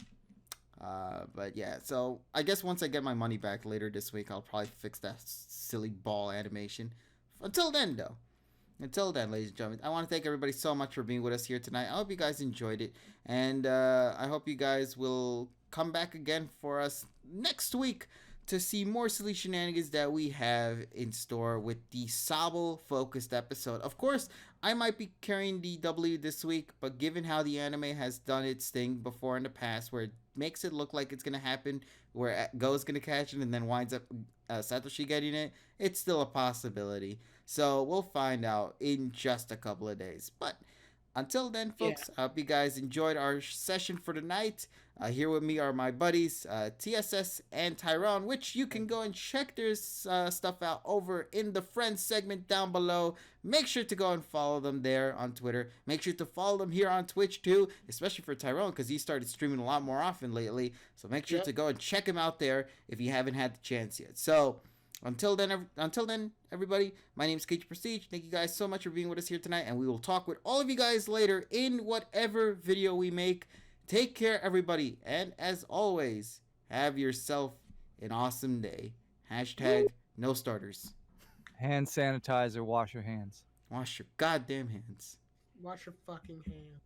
But yeah, so I guess once I get my money back later this week, I'll probably fix that silly ball animation. Until then, though. Until then, ladies and gentlemen, I want to thank everybody so much for being with us here tonight. I hope you guys enjoyed it. And I hope you guys will come back again for us next week to see more silly shenanigans that we have in store with the Sobble focused episode. Of course, I might be carrying the W this week, but given how the anime has done its thing before in the past, where it makes it look like it's going to happen, where Go's going to catch it and then winds up Satoshi getting it, it's still a possibility. So we'll find out in just a couple of days. But until then, folks, I hope you guys enjoyed our session for tonight. Here with me are my buddies, TSS and Tyrone, which you can go and check their stuff out over in the Friends segment down below. Make sure to go and follow them there on Twitter. Make sure to follow them here on Twitch too, especially for Tyrone, because he started streaming a lot more often lately. So make sure to go and check him out there if you haven't had the chance yet. So until then, everybody, my name is KG Prestige. Thank you guys so much for being with us here tonight, and we will talk with all of you guys later in whatever video we make. Take care, everybody, and as always, have yourself an awesome day. Hashtag no starters. Hand sanitizer, wash your hands. Wash your goddamn hands. Wash your fucking hands.